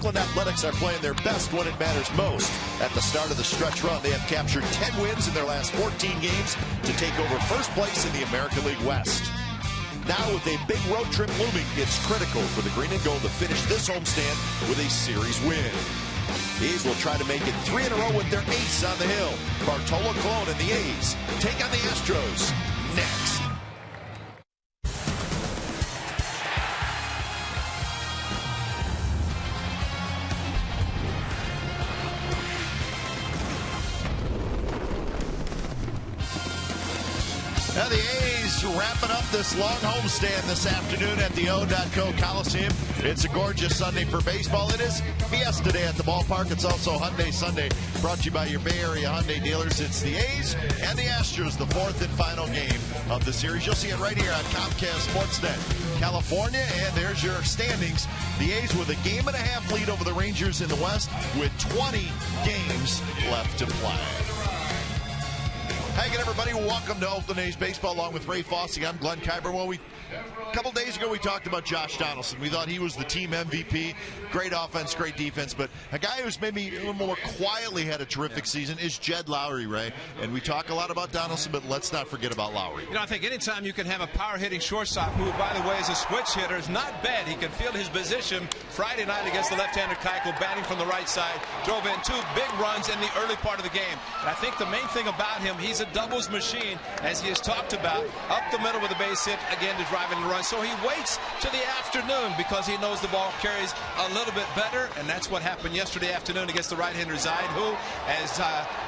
Oakland Athletics are playing their best when it matters most. At the start of the stretch run, they have captured 10 wins in their last 14 games to take over first place in the American League West. Now, with a big road trip looming, it's critical for the Green and Gold to finish this homestand with a series win. The A's will try to make it 3 in a row with their ace on the hill. Bartolo Colon and the A's take on the Astros next. Now the A's wrapping up this long homestand this afternoon at the HOU at OAK Coliseum. It's a gorgeous Sunday for baseball. It is Fiesta Day at the ballpark. It's also Hyundai Sunday, brought to you by your Bay Area Hyundai dealers. It's the A's and the Astros, the fourth and final game of the series. You'll see it right here on Comcast Sportsnet California, and there's your standings. The A's with a game-and-a-half lead over the Rangers in the West with 20 games left to play. Hey again, everybody. Welcome to Oakland A's Baseball along with Ray Fossey. I'm Glenn Kyber. Well, a couple days ago, we talked about Josh Donaldson. We thought he was the team MVP. Great offense, great defense. But a guy who's maybe a little more quietly had a terrific season is Jed Lowry, Ray. And we talk a lot about Donaldson, but let's not forget about Lowry. You know, I think anytime you can have a power-hitting shortstop who, by the way, is a switch hitter, is not bad. He can field his position. Friday night against the left-hander Keuchel, batting from the right side, drove in 2 big runs in the early part of the game. And I think the main thing about him, he's a doubles machine, as he has talked about, up the middle with a base hit, again to drive in the run. So he waits to the afternoon because he knows the ball carries a little bit better, and that's what happened yesterday afternoon against the right-hander Zaid, who, as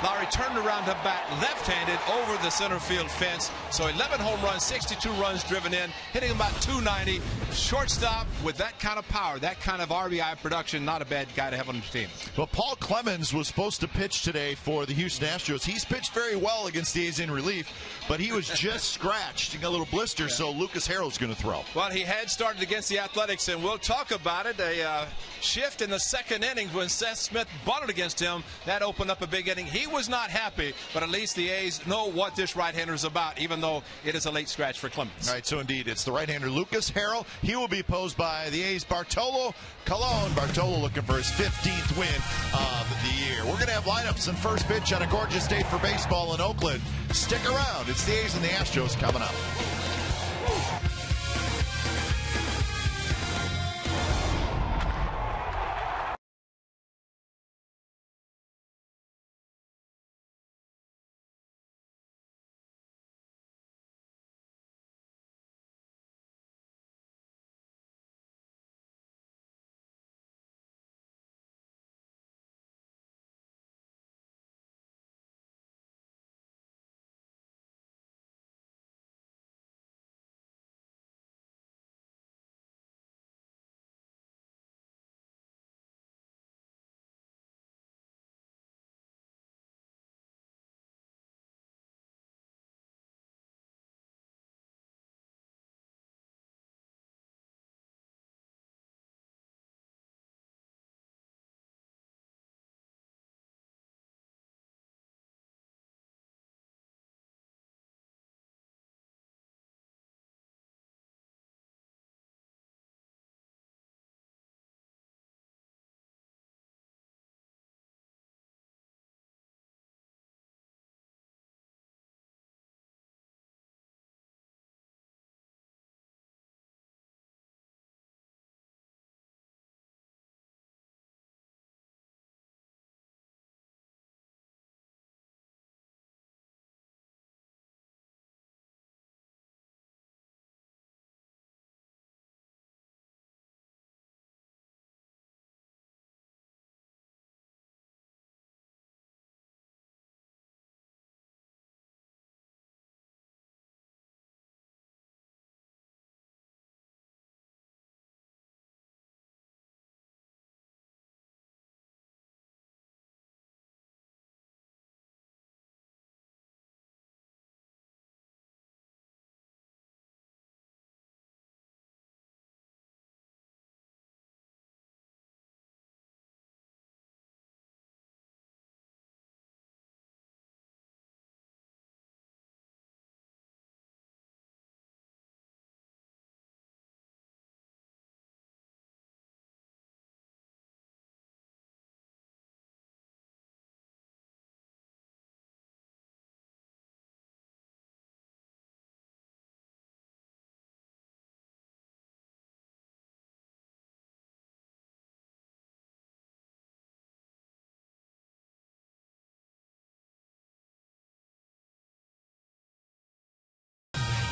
Lowry turned around to bat left-handed over the center field fence. So 11 home runs, 62 runs driven in, hitting about 290. Shortstop with that kind of power, that kind of RBI production, not a bad guy to have on the team. Well, Paul Clemens was supposed to pitch today for the Houston Astros. He's pitched very well against the A's in relief, but he was just scratched, a little blister, so Lucas Harrell's going to throw. Well, he had started against the Athletics, and we'll talk about it. A shift in the second inning when Seth Smith bunted against him. That opened up a big inning. He was not happy, but at least the A's know what this right-hander is about, even though it is a late scratch for Clemens. All right, so indeed, it's the right-hander Lucas Harrell. He will be opposed by the A's Bartolo Colon. Bartolo looking for his 15th win of the year. We're going to have lineups and first pitch on a gorgeous day for baseball in Oakland. Stick around. It's the A's and the Astros coming up.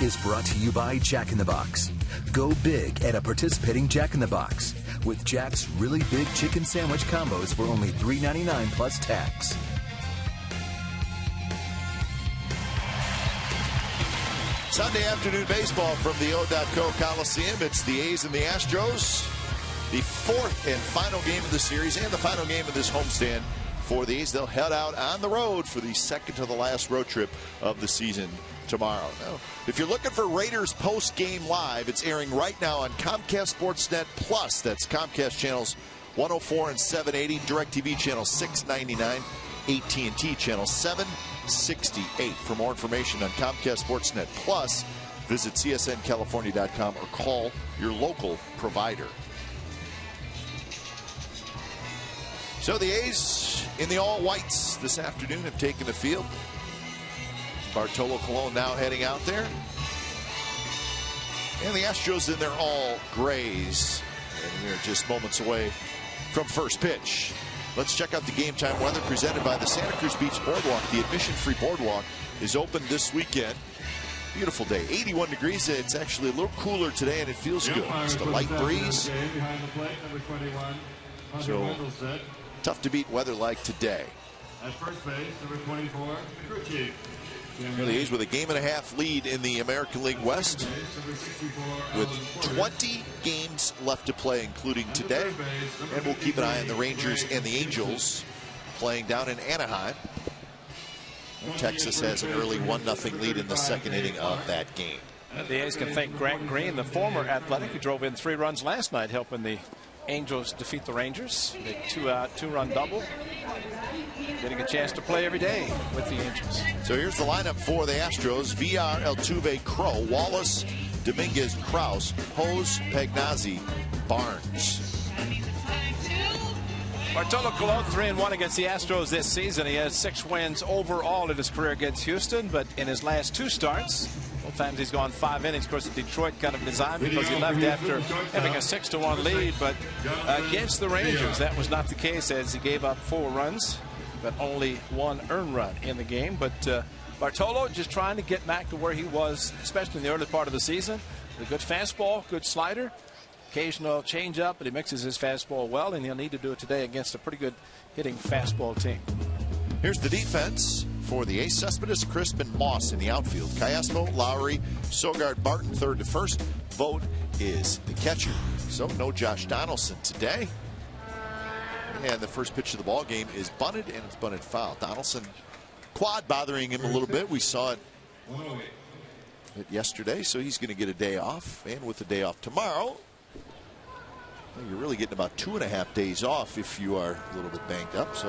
is brought to you by Jack in the Box. Go big at a participating Jack in the Box with Jack's really big chicken sandwich combos for only $3.99 plus tax. Sunday afternoon baseball from the HOU Coliseum. It's the A's and the Astros. The fourth and final game of the series and the final game of this homestand for the A's. They'll head out on the road for the second to the last road trip of the season tomorrow. Now, if you're looking for Raiders post-game live, it's airing right now on Comcast Sportsnet Plus. That's Comcast channels 104 and 780, DirecTV channel 699, AT&T channel 768. For more information on Comcast Sportsnet Plus, visit csncalifornia.com or call your local provider. So the A's in the all-whites this afternoon have taken the field. Bartolo Colon now heading out there. And the Astros in their all-grays. And we're just moments away from first pitch. Let's check out the game time weather presented by the Santa Cruz Beach Boardwalk. The admission-free boardwalk is open this weekend. Beautiful day, 81 degrees. It's actually a little cooler today, and it feels good. Just a light breeze. So tough to beat weather like today. At first base, number 24, crew chief. The A's with a game-and-a-half lead in the American League West, with 20 games left to play, including today. And we'll keep an eye on the Rangers and the Angels playing down in Anaheim. Texas has an early 1-0 lead in the second inning of that game. The A's can thank Grant Green, the former Athletic, who drove in 3 runs last night, helping the Angels defeat the Rangers. Big 2-out, 2-run double. Getting a chance to play every day with the Angels. So here's the lineup for the Astros. VR, Altuve, Crow, Wallace, Dominguez, Kraus, Hose, Pagnazzi, Barnes. Bartolo Colon 3-1 against the Astros this season. He has 6 wins overall in his career against Houston, but in his last 2 starts, both times he's gone 5 innings. Of course, the Detroit kind of designed because he left after having a 6-1 lead. But against the Rangers, that was not the case, as he gave up 4 runs, but only 1 earned run in the game. But Bartolo just trying to get back to where he was, especially in the early part of the season. A good fastball, good slider, occasional changeup, but he mixes his fastball well, and he'll need to do it today against a pretty good hitting fastball team. Here's the defense for the A's. Cespedes, Crisp, and Moss in the outfield. Callaspo, Lowry, Sogard, Barton, third to first. Vogt is the catcher. So no Josh Donaldson today. And the first pitch of the ball game is bunted, and it's bunted foul. Donaldson quad bothering him a little bit. We saw it yesterday, so he's going to get a day off. And with the day off tomorrow, you're really getting about 2.5 days off if you are a little bit banged up. So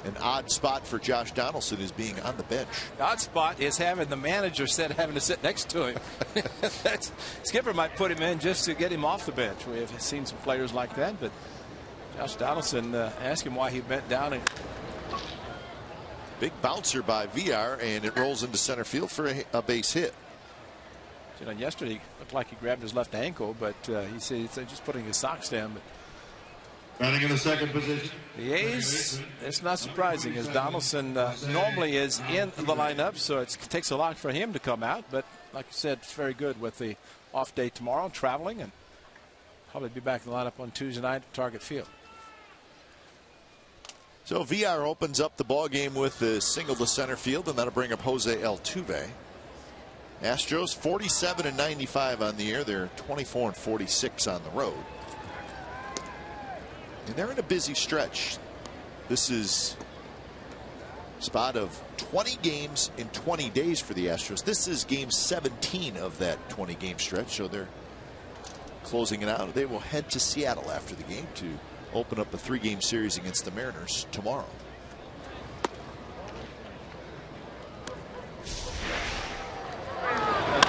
an odd spot for Josh Donaldson is being on the bench. The odd spot is having the manager having to sit next to him. Skipper might put him in just to get him off the bench. We have seen some players like that, but Josh Donaldson asked him why he bent down. And big bouncer by VR, and it rolls into center field for a base hit. You know, yesterday it looked like he grabbed his left ankle, but he said he's just putting his socks down. But Batting in the second position. the A's, it's not surprising, as Donaldson normally is in the lineup, so it takes a lot for him to come out. But like I said, it's very good with the off day tomorrow, traveling, and probably be back in the lineup on Tuesday night at Target Field. So VR opens up the ball game with a single to center field, and that'll bring up Jose Altuve. Astros 47 and 95 on the year. They're 24 and 46 on the road. And they're in a busy stretch. This is a spot of 20 games in 20 days for the Astros. This is game 17 of that 20-game stretch, so they're closing it out. They will head to Seattle after the game to open up a 3-game series against the Mariners tomorrow.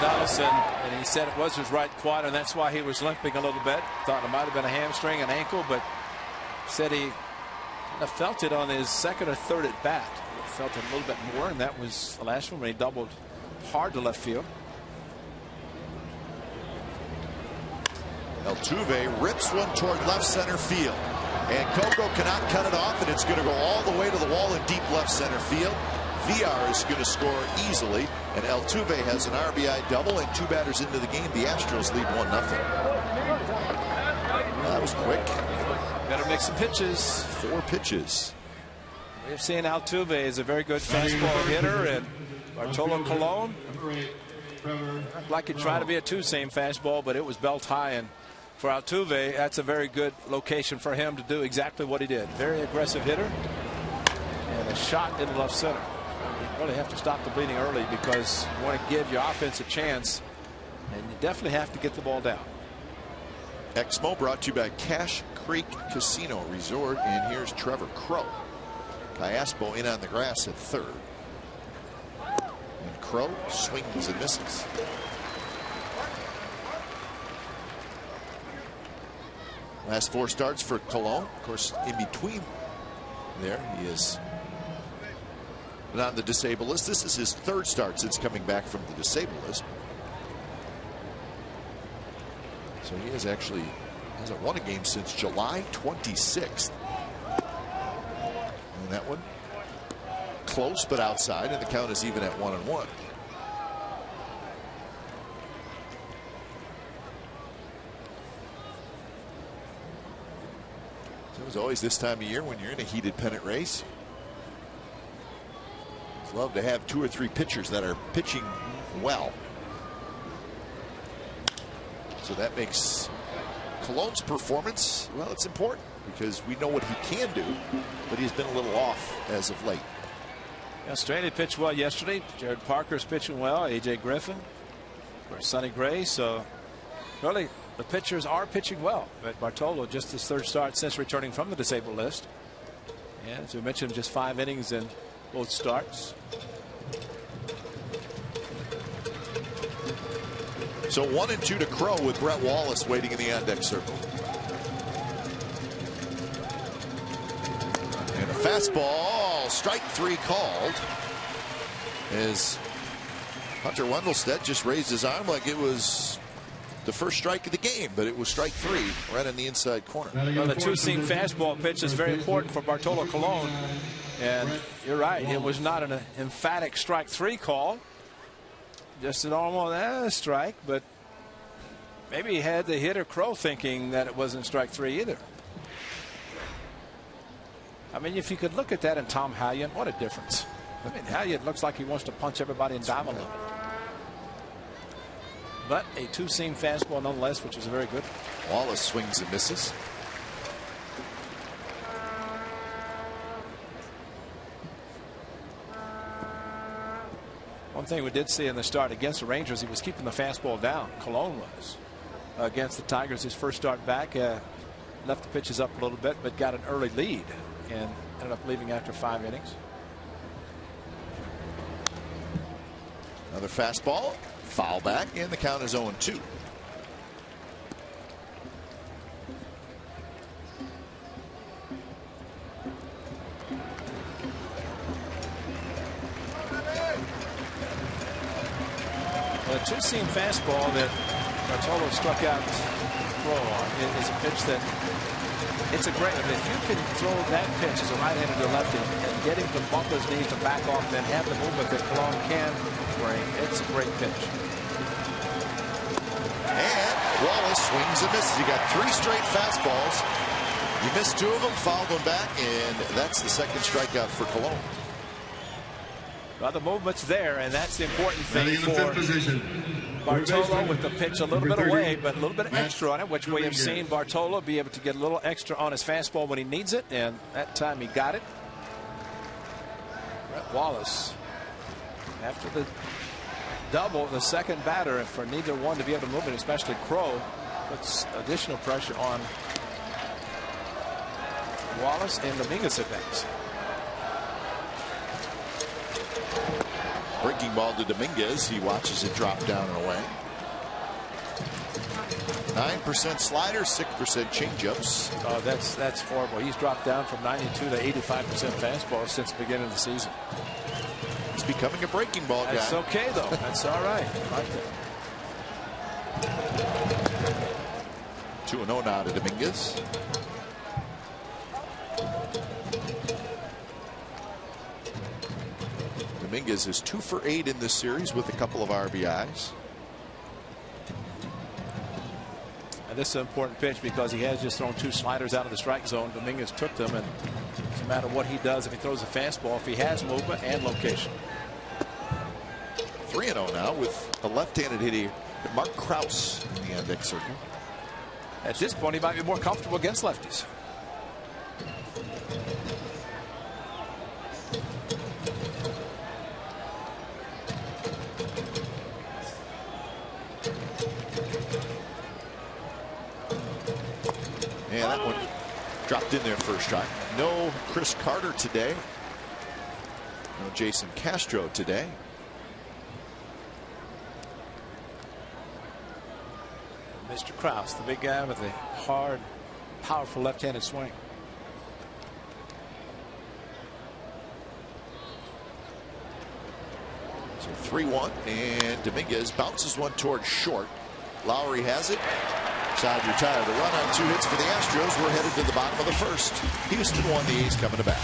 Donaldson, and he said it was his right quad, and that's why he was limping a little bit. Thought it might have been a hamstring, an ankle, but said he felt it on his second or third at bat. He felt it a little bit more, and that was the last one when he doubled hard to left field. Altuve rips one toward left center field, and Coco cannot cut it off, and it's going to go all the way to the wall in deep left center field. VR is going to score easily, and Altuve has an RBI double and 2 batters into the game. The Astros lead 1-0. That was quick. Got to make some pitches. 4 pitches. We've seen Altuve is a very good fastball hitter, and Bartolo Colon, like he tried to be a two-seam fastball, but it was belt high, and for Altuve, that's a very good location for him to do exactly what he did. Very aggressive hitter, and a shot in left center. You really have to stop the bleeding early because you want to give your offense a chance, and you definitely have to get the ball down. Exmo brought to you by Cache Creek Casino Resort, and here's Trevor Crow. Callaspo in on the grass at third. And Crow swings and misses. Last 4 starts for Colon. Of course, in between there, he is on the disabled list. This is his 3rd start since coming back from the disabled list. So he hasn't won a game since July 26th. And that one close but outside, and the count is even at 1-1. So it was always this time of year when you're in a heated pennant race. It's love to have 2 or 3 pitchers that are pitching well. So that makes Colon's performance, well, it's important because we know what he can do, but he's been a little off as of late. Yeah, Straley pitched well yesterday. Jared Parker's pitching well. AJ Griffin, or Sonny Gray. So really, the pitchers are pitching well. But Bartolo, just his 3rd start since returning from the disabled list. And as we mentioned, just 5 innings in both starts. So 1-2 to Crow with Brett Wallace waiting in the on-deck circle. And a fastball, strike 3 called, as Hunter Wendelstedt just raised his arm like it was the first strike of the game, but it was strike 3 right in the inside corner. Well, the 2-seam fastball pitch is very important for Bartolo Colon, and you're right, it was not an emphatic strike 3 call. Just a normal strike, but maybe he had the hitter Crow thinking that it wasn't strike 3 either. I mean, if you could look at that in Tom Hallion, what a difference. I mean, Hallion looks like he wants to punch everybody and dominate. But a 2-seam fastball nonetheless, which is a very good. Wallace swings and misses. One thing we did see in the start against the Rangers, he was keeping the fastball down. Colon was. Against the Tigers, his first start back, left the pitches up a little bit, but got an early lead and ended up leaving after 5 innings. Another fastball, foul back, and the count is 0-2. A 2-seam fastball that Bartolo struck out Crow on is a pitch that it's a great. I mean, if you can throw that pitch as a right-hander to lefty and get him to bump his knees to back off, then have the movement that Colon can bring, it's a great pitch. And Wallace swings and misses. He got 3 straight fastballs. He missed 2 of them, fouled them back, and that's the 2nd strikeout for Colon. Well, the movement's there, and that's the important thing for Bartolo, with the pitch a little bit away, but a little bit extra on it, which we have seen Bartolo be able to get a little extra on his fastball when he needs it, and that time he got it. Brett Wallace, after the double, the 2nd batter, and for neither one to be able to move it, especially Crow, puts additional pressure on Wallace and Dominguez at bats. Breaking ball to Dominguez. He watches it drop down and away. 9% slider, 6% changeups. Oh, that's horrible. He's dropped down from 92 to 85% fastball since the beginning of the season. He's becoming a breaking ball guy. That's okay, though. That's all right. I like that. 2-0 now to Dominguez. Dominguez is 2 for 8 in this series with a couple of RBIs. And this is an important pitch because he has just thrown 2 sliders out of the strike zone. Dominguez took them, and it doesn't matter what he does if he throws a fastball, if he has movement and location. 3-0 now with a left-handed hitter, Mark Krause, in the index circle. At this point, he might be more comfortable against lefties. And that one dropped in there first strike. No Chris Carter today. No Jason Castro today. Mr. Krause, the big guy with the hard, powerful left-handed swing. So 3-1, and Dominguez bounces one towards short. Lowry has it. Side retired. The run on 2 hits for the Astros. We're headed to the bottom of the first. Houston won, the A's coming to bat.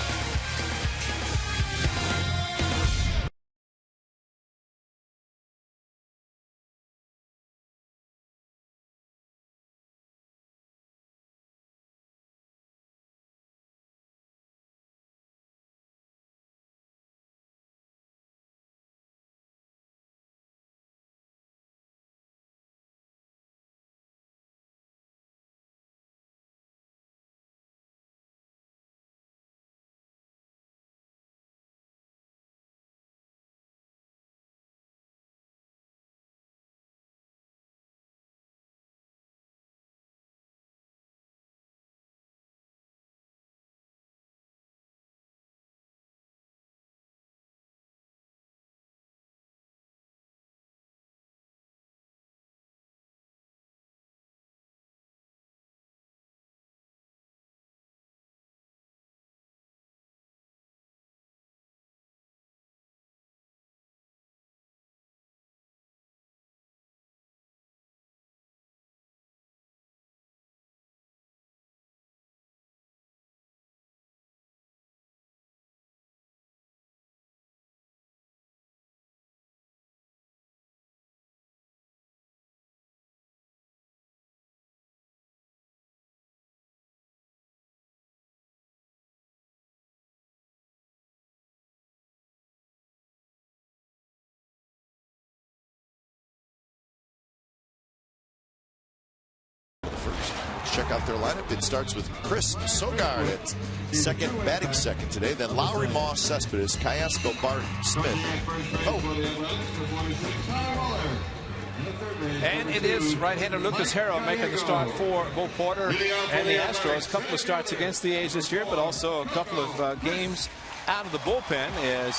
Let's check out their lineup. It starts with Chris Sogard at second, batting second today. Then Lowry, Moss, Cespedes, Cayasco, Barton, Smith. And it is right-hander Lucas Harrell making the start for Bo Porter and the Astros. A couple of starts against the A's this year, but also a couple of games out of the bullpen. Is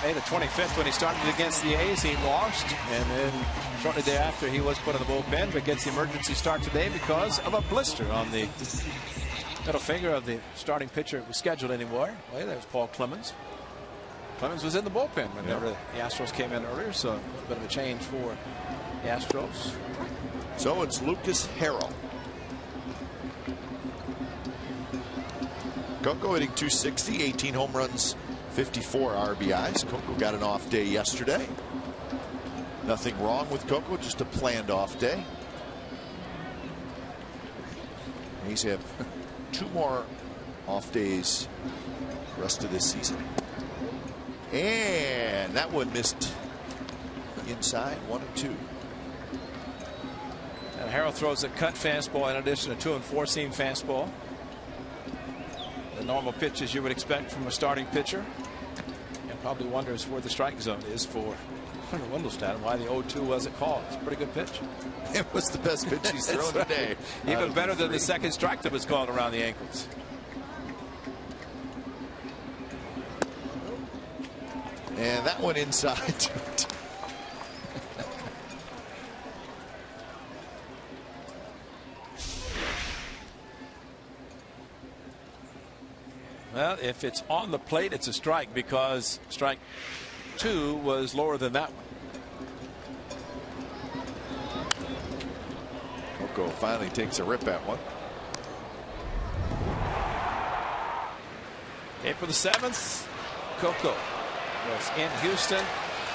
May the 25th when he started against the A's, he lost, and then shortly thereafter he was put in the bullpen, but gets the emergency start today because of a blister on the middle finger of the starting pitcher who was scheduled anymore. Well, there's Paul Clemens. Clemens was in the bullpen whenever the Astros came in earlier, so a little bit of a change for the Astros. So it's Lucas Harrell. Coco hitting .260, 18 home runs, 54 RBIs. Coco got an off day yesterday. Nothing wrong with Coco, just a planned off day. He's have 2 more off days the rest of this season. And that one missed inside, 1-2. And Harrell throws a cut fastball in addition to 2- and 4-seam fastball. The normal pitches you would expect from a starting pitcher. And probably wonders where the strike zone is for Wendelstedt and why the 0-2 wasn't called. It's a pretty good pitch. It was the best pitch he's thrown today. Even better than the second strike that was called around the ankles. And that one inside. Well, if it's on the plate, it's a strike because strike 2 was lower than that one. Coco finally takes a rip at one. Okay, for the 7th, Coco. was in Houston.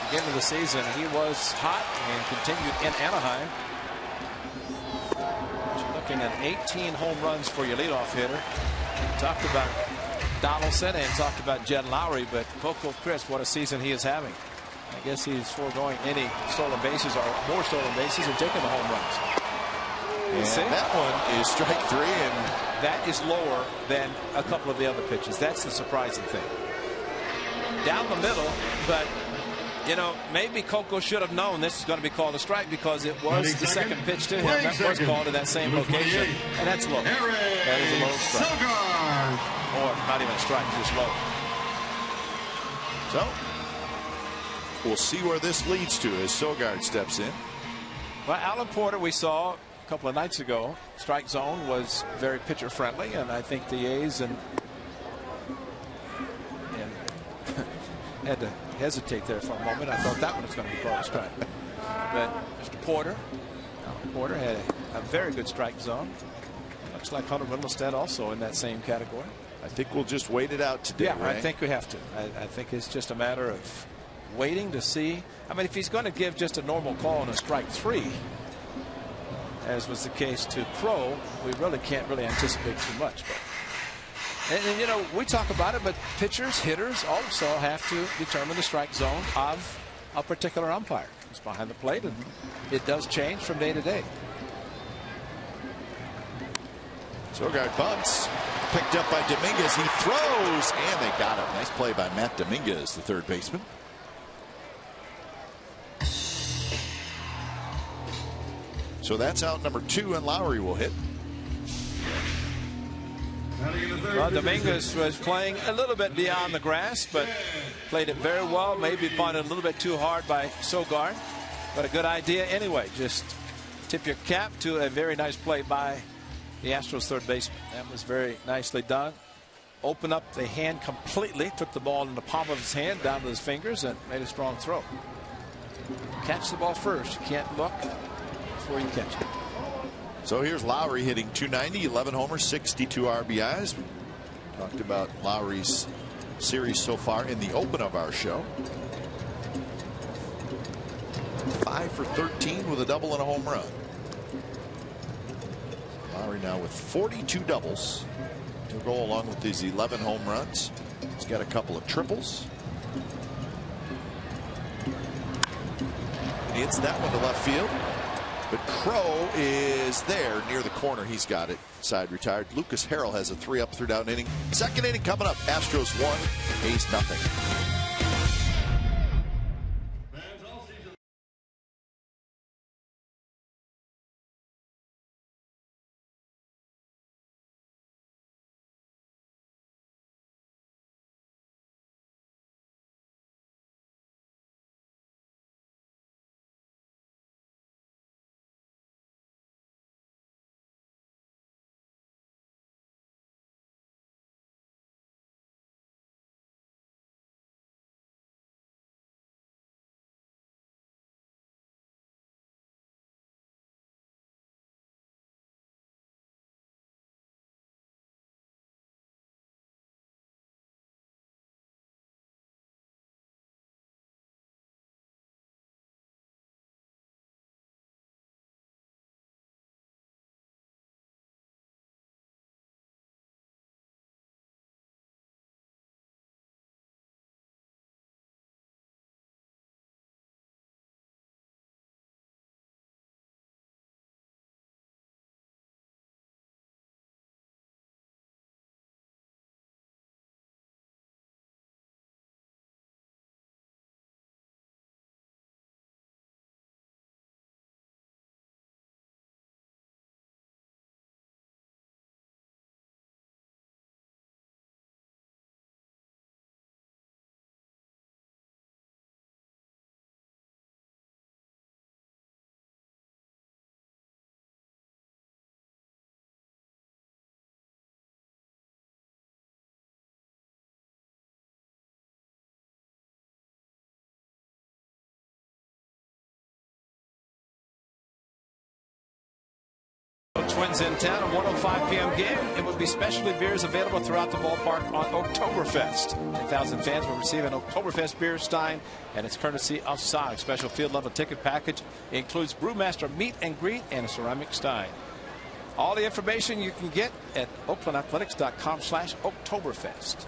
Beginning of the season, he was hot and continued in Anaheim. You're looking at 18 home runs for your leadoff hitter. Talked about Donaldson and talked about Jed Lowry, but Coco Crisp, what a season he is having. I guess he's foregoing any stolen bases or more stolen bases and taking the home runs. And that one is strike 3, and that is lower than a couple of the other pitches. That's the surprising thing. Down the middle, but you know, maybe Coco should have known this is going to be called a strike because it was the second pitch to him that was called in that same location, and that's low. That is a low strike, or not even a strike, just low. So we'll see where this leads to as Sogard steps in. Well, Alan Porter, we saw a couple of nights ago, strike zone was very pitcher friendly, and I think the A's and had to hesitate there for a moment. I thought that one was going to be called a strike. But Mr. Porter, Alan Porter had a very good strike zone. Looks like Hunter Wendelstedt also in that same category. I think we'll just wait it out today. Yeah, right? I think we have to. I think it's just a matter of waiting to see. I mean, if he's going to give just a normal call on a strike 3, as was the case to Crow, we really can't anticipate too much. But and you know, we talk about it, but pitchers, hitters also have to determine the strike zone of a particular umpire. It's behind the plate, and it does change from day to day. Sogard bunts, picked up by Dominguez. He throws, and they got him. Nice play by Matt Dominguez, the third baseman. So that's out number 2, and Lowry will hit. Well, Dominguez was playing a little bit beyond the grass, but played it very well. Maybe bunted a little bit too hard by Sogard, but a good idea anyway. Just tip your cap to a very nice play by the Astros third baseman. That was very nicely done. Opened up the hand completely, took the ball in the palm of his hand down to his fingers, and made a strong throw. Catch the ball first. You can't look before you catch it. So here's Lowry hitting .290, 11 homers, 62 RBIs. We talked about Lowry's series so far in the open of our show. 5 for 13 with a double and a home run. Lowry now with 42 doubles. He'll go along with his 11 home runs. He's got a couple of triples. He hits that one to left field. But Crow is there near the corner. He's got it. Side retired. Lucas Harrell has a 3-up, 3-down inning. Second inning coming up. Astros 1, A's nothing. Twins in town, a 1:05 p.m. game. It will be specialty beers available throughout the ballpark on Oktoberfest. 10,000 fans will receive an Oktoberfest beer stein, and it's courtesy of Sonic. Special field level ticket package includes Brewmaster meet and greet and a ceramic stein. All the information you can get at oaklandathletics.com/Oktoberfest.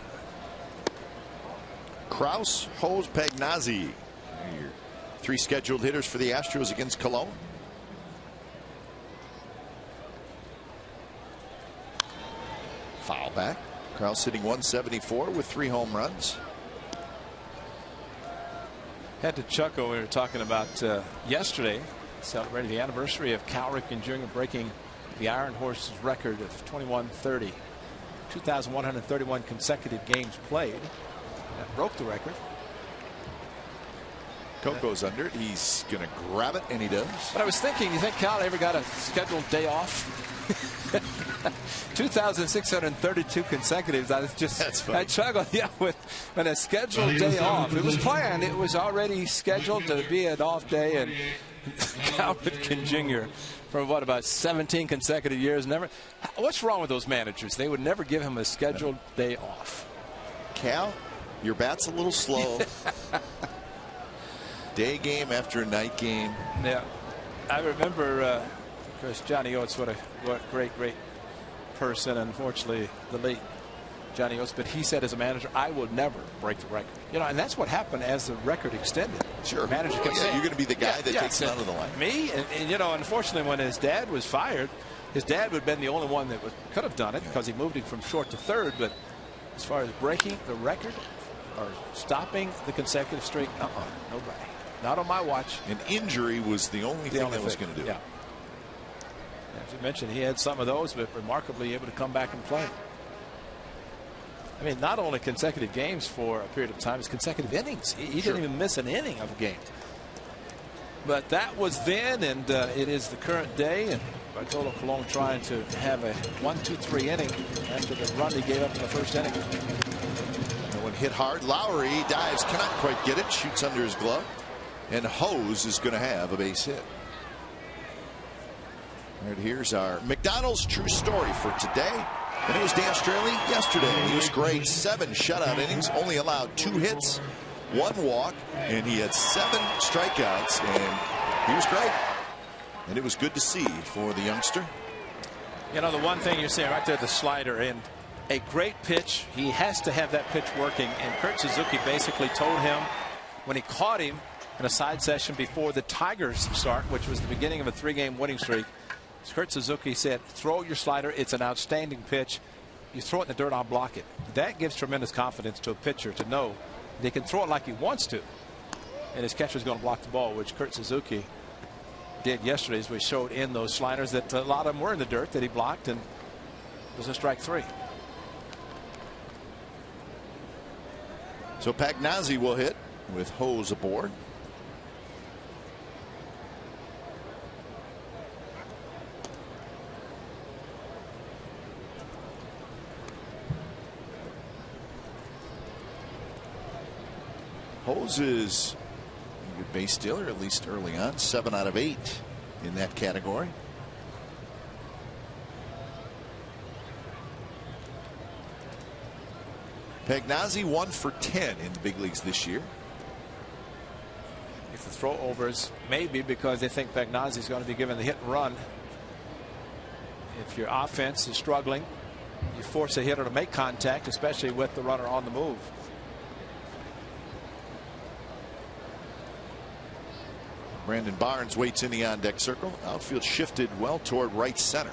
Kraus, Hose, Pagnazzi. Your 3 scheduled hitters for the Astros against Cologne. Foul back. Kraus hitting 174 with 3 home runs. Had to chuckle when we were talking about yesterday, celebrating the anniversary of Cal Ripken Jr. breaking the Iron Horse's record of 2130. 2,131 consecutive games played. That broke the record. Coco's under it. He's going to grab it, and he does. But I was thinking, you think Cal ever got a scheduled day off? 2,632 consecutives. That's funny. I struggled, with a scheduled day off. It was planned. It was already scheduled to be an off day, and Cal Ripken Jr. for about 17 consecutive years. Never. What's wrong with those managers? They would never give him a scheduled day off. Cal, your bat's a little slow. Day game after night game. Yeah, I remember, of course, Johnny Oates. What a great person. Unfortunately, the late Johnny Oates. But he said, as a manager, I will never break the record. And that's what happened as the record extended. Sure, manager kept saying, you're going to be the guy that takes it out of the line. Me, and unfortunately, when his dad was fired, his dad would have been the only one that could have done it because he moved him from short to third. But as far as breaking the record or stopping the consecutive streak, nobody. Not on my watch. An injury was the only thing that was going to do it. Yeah. As you mentioned, he had some of those, but remarkably able to come back and play. I mean, not only consecutive games for a period of time, it's consecutive innings. He didn't even miss an inning of a game. But that was then, and it is the current day. And Bartolo Colon trying to have a 1-2-3 inning after the run he gave up in the first inning. One hit hard. Lowry dives, cannot quite get it, shoots under his glove. And Hose is going to have a base hit. Right, here's our McDonald's true story for today. And it was Dan Straley yesterday. He was great. 7 shutout innings, only allowed 2 hits, 1 walk, and he had 7 strikeouts, and he was great. And it was good to see for the youngster. The one thing you're saying right there, the slider, and a great pitch. He has to have that pitch working, and Kurt Suzuki basically told him when he caught him in a side session before the Tigers start, which was the beginning of a 3-game winning streak. Kurt Suzuki said, throw your slider. It's an outstanding pitch. You throw it in the dirt, I'll block it. That gives tremendous confidence to a pitcher to know they can throw it like he wants to, and his catcher is going to block the ball, which Kurt Suzuki did yesterday, as we showed in those sliders that a lot of them were in the dirt that he blocked, and it was a strike 3. So Pagnazzi will hit with Hose aboard. Hose is a good base stealer, at least early on. 7 out of 8 in that category. Pagnazzi 1 for 10 in the big leagues this year. If the throw overs, maybe because they think Pagnazzi is going to be given the hit and run. If your offense is struggling, you force a hitter to make contact, especially with the runner on the move. Brandon Barnes waits in the on-deck circle. Outfield shifted well toward right center.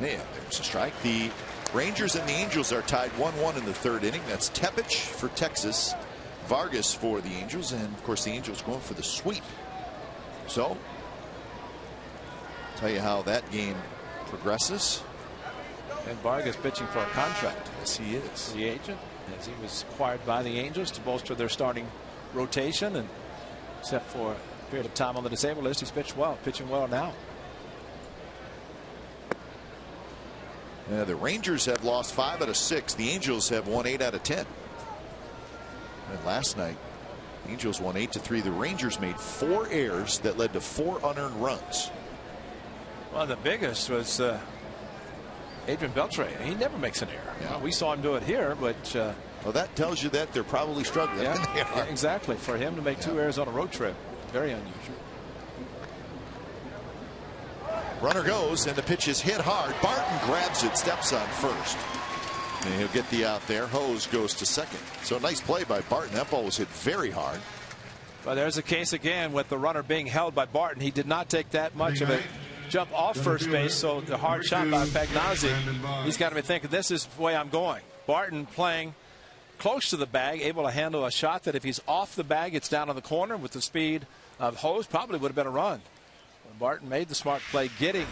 Yeah, there's a strike. The Rangers and the Angels are tied 1-1 in the 3rd inning. That's Tepich for Texas, Vargas for the Angels, and of course the Angels going for the sweep. So, tell you how that game progresses. And Vargas pitching for a contract. Yes, he is. The agent, as he was acquired by the Angels to bolster their starting rotation, and except for a period of time on the disabled list, he's pitched well, pitching well now. The Rangers have lost 5 out of 6. The Angels have won 8 out of 10. And last night, Angels won 8-3. The Rangers made 4 errors that led to 4 unearned runs. Well, the biggest was Adrian Beltre. He never makes an error. Yeah. Well, we saw him do it here, but well, that tells you that they're probably struggling. Yeah, exactly. For him to make 2 errors on a road trip, very unusual. Runner goes, and the pitch is hit hard. Barton grabs it, steps on first, and he'll get the out there. Hose goes to second. So nice play by Barton. That ball was hit very hard. Well, there's a case again with the runner being held by Barton. He did not take that much of a jump off first base, so the hard shot by Pagnazzi, he's got to be thinking, this is the way I'm going. Barton playing close to the bag, able to handle a shot that if he's off the bag, it's down on the corner with the speed of Hose, probably would have been a run. Barton made the smart play getting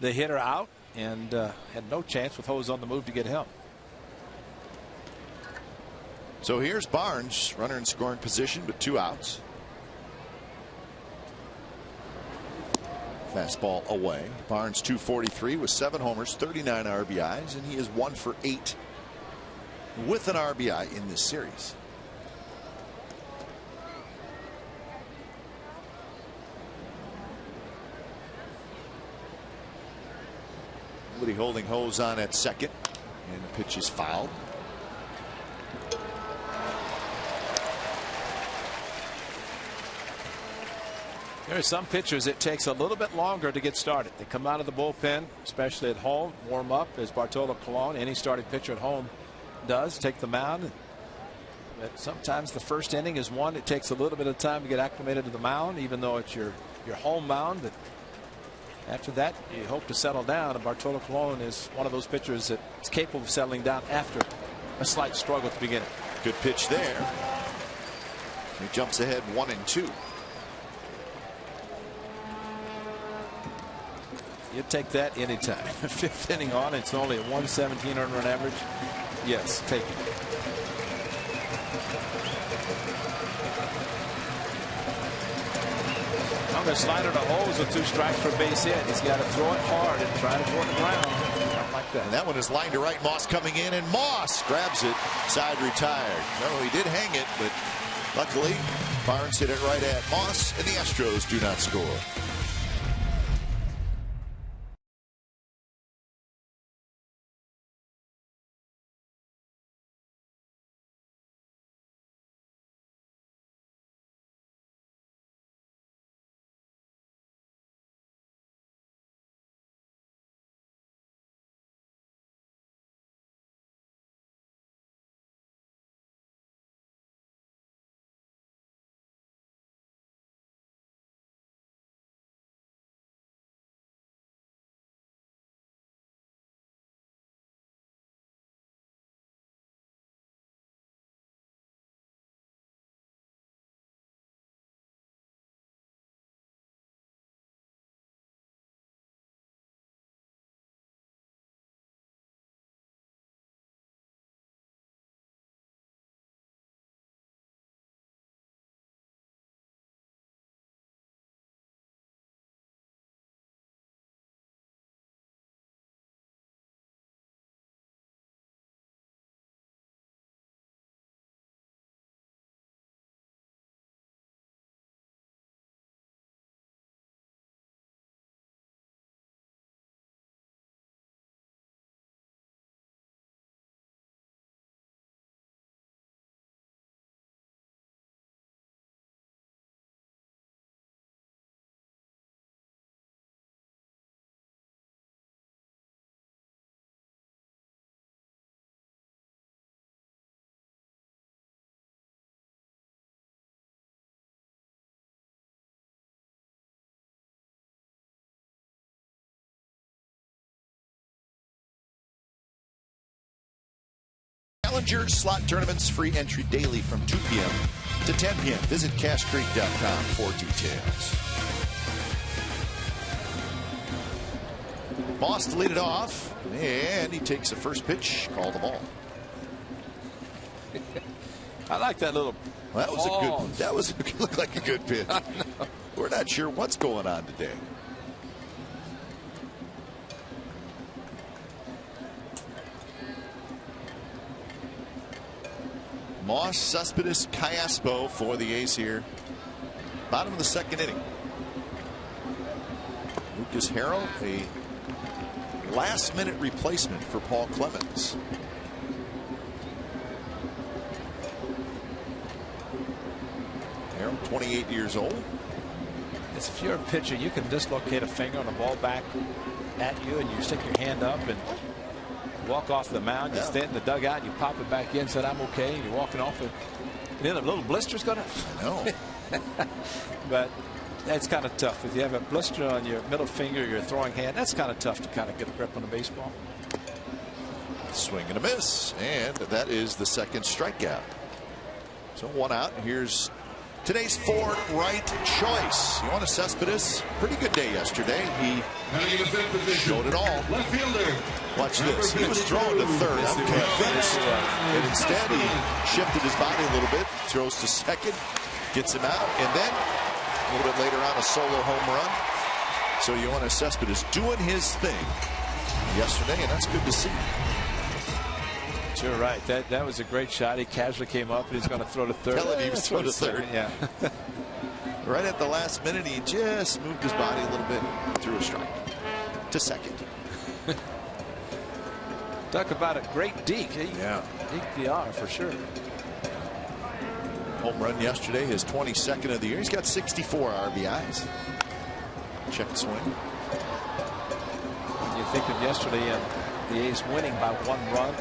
the hitter out and had no chance with Hose on the move to get him. So here's Barnes, runner in scoring position with 2 outs. Fastball away. Barnes 243 with 7 homers, 39 RBIs, and he is 1 for 8 with an RBI in this series. Somebody holding Hose on at second, and the pitch is fouled. There are some pitchers it takes a little bit longer to get started. They come out of the bullpen, especially at home, warm up as Bartolo Colon, any starting pitcher at home does, take the mound. But sometimes the first inning is one. It takes a little bit of time to get acclimated to the mound, even though it's your home mound. But after that, you hope to settle down. And Bartolo Colon is one of those pitchers that's capable of settling down after a slight struggle at the beginning. Good pitch there. He jumps ahead 1-2. You take that anytime. 5th inning on, it's only a 117 earned run average. Yes, take it. I'm going to slide it to Hose with 2 strikes for a base hit. He's got to throw it hard and try to toward the ground. Not like that. And that one is lined to right. Moss coming in, and Moss grabs it. Side retired. No, he did hang it, but luckily Barnes hit it right at Moss, and the Astros do not score. Challenger slot tournaments, free entry daily from 2 p.m. to 10 p.m. Visit cashcreek.com for details. Moss to lead it off, and he takes the first pitch, call the ball. I like that little. Well, that was a good. That was looked like a good pitch. We're not sure what's going on today. Moss, Cespedes, Callaspo for the A's here. Bottom of the second inning. Lucas Harrell, a last-minute replacement for Paul Clemens. Harrell, 28 years old. It's if you're a pitcher, you can dislocate a finger on a ball back at you, and you stick your hand up and walk off the mound. You stand in the dugout, and you pop it back in, said, "I'm okay." And you're walking off it. And then a little blister's gonna. No. But that's kind of tough. If you have a blister on your middle finger, your throwing hand, that's kind of tough to kind of get a grip on a baseball. Swing and a miss, and that is the second strikeout. So 1 out. Here's today's Ford right choice. Yoenis Cespedes, pretty good day yesterday. He showed it all. Left fielder. Watch this. He was throwing to third. Convinced, and instead he shifted his body a little bit. Throws to second, gets him out, and then a little bit later on a solo home run. So Yoenis Cespedes doing his thing yesterday, and that's good to see. You're right. That was a great shot. He casually came up and he's going to throw to third. Telling he was throwing to third. Yeah. Right at the last minute, he just moved his body a little bit, threw a strike to second. Talk about a great deke. Yeah. Deke VR for sure. Home run yesterday, his 22nd of the year. He's got 64 RBIs. Check the swing. When you think of yesterday and the A's winning by 1 run.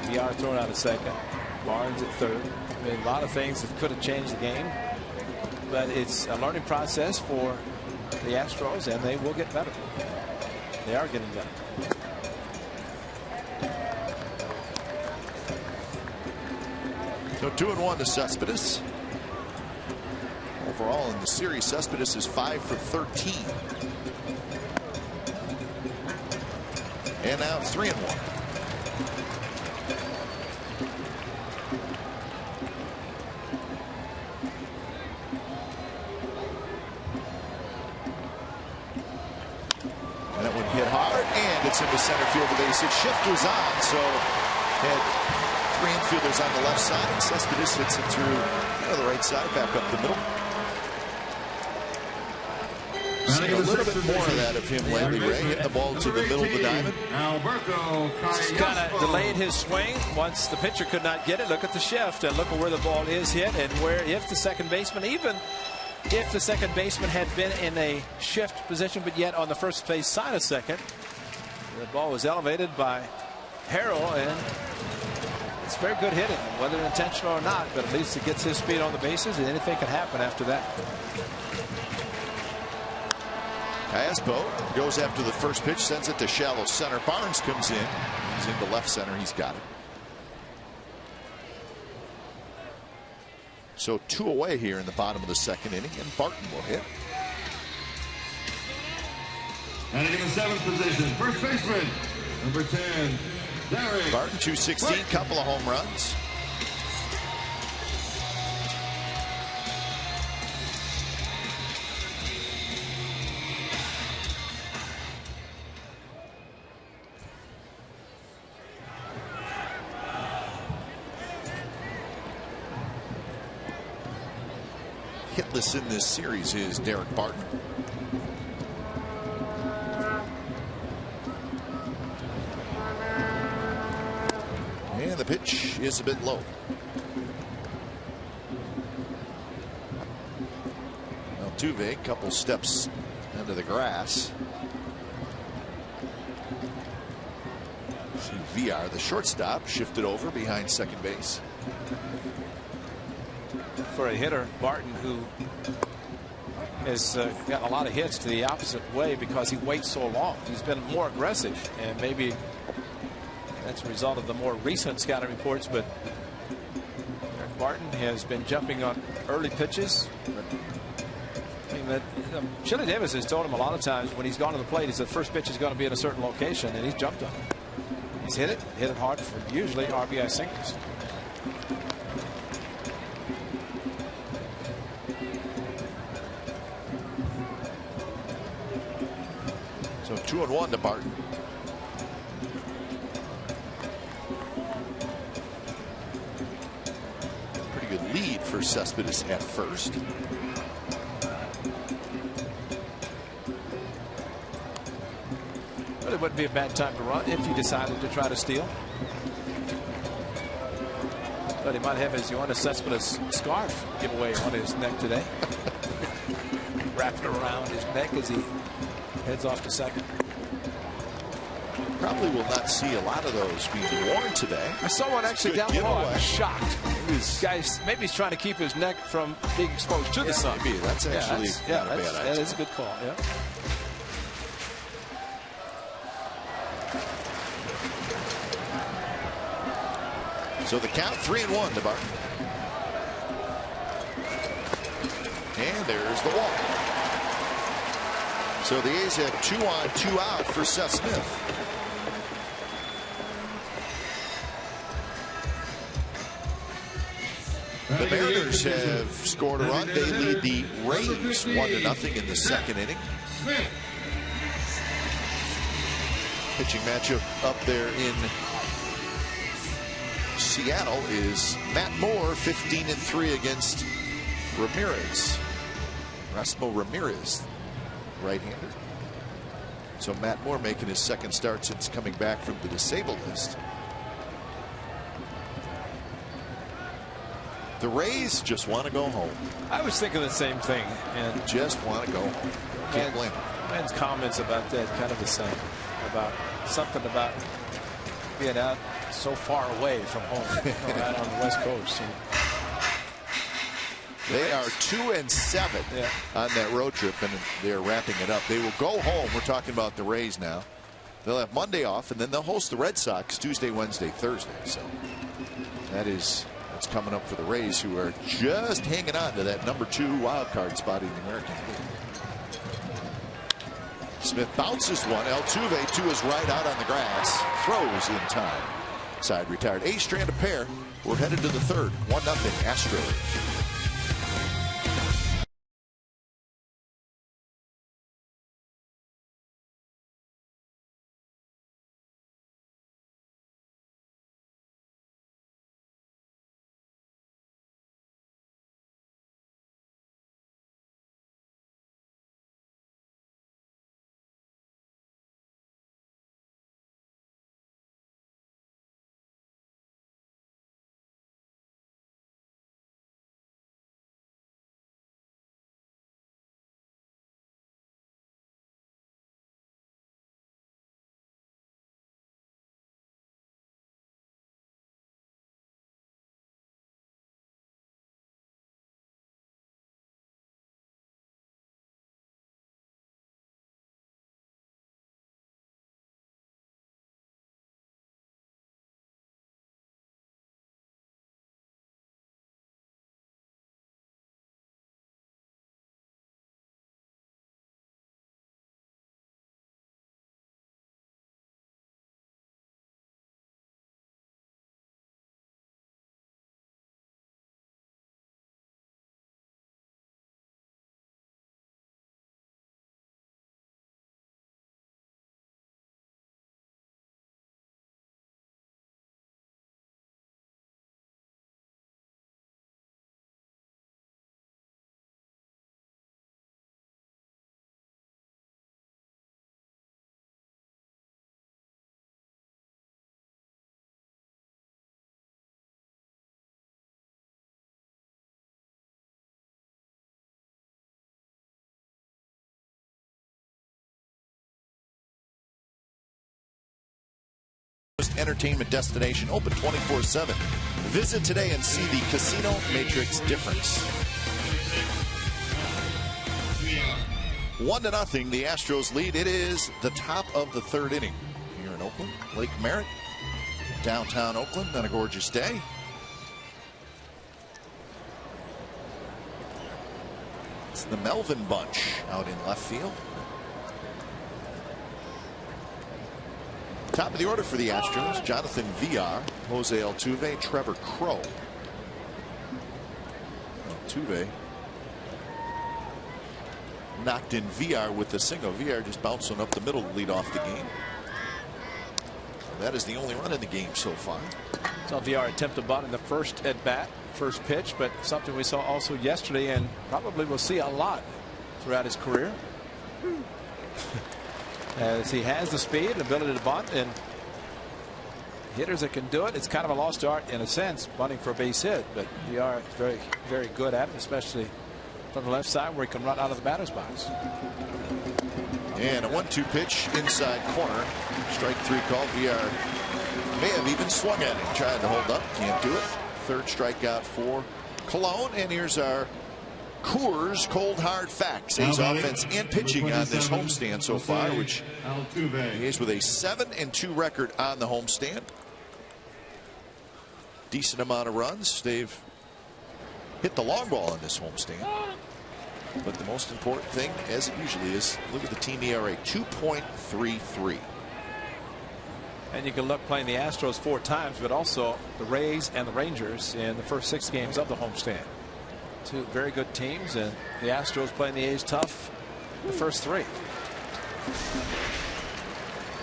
VR thrown out at second. Barnes at third. I mean, a lot of things that could have changed the game. But it's a learning process for the Astros, and they will get better. They are getting better. So 2-1 to Cespedes. Overall in the series, Cespedes is 5 for 13. And now 3-1. And that one hit hard, and it's into center field. The base hit shift was on, so had 3 infielders on the left side, and Cespedes hits it through the right side, back up the middle. Seen a little bit more of that of him lately, Ray, hitting the ball to the middle of the diamond. He's kind of delayed his swing once the pitcher could not get it. Look at the shift and look at where the ball is hit, and where if the second baseman, even if the second baseman had been in a shift position, but yet on the first base side of second, the ball was elevated by Harrell, and it's very good hitting, whether intentional or not, but at least it gets his speed on the bases, and anything can happen after that. Callaspo goes after the first pitch, sends it to shallow center. Barnes comes in. He's into left center. He's got it. So 2 away here in the bottom of the second inning, and Barton will hit. And in the 7th position, first baseman, number 10, Derek. Barton, 216, couple of home runs. Hitless in this series is Derek Barton. And the pitch is a bit low. Altuve, couple steps into the grass. See VR, the shortstop, shifted over behind second base. For a hitter, Barton, who has gotten a lot of hits to the opposite way because he waits so long. He's been more aggressive, and maybe that's a result of the more recent scouting reports, but Barton has been jumping on early pitches. I mean, Chili Davis has told him a lot of times when he's gone to the plate, he said first pitch is going to be in a certain location, and he's jumped on it. He's hit it hard for usually RBI singles. So 2-1 to Barton. pretty good lead for Cespedes at first. Well, it wouldn't be a bad time to run if he decided to try to steal. But he might have his Johannes Cespedes scarf giveaway on his neck today. Wrapped around his neck as he heads off to second. Probably will not see a lot of those being worn today. I saw one actually down below. I was shocked. Guys, maybe he's trying to keep his neck from being exposed to the sun. Maybe that's actually not a bad idea. That is a good call. Yeah. So the count 3-1 to Barton. And there's the walk. So the A's have 2 on, 2 out for Seth Smith. The Mariners have scored a run. They lead the Rays 1-0 in the second inning. Pitching matchup up there in Seattle is Matt Moore, 15-3 against Ramirez. Rasmo Ramirez, right-hander. So Matt Moore making his second start since coming back from the disabled list. The Rays just want to go home. I was thinking the same thing, and just want to go home. Can't blame him. Man's comments about that kind of the same, about something about being out so far away from home, right on the West Coast. They are 2-7 on that road trip, and they're wrapping it up. They will go home. We're talking about the Rays now. They'll have Monday off, and then they'll host the Red Sox Tuesday, Wednesday, Thursday. So that is what's coming up for the Rays, who are just hanging on to that #2 wild card spot in the American League. Smith bounces one. Altuve to his right out on the grass. Throws in time. Side retired. A's strand a pair. We're headed to the third. 1-0 Astros. Entertainment destination, open 24/7. Visit today and see the Casino Matrix difference. 1-0, the Astros lead. It is the top of the third inning here in Oakland. Lake Merritt, downtown Oakland, on a gorgeous day. It's the Melvin bunch out in left field. Top of the order for the Astros, Jonathan Villar, Jose Altuve, Trevor Crow. Altuve knocked in Villar with the single. Villar just bouncing up the middle to lead off the game. That is the only run in the game so far. Saw Villar attempt a bunt in the first at bat first pitch, but something we saw also yesterday and probably will see a lot throughout his career. As he has the speed and ability to bunt, and hitters that can do it, it's kind of a lost art in a sense, bunting for a base hit, but VR is very, very good at it, especially from the left side where he can run out of the batter's box. And a 1-2 pitch inside corner. Strike 3 call. VR may have even swung at him, trying to hold up, can't do it. Third strikeout for Cologne, and here's our Coors Cold Hard Facts. A's offense and pitching on this homestand so far, which is with a 7-2 record on the homestand. Decent amount of runs. They've hit the long ball on this homestand. But the most important thing, as it usually is, look at the team ERA, 2.33. And you can look playing the Astros 4 times, but also the Rays and the Rangers in the first 6 games of the homestand. 2 very good teams, and the Astros playing the A's tough the first 3.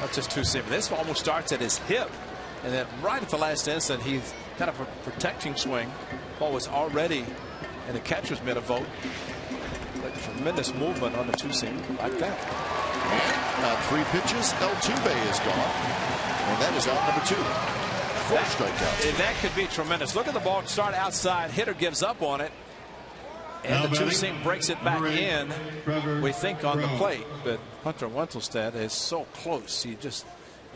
Not just too simple. This almost starts at his hip, and then right at the last instant, he's kind of a protecting swing. Ball was already in the catcher's mitt, a vote. But tremendous movement on the 2-seam like that. And on 3 pitches, Altuve is gone, and that is out number 2. 4 strikeouts. And that could be tremendous. Look at the ball start outside. Hitter gives up on it. And the 2-seam breaks it back in, we think, on the plate. But Hunter Wentelstedt is so close. He just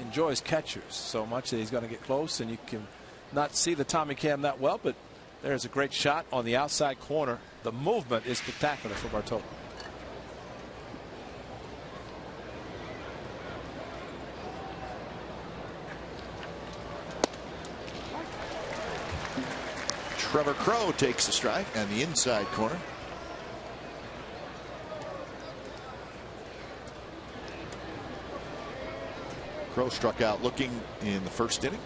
enjoys catchers so much that he's going to get close. And you can not see the Tommy cam that well, but there's a great shot on the outside corner. The movement is spectacular for Bartolo. Trevor Crowe takes the strike on the inside corner. Crowe struck out looking in the first inning.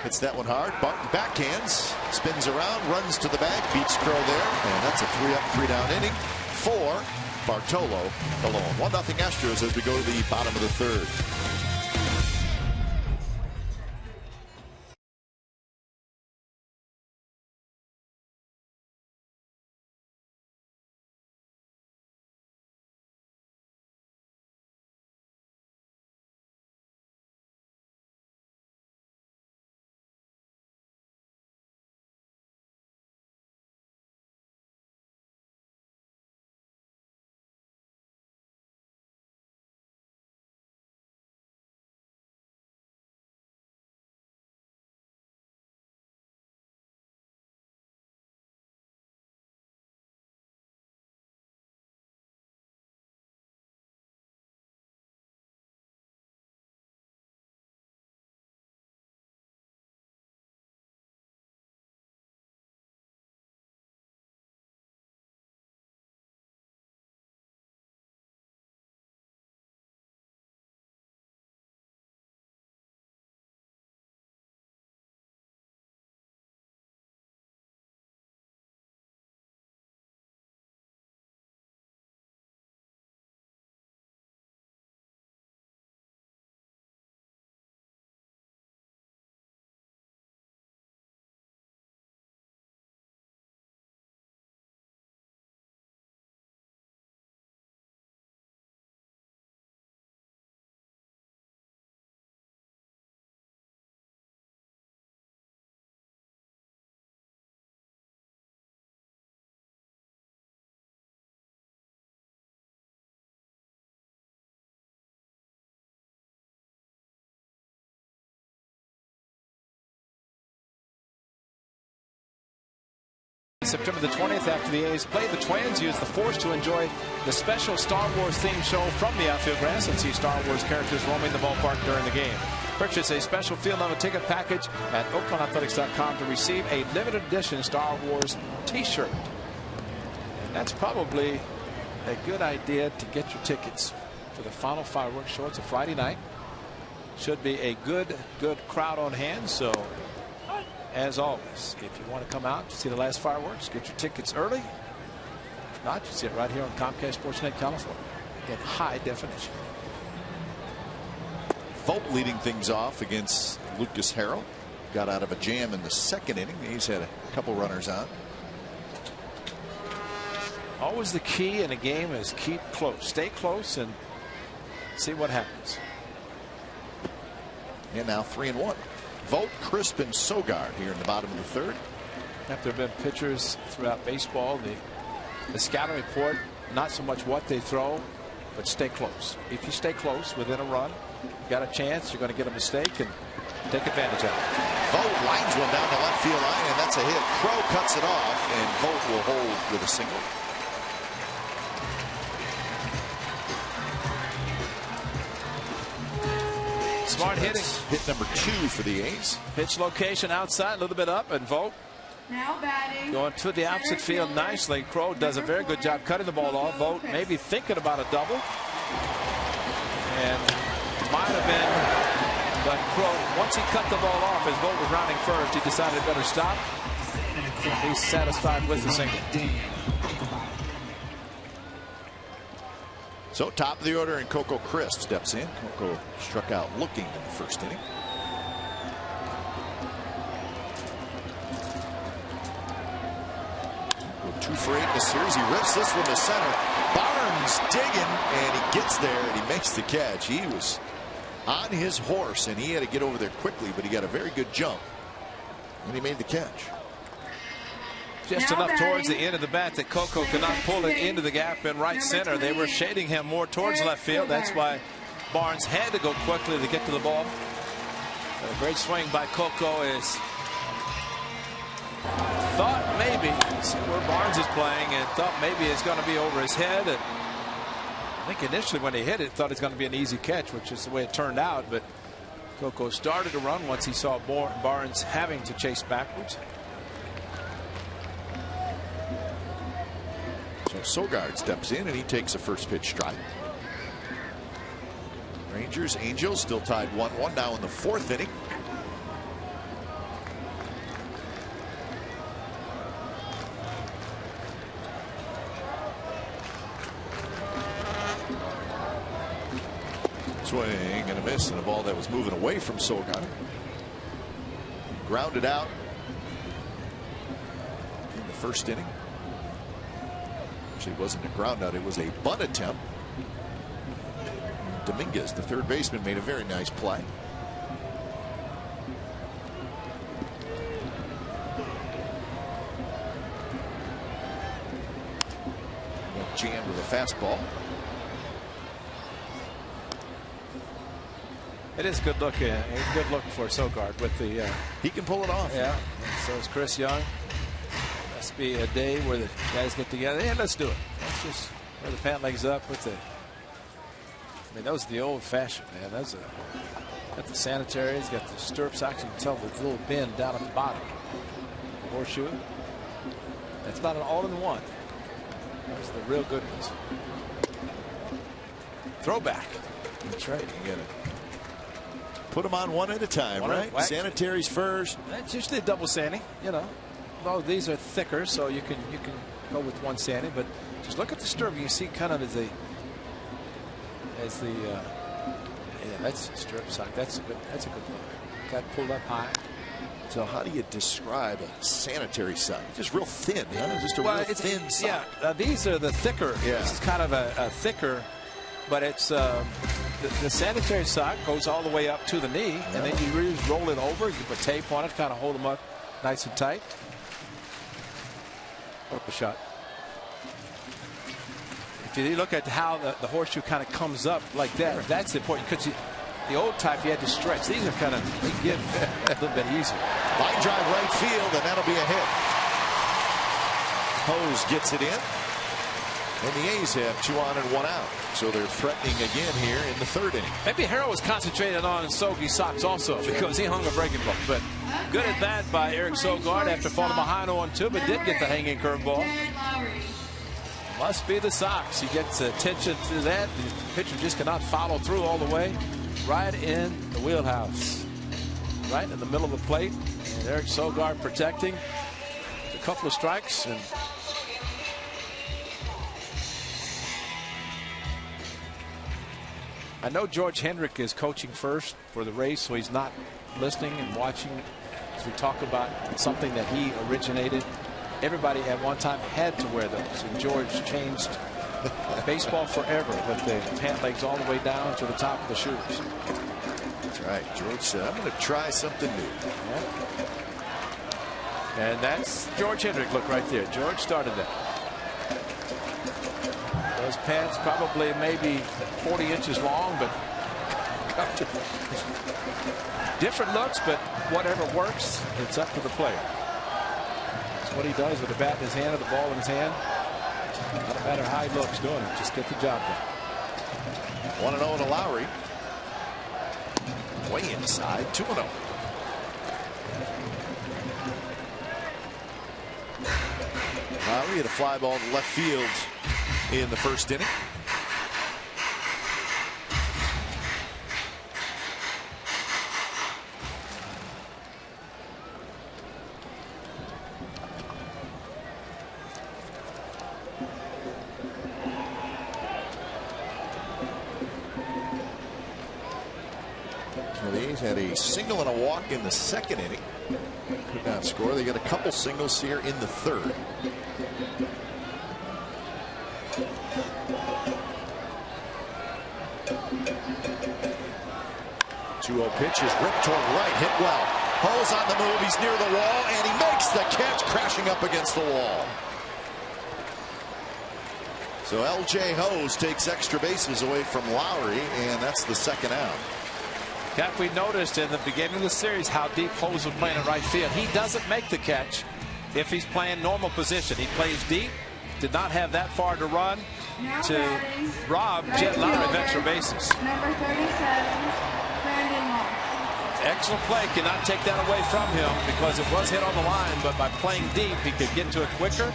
Hits that one hard. Barton backhands, spins around, runs to the bag, beats Crowe there, and that's a 3-up, 3-down inning for Bartolo Colon. 1-0 Astros as we go to the bottom of the 3rd. September the 20th, after the A's play the Twins, use the Force to enjoy the special Star Wars themed show from the outfield grass and see Star Wars characters roaming the ballpark during the game. Purchase a special field level ticket package at OaklandAthletics.com to receive a limited edition Star Wars t-shirt. And that's probably a good idea to get your tickets for the final fireworks show. It's a Friday night. Should be a good crowd on hand. So as always, if you want to come out to see the last fireworks, get your tickets early. If not, you see it right here on Comcast Sportsnet California in high definition. Vogt leading things off against Lucas Harrell. Got out of a jam in the second inning. He's had a couple runners on. Always the key in a game is keep close. Stay close and see what happens. And now 3-1. Vogt, Crisp, and Sogard here in the bottom of the third. There have been pitchers throughout baseball. The scouting report, not so much what they throw, but stay close. If you stay close within a run, you got a chance. You're going to get a mistake and take advantage of it. Vogt lines one down the left field line, and that's a hit. Crow cuts it off, and Vogt will hold with a single. Smart hitting. Hit number 2 for the A's. Pitch location outside, a little bit up, and Vogt now batting. Going to the opposite field nicely. Crow does a very good job cutting the ball off. Vogt maybe thinking about a double. And might have been, but Crow, once he cut the ball off as Vogt was rounding first, he decided to better stop. He's satisfied with the single. So top of the order, and Coco Crisp steps in. Coco struck out looking in the first inning. With 2 for 8 in the series, he rips this one to center. Barnes digging, and he gets there, and he makes the catch. He was on his horse, and he had to get over there quickly, but he got a very good jump, and he made the catch. Just now enough batting. towards the end of the bat that Coco could not pull it into the gap in right center. They were shading him more towards left field. That's why Barnes had to go quickly to get to the ball. But a great swing by Coco is thought maybe, see where Barnes is playing, and thought maybe it's going to be over his head. And I think initially when he hit it, thought it was going to be an easy catch, which is the way it turned out. But Coco started to run once he saw Barnes having to chase backwards. So Sogard steps in, and he takes a first pitch strike. Rangers, Angels still tied 1-1 now in the 4th inning. Swing and a miss, and a ball that was moving away from Sogard. Grounded out in the first inning. It wasn't a ground out, it was a bunt attempt. Dominguez, the third baseman, made a very nice play. Jammed with a fastball. It is good look, a good look for Sogard with the. He can pull it off. Yeah. So is Chris Young. Must be a day where the guys get together. Hey, let's do it. Let's just wear the pant legs up with the. I mean, those are the old-fashioned, man. Those are got the sanitaries, got the stirrup socks. You can tell the little bend down at the bottom. The horseshoe. That's not an all-in-one. Those are the real good ones. Throwback. That's right. You gotta put them on one at a time, right? Sanitaries first. That's usually a double sani, you know. Well, these are thicker, so you can go with one sani, but just look at the stirrup. You see kind of as the yeah, that's a stirrup sock. That's a good look. Got pulled up high. So how do you describe a sanitary sock? Just real thin, huh? Just a real thin sock. Yeah, these are the thicker. Yeah. This is kind of a thicker, but it's the sanitary sock goes all the way up to the knee, and then you really roll it over. You put tape on it, kind of hold them up nice and tight. A shot. If you look at how the horseshoe kind of comes up like that, that's important, because the old type you had to stretch. These are kind of get a little bit easier. Line drive right field, and that'll be a hit. Hose gets it in, and the A's have 2 on and 1 out, so they're threatening again here in the 3rd inning. Maybe Harrell was concentrated on Soggy socks also, because he hung a breaking ball. But good at bat by Eric Sogard after falling behind 0-2, but did get the hanging curveball. Must be the socks. He gets attention to that. The pitcher just cannot follow through all the way. Right in the wheelhouse. Right in the middle of the plate. And Eric Sogard protecting. A couple of strikes. And I know George Hendrick is coaching first for the Rays, so he's not listening and watching as we talk about something that he originated. Everybody at one time had to wear those, and George changed baseball forever with the pant legs all the way down to the top of the shoes. That's right. George said, I'm going to try something new. Yeah. And that's George Hendrick. Look right there. George started that. Those pants probably maybe 40 inches long, but different looks, but whatever works, it's up to the player. That's what he does with the bat in his hand or the ball in his hand. No matter how he looks doing it, just get the job done. 1-0 to Lowry. Way inside, 2-0. Lowry had a fly ball to left field in the first inning. So the A's had a single and a walk in the second inning. Could not score. They got a couple singles here in the third. 2-0 pitch is ripped toward right, hit well. Ho's on the move, he's near the wall, and he makes the catch, crashing up against the wall. So L.J. Hose takes extra bases away from Lowry, and that's the second out. Cap, we noticed in the beginning of the series how deep Hose was playing in right field. He doesn't make the catch if he's playing normal position. He plays deep, did not have that far to run to rob Jet Lowry of extra bases. Number 37. Excellent play. Cannot take that away from him because it was hit on the line, but by playing deep he could get to it quicker,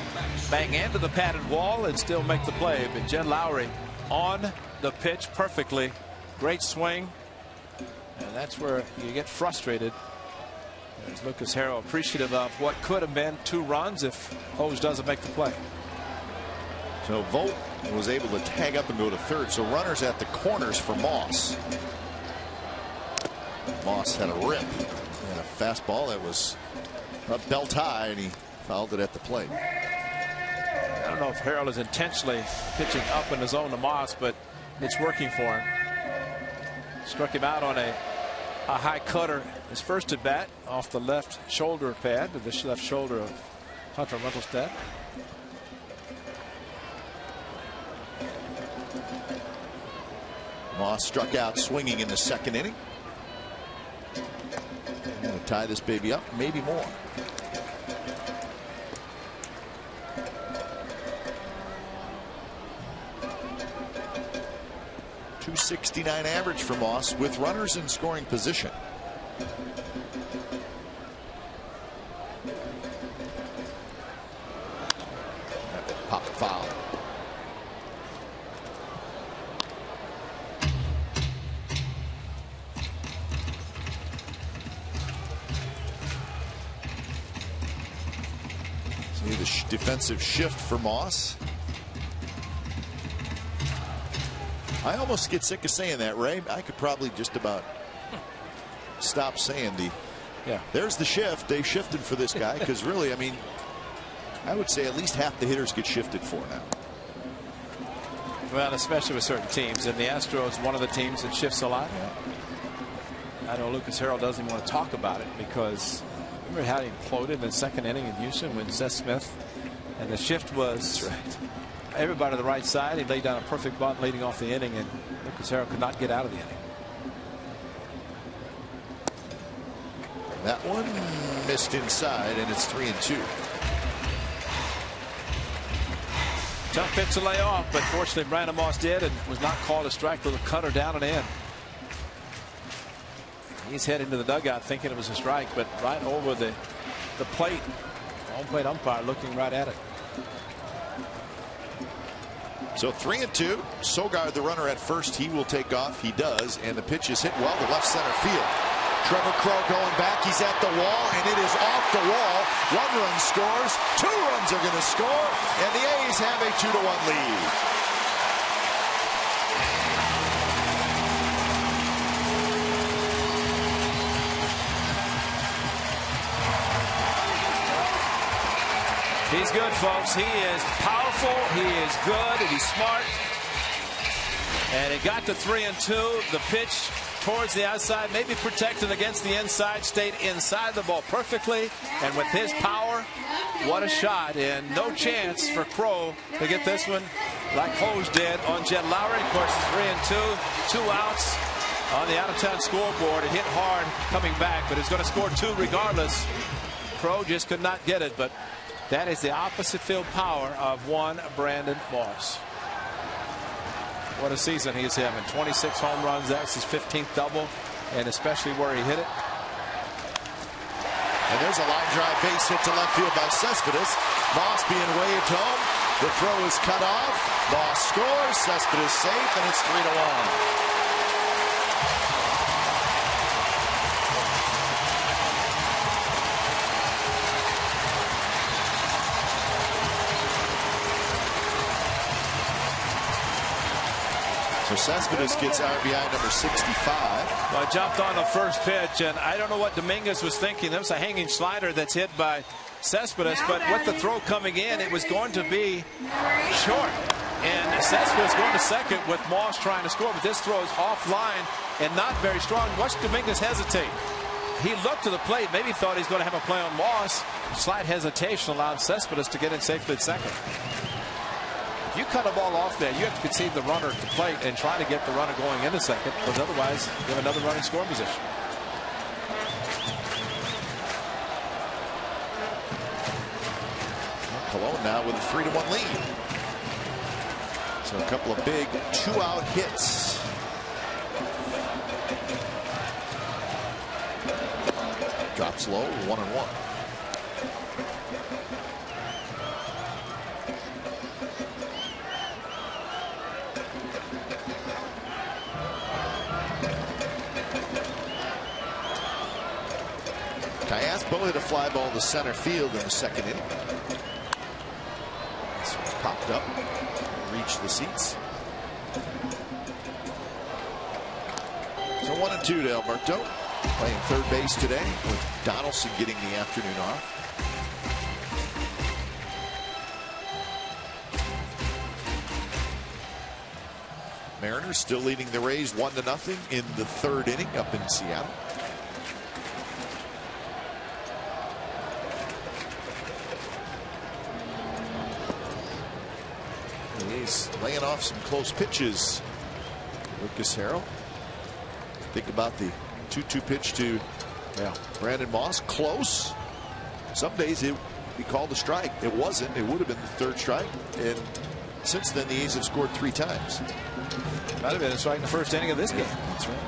bang into the padded wall, and still make the play. But Jet Lowry on the pitch perfectly. Great swing, and that's where you get frustrated. As Lucas Harrell appreciative of what could have been 2 runs if Hose doesn't make the play. So Vogt was able to tag up and go to third. So runners at the corners for Moss. Moss had a rip and a fastball that was up belt high, and he fouled it at the plate. I don't know if Harrell is intentionally pitching up in the zone to Moss, but it's working for him. Struck him out on a high cutter his first at bat off the left shoulder pad, to the left shoulder of Hunter Runtelstedt. Moss struck out swinging in the second inning. Going to tie this baby up, maybe more. .269 average for Moss with runners in scoring position. Pop foul. See the defensive shift for Moss. I almost get sick of saying that, Ray. I could probably just about stop saying there's the shift. They shifted for this guy, because really, I mean, I would say at least half the hitters get shifted for now. Well, especially with certain teams, and the Astros, one of the teams that shifts a lot. I know Lucas Harrell doesn't even want to talk about it, because remember how he imploded in the second inning in Houston when Seth Smith, and the shift was everybody to the right side. He laid down a perfect bunt leading off the inning, and Lucas Harrell could not get out of the inning. That one missed inside, and it's 3-2. Tough pitch to lay off, but fortunately Brandon Moss did, and was not called a strike with a cutter down and in. He's heading to the dugout thinking it was a strike, but right over the plate. Home plate umpire looking right at it. So 3-2. Sogard, the runner at first, he will take off. He does, and the pitch is hit well to left center field. Trevor Crowe going back. He's at the wall, and it is off the wall. 1 run scores. 2 runs are going to score, and the A's have a 2-1 lead. He's good, folks. He is powerful. He is good. And he's smart. And he got to 3-2. The pitch towards the outside, maybe protected against the inside, stayed inside the ball perfectly. And with his power, what a shot. And no chance for Crow to get this one like HOU's did on Jed Lowry. Of course, 3-2, 2 outs on the out-of-town scoreboard. It hit hard coming back, but it's going to score 2 regardless. Crow just could not get it, but that is the opposite field power of one Brandon Moss. What a season he's having. 26 home runs. That's his 15th double, and especially where he hit it. And there's a line drive base hit to left field by Cespedes. Moss being waved home. The throw is cut off. Moss scores. Cespedes safe, and it's 3-1. So Cespedes gets RBI number 65. Well, I jumped on the first pitch, and I don't know what Dominguez was thinking. That was a hanging slider that's hit by Cespedes, but with the throw coming in, it was going to be short. And Cespedes going to second with Moss trying to score, but this throw is offline and not very strong. Watch Dominguez hesitate. He looked to the plate, maybe thought he's going to have a play on Moss. Slight hesitation allowed Cespedes to get in safely at second. If you cut a ball off there, you have to concede the runner to plate and try to get the runner going into second, because otherwise you have another runner in scoring position. Cologne now with a 3-1 lead. So a couple of big 2-out hits. Drops low, 1-1. Cayaspo hit a fly ball to center field in the second inning. This one's popped up, reached the seats. So 1-2 to Alberto, playing third base today with Donaldson getting the afternoon off. Mariners still leading the Rays 1-0 in the third inning up in Seattle. He's laying off some close pitches. Lucas Harrell. Think about the 2-2 pitch to Brandon Moss. Close. Some days it would be called a strike. It wasn't. It would have been the third strike. And since then, the A's have scored 3 times. Might have been a strike in the first inning of this game. That's right.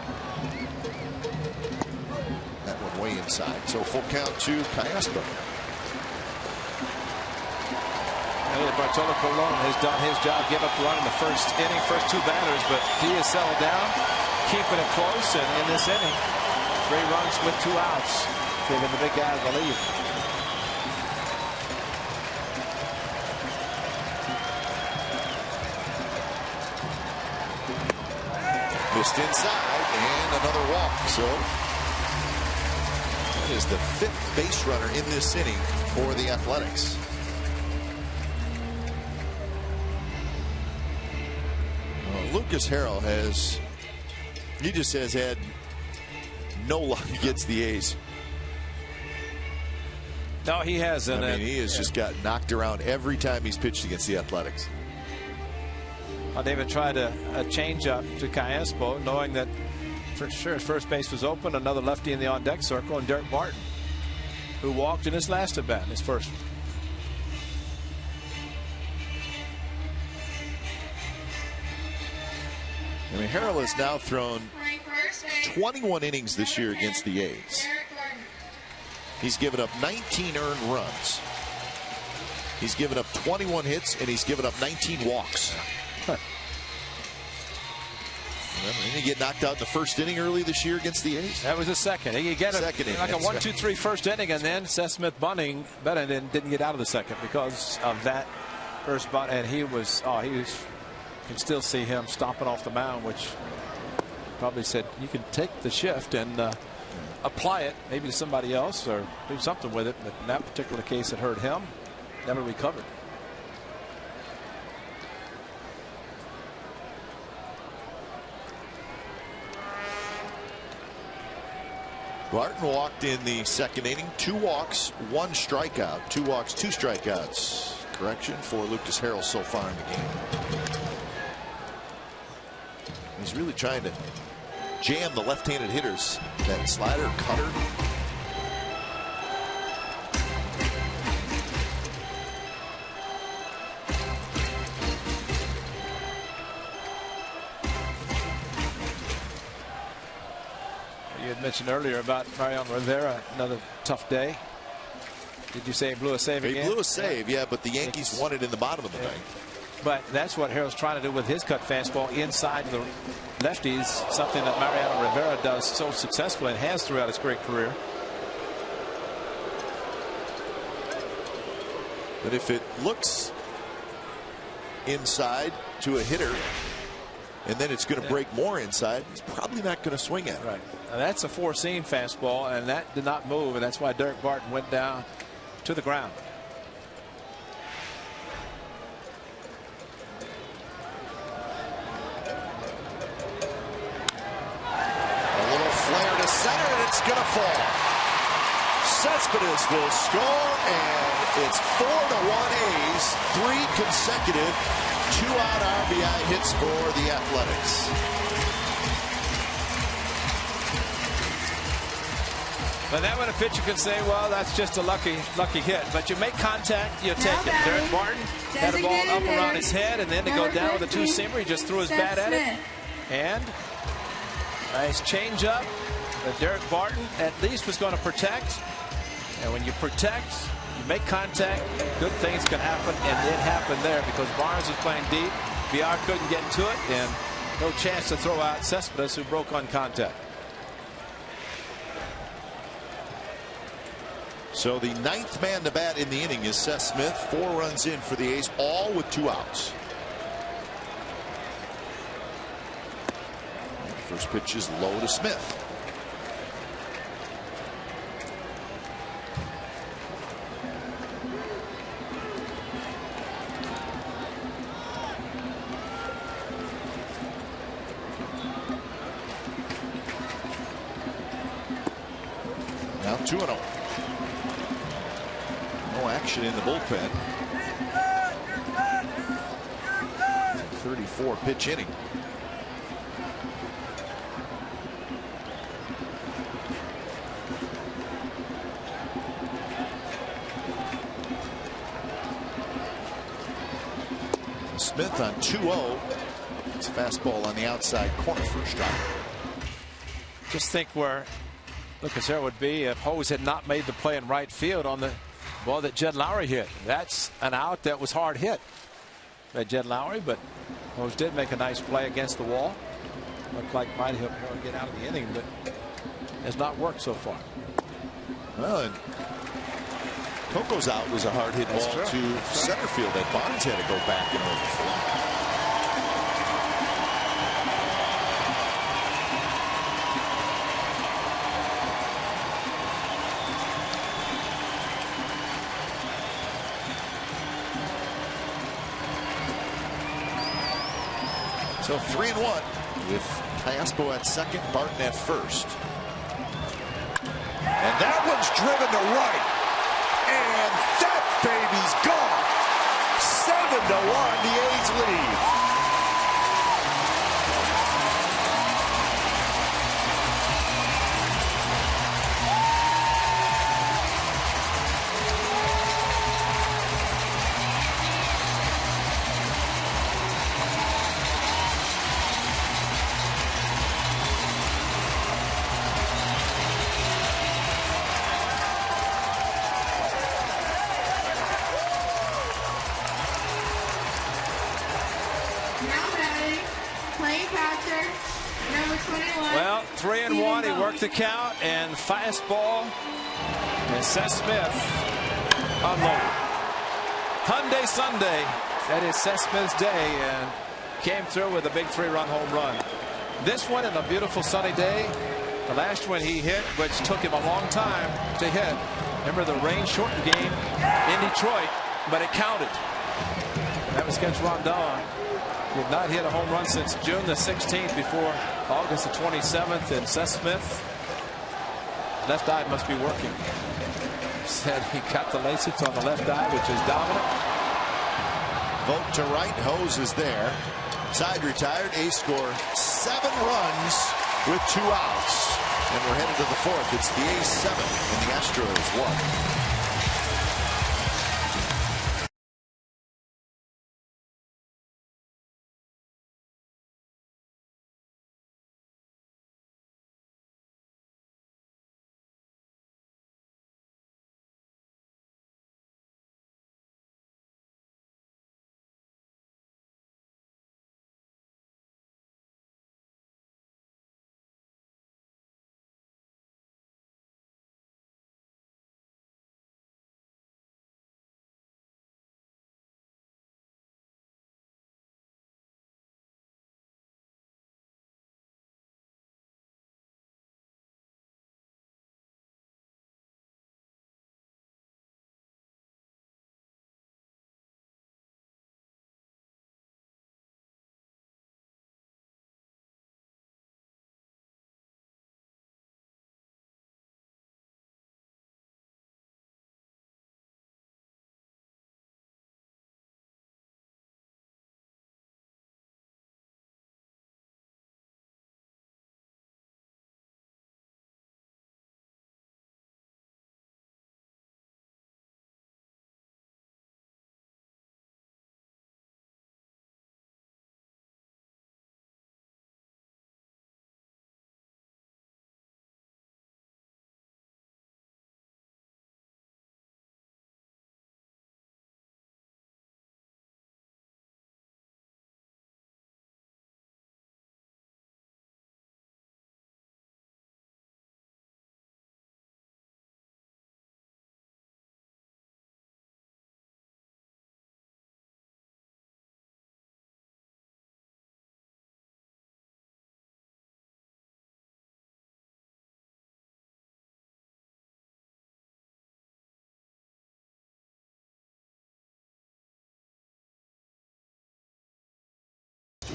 That one way inside. So full count to Cayaspo. Bartolo Colon has done his job, give up the run in the first inning, first 2 batters, but he has settled down, keeping it close, and in this inning, 3 runs with 2 outs, giving the big guy the lead. Missed inside, and another walk. So that is the 5th base runner in this inning for the Athletics. Lucas Harrell just has had no luck against the A's. No, he hasn't. I mean, he has just got knocked around every time he's pitched against the Athletics. David tried a change-up to Cayaspo, knowing that for sure his first base was open. Another lefty in the on-deck circle, and Derek Martin, who walked in his last at-bat, his first. I mean, Harrell has now thrown 21 innings this year against the A's. He's given up 19 earned runs. He's given up 21 hits, and he's given up 19 walks. Didn't he get knocked out in the first inning early this year against the A's? That was the second. He get second inning, like a 1-2-3 first inning, and then Seth Smith bunting, but didn't get out of the second because of that first bunt. And he was can still see him stomping off the mound, which probably said you can take the shift and apply it maybe to somebody else or do something with it. But in that particular case, it hurt him. never recovered. Barton walked in the second inning. 2 walks, 1 strikeout. 2 walks, 2 strikeouts. Correction for Lucas Harrell so far in the game. He's really trying to jam the left-handed hitters. That slider, cutter. You had mentioned earlier about Mariano Rivera, another tough day. Did you say he blew a save again? He blew a save, yeah, but the Yankees won it in the bottom of the ninth. But that's what Harrell's trying to do with his cut fastball inside the lefties, something that Mariano Rivera does so successfully and has throughout his great career. But if it looks inside to a hitter, and then it's going to break more inside, he's probably not going to swing at it. Right. Now that's a 4-seam fastball, and that did not move, and that's why Derek Barton went down to the ground. A little flare to center, and it's going to fall. Cespedes will score, and it's 4-1 A's. 3 consecutive 2-out RBI hits for the Athletics. But that one, a pitcher could say, well, that's just a lucky hit. But you make contact, you take it. Derek Barton had the ball up around his head, and then to go down with a 2-seamer, he just threw his bat at it. And nice changeup that Derek Barton at least was going to protect. And when you protect, you make contact, good things can happen, and it happened there because Barnes was playing deep. VR couldn't get to it, and no chance to throw out Cespedes, who broke on contact. So the 9th man to bat in the inning is Seth Smith. 4 runs in for the A's, all with 2 outs. First pitch is low to Smith. Now 2-0. No action in the bullpen. 34 pitch inning. Smith on 2-0. It's a fastball on the outside corner for a strike. Just think where Lucas Harrell would be if Hose had not made the play in right field on the ball that Jed Lowry hit. That's an out that was hard hit by Jed Lowry, but Hose did make a nice play against the wall. Looked like might help Harrell get out of the inning, but has not worked so far. Well, and Coco's out was a hard hit ball to center field that Barnes had to go back and overflow. So 3-1 with Caspo at second, Barton at first. And that one's driven to right. And that baby's gone. 7-1, the A's lead. Well, 3-1. He worked the count and fastball. And Seth Smith unloaded. Hyundai Sunday. That is Seth Smith's day, and came through with a big 3-run home run. This one in a beautiful sunny day. The last one he hit, which took him a long time to hit. Remember the rain shortened game in Detroit. but it counted. That was against Rondon. He had not hit a home run since June the 16th before August the 27th. And Seth Smith, left eye must be working. Said he got the Lasix on the left eye, which is dominant. Vote to right. Hose is there. Side retired. A's score 7 runs with 2 outs. And we're headed to the 4th. It's the A's 7 and the Astros 1.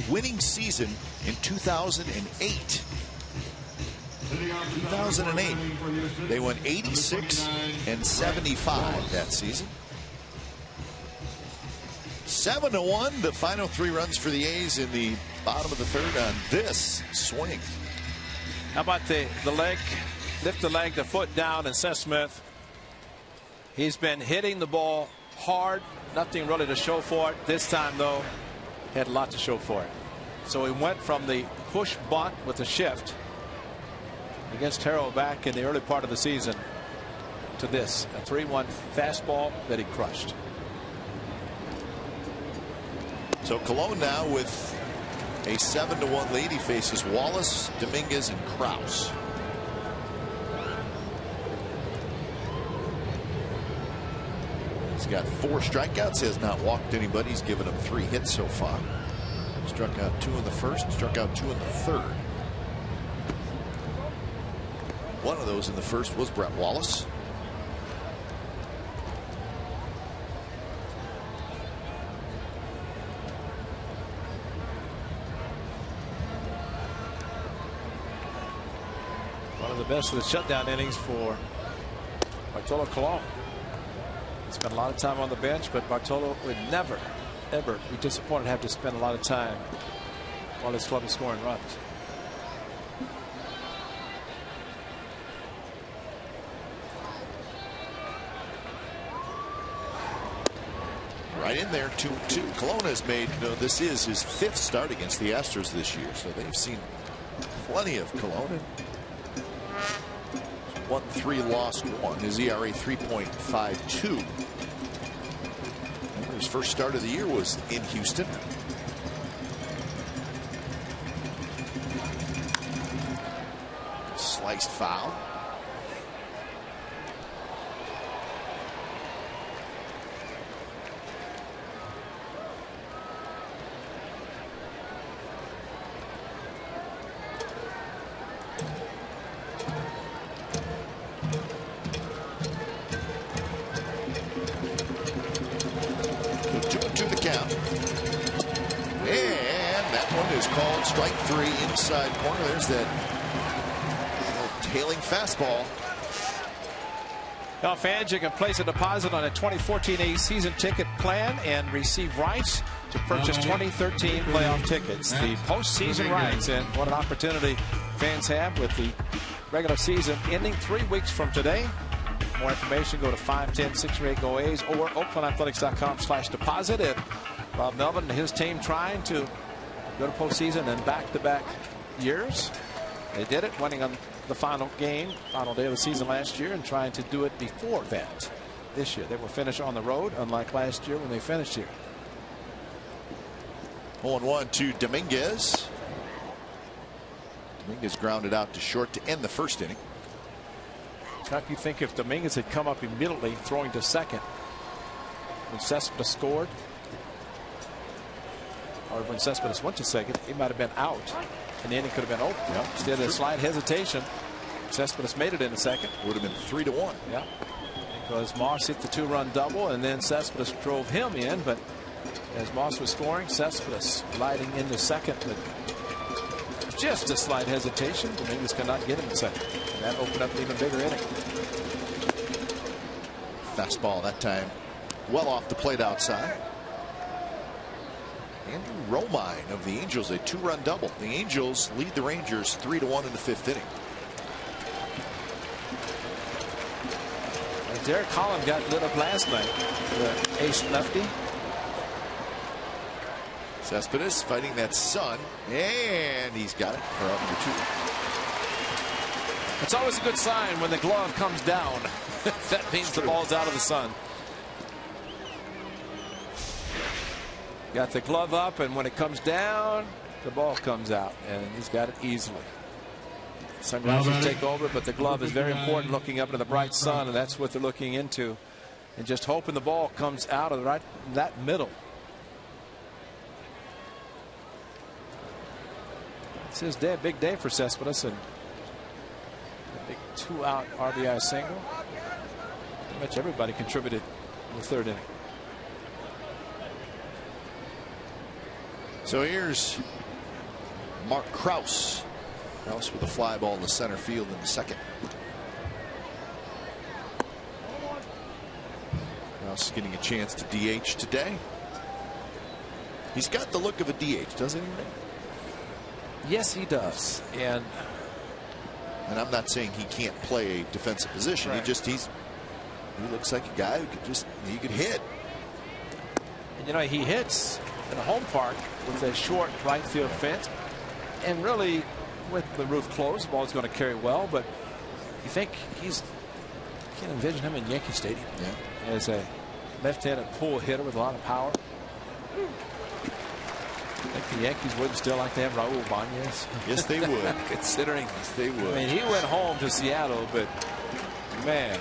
Winning season in 2008. 2008. They won 86 and 75 that season. 7-1. The final 3 runs for the A's in the bottom of the 3rd on this swing. How about the leg? Lift the leg, the foot down, and Seth Smith. He's been hitting the ball hard. Nothing really to show for it. This time, though, had a lot to show for it. So he went from the push bunt with the shift against Harrow back in the early part of the season to this, a 3-1 fastball that he crushed. So Colon now with a 7-1 lead. He faces Wallace, Dominguez, and Kraus. He's got 4 strikeouts. He has not walked anybody. He's given them 3 hits so far. Struck out 2 in the 1st, struck out 2 in the 3rd. One of those in the 1st was Brett Wallace. One of the best of the shutdown innings for Bartolo Colon. Spent a lot of time on the bench, but Bartolo would never, ever be disappointed to have to spend a lot of time while his club is scoring runs. Right in there, 2-2. Colon has made, this is his 5th start against the Astros this year, so they've seen plenty of Colon. 1-3, lost 1. His ERA 3.52. His first start of the year was in Houston. Sliced foul. pitch called, strike 3 inside corner. There's that tailing fastball. Now, fans, you can place a deposit on a 2014 A's season ticket plan and receive rights to purchase 2013 playoff tickets. The postseason rights, and what an opportunity fans have with the regular season ending 3 weeks from today. More information, go to 510-638-GO A's or oaklandathletics.com/deposit. And Bob Melvin and his team trying to go to postseason in back-to-back years. They did it, winning on the final game, final day of the season last year, and trying to do it before that this year. They will finish on the road, unlike last year when they finished here. 0-1 to Dominguez. Dominguez grounded out to short to end the first inning. How do you think if Dominguez had come up immediately throwing to second when Cespedes scored, or when Cespedes went to second, he might have been out and the inning could have been over. Yep. Instead of a slight hesitation, Cespedes made it into second. Would have been 3-1. Yeah, because Moss hit the 2-run double and then Cespedes drove him in, but as Moss was scoring, Cespedes sliding into second with just a slight hesitation. Dominguez cannot get him in second, and that opened up an even bigger inning. Fastball that time well off the plate outside. Andrew Romine of the Angels, a 2-run double. The Angels lead the Rangers 3-1 in the 5th inning. Derek Holland got lit up last night, the ace lefty. Cespedes fighting that sun, and he's got it for out number 2. It's always a good sign when the glove comes down. That means the ball's out of the sun. Got the glove up, and when it comes down, the ball comes out, and he's got it easily. Sunglasses take over, but the glove is very important, looking up into the bright sun, and that's what they're looking into, and just hoping the ball comes out of that middle. It's his day, big day for Cespedes, and a big 2-out RBI single. Pretty much everybody contributed in the 3rd inning. So here's Mark Krause. Krause with a fly ball in the center field in the 2nd. Krause getting a chance to DH today. He's got the look of a DH, doesn't he? Yes, he does. And I'm not saying he can't play a defensive position. Right. He looks like a guy who could hit. And, you know, he hits in a home park with a short right field fence, and really with the roof closed, the ball's going to carry well. But you think you can envision him in Yankee Stadium as a left-handed pull hitter with a lot of power. I think the Yankees would still like to have Raul Ibanez. Yes, they would. Considering, yes, they would. I mean, he went home to Seattle, but man,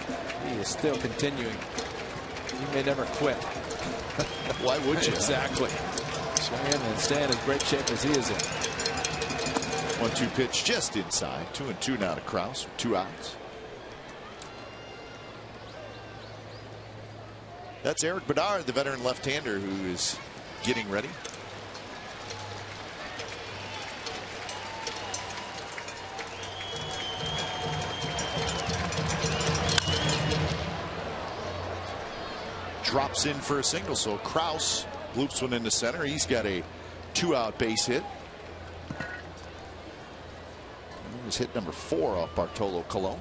he is still continuing. He may never quit. Why would you? Exactly. Swinging and staying in great shape as he is in. 1-2 pitch just inside. 2-2 now to Krause. 2 outs. That's Eric Bedard, the veteran left-hander, who is getting ready. Drops in for a single, so Krause loops one into center. He's got a 2-out base hit. It was hit number 4 off Bartolo Colon.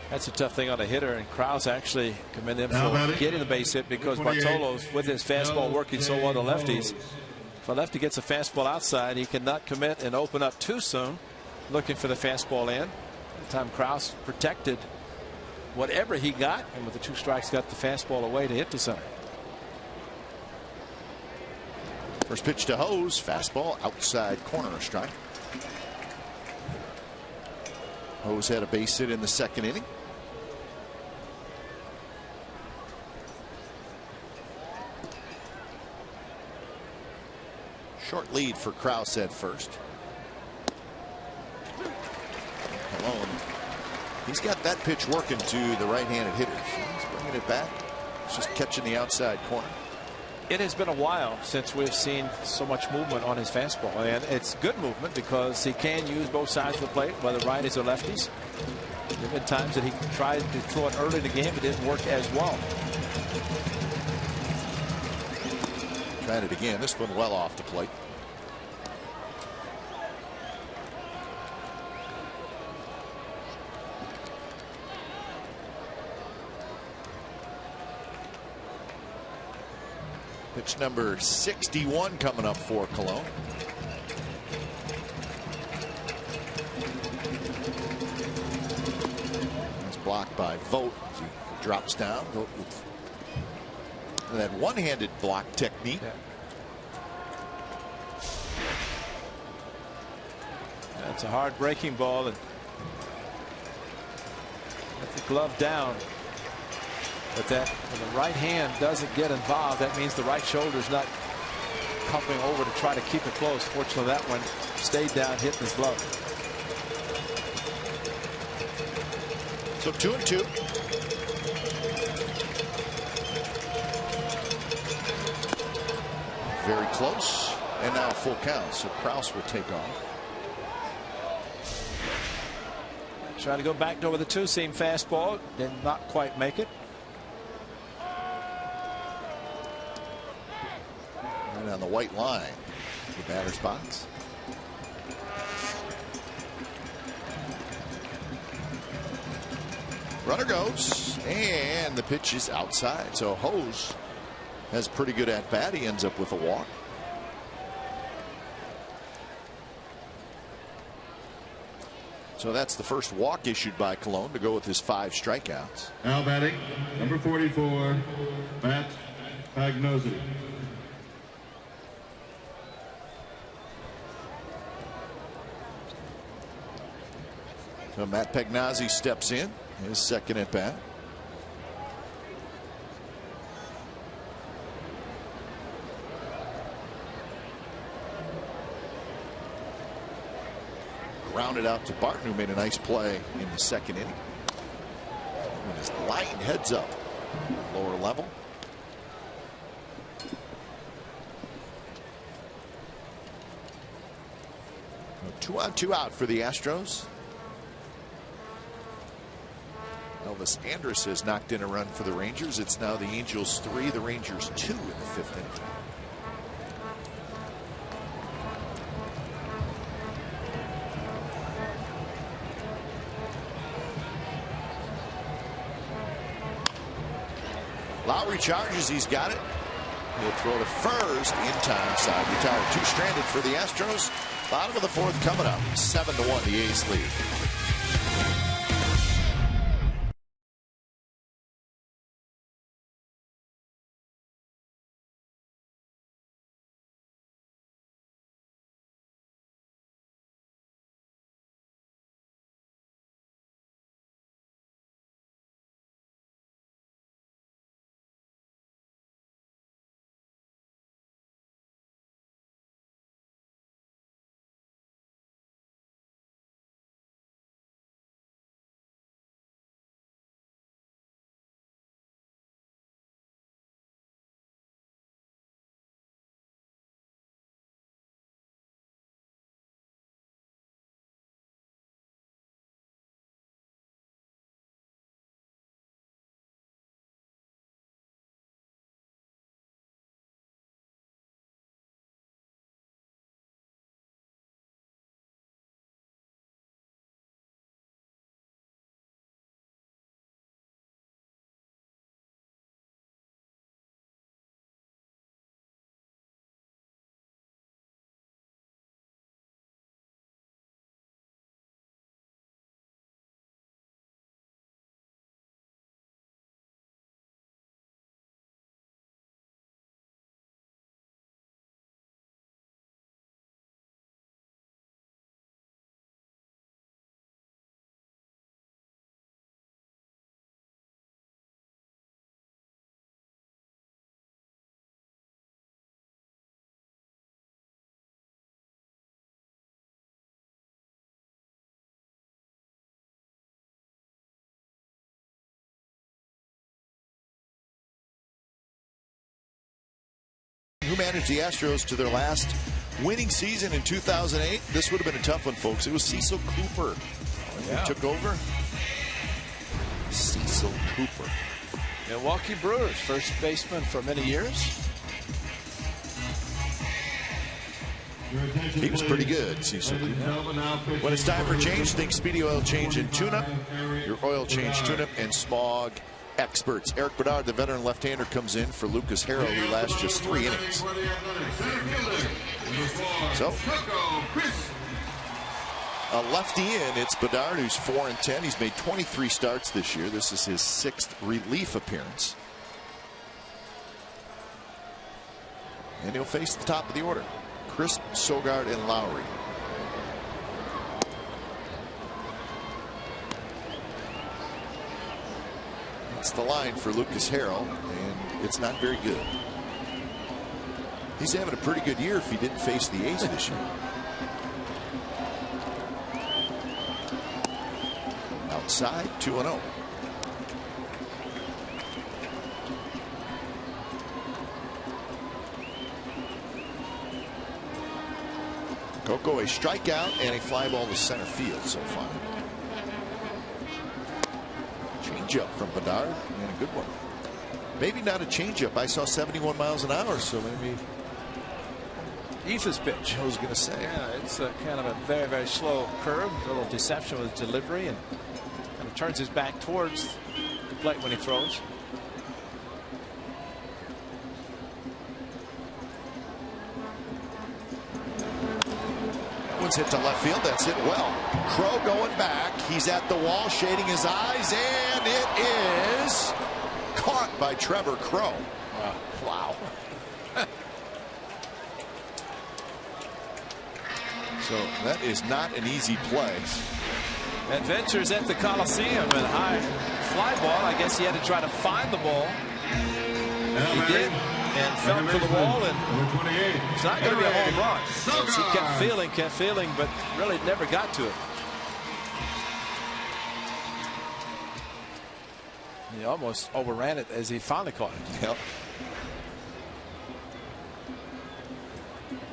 That's a tough thing on a hitter, and Krause actually commend him for getting the base hit, because Bartolo's, with his fastball working so well to lefties, if a lefty gets a fastball outside, he cannot commit and open up too soon, looking for the fastball in. That time Krause protected whatever he got, and with the 2 strikes got the fastball away to hit the center. First pitch to Hose, fastball outside corner, a strike. Hose had a base hit in the 2nd inning. Short lead for Krause at first. Colon, he's got that pitch working to the right-handed hitters. He's bringing it back. He's just catching the outside corner. it has been a while since we've seen so much movement on his fastball, and it's good movement because he can use both sides of the plate, whether righties or lefties. There have been times that he tried to throw it early in the game, it didn't work as well. Tried it again. This one well off the plate. Pitch number 61 coming up for Cologne. It's blocked by Vogt. He drops down. Vogt with that one-handed block technique. Yeah. That's a hard breaking ball, and let the glove down. But that when the right hand doesn't get involved, that means the right shoulder's not coming over to try to keep it close. Fortunately, that one stayed down, hit his glove. So 2-2. Very close, and now a full count. So Kraus will take off. Trying to go back door with a two-seam fastball, did not quite make it. Right on the white line, the batter's box. Runner goes, and the pitch is outside. So HOU has pretty good at bat. He ends up with a walk. So that's the first walk issued by Cologne to go with his 5 strikeouts. Now batting, number 44, Matt Pagnozzi. So Matt Pagnozzi steps in, his second at bat. Grounded out to Barton, who made a nice play in the second inning. And his line heads up, lower level. Two on, two out for the Astros. Elvis Andrus has knocked in a run for the Rangers. It's now the Angels 3, the Rangers 2 in the 5th inning. Lowry charges, he's got it. He'll throw to first in time. Side retired. 2 stranded for the Astros. Bottom of the 4th coming up. 7-1 the A's lead. managed the Astros to their last winning season in 2008. This would have been a tough one, folks. It was Cecil Cooper who took over. Cecil Cooper. Milwaukee Brewers, first baseman for many years. He was pretty good, Cecil Cooper. When it's time for change, think Speedy Oil Change and Tune-Up. Your oil change, tune-up, and smog experts. Eric Bedard, the veteran left-hander, comes in for Lucas Harrell, who lasts just 3 innings. So, a lefty in, it's Bedard, who's 4-10. He's made 23 starts this year. This is his 6th relief appearance. And he'll face the top of the order. Crisp, Sogard, and Lowry. That's the line for Lucas Harrell, and it's not very good. He's having a pretty good year if he didn't face the A's this year. Outside, 2-0. Coco, a strikeout and a fly ball to center field so far. Changeup from Bedard, and a good one. Maybe not a changeup. I saw 71 miles an hour, so maybe Eva's pitch. I was going to say. Yeah, it's kind of a very, very slow curve. A little deception with delivery, and kind of turns his back towards the plate when he throws. Hit to left field. That's hit well. Crow going back. He's at the wall, shading his eyes, and it is caught by Trevor Crow. Wow. So that is not an easy play. Adventures at the Coliseum and high fly ball. I guess he had to try to find the ball. He did. And fell for the wall, and it's not going to be a home run. He kept feeling, but really never got to it. He almost overran it as he finally caught it. Yep.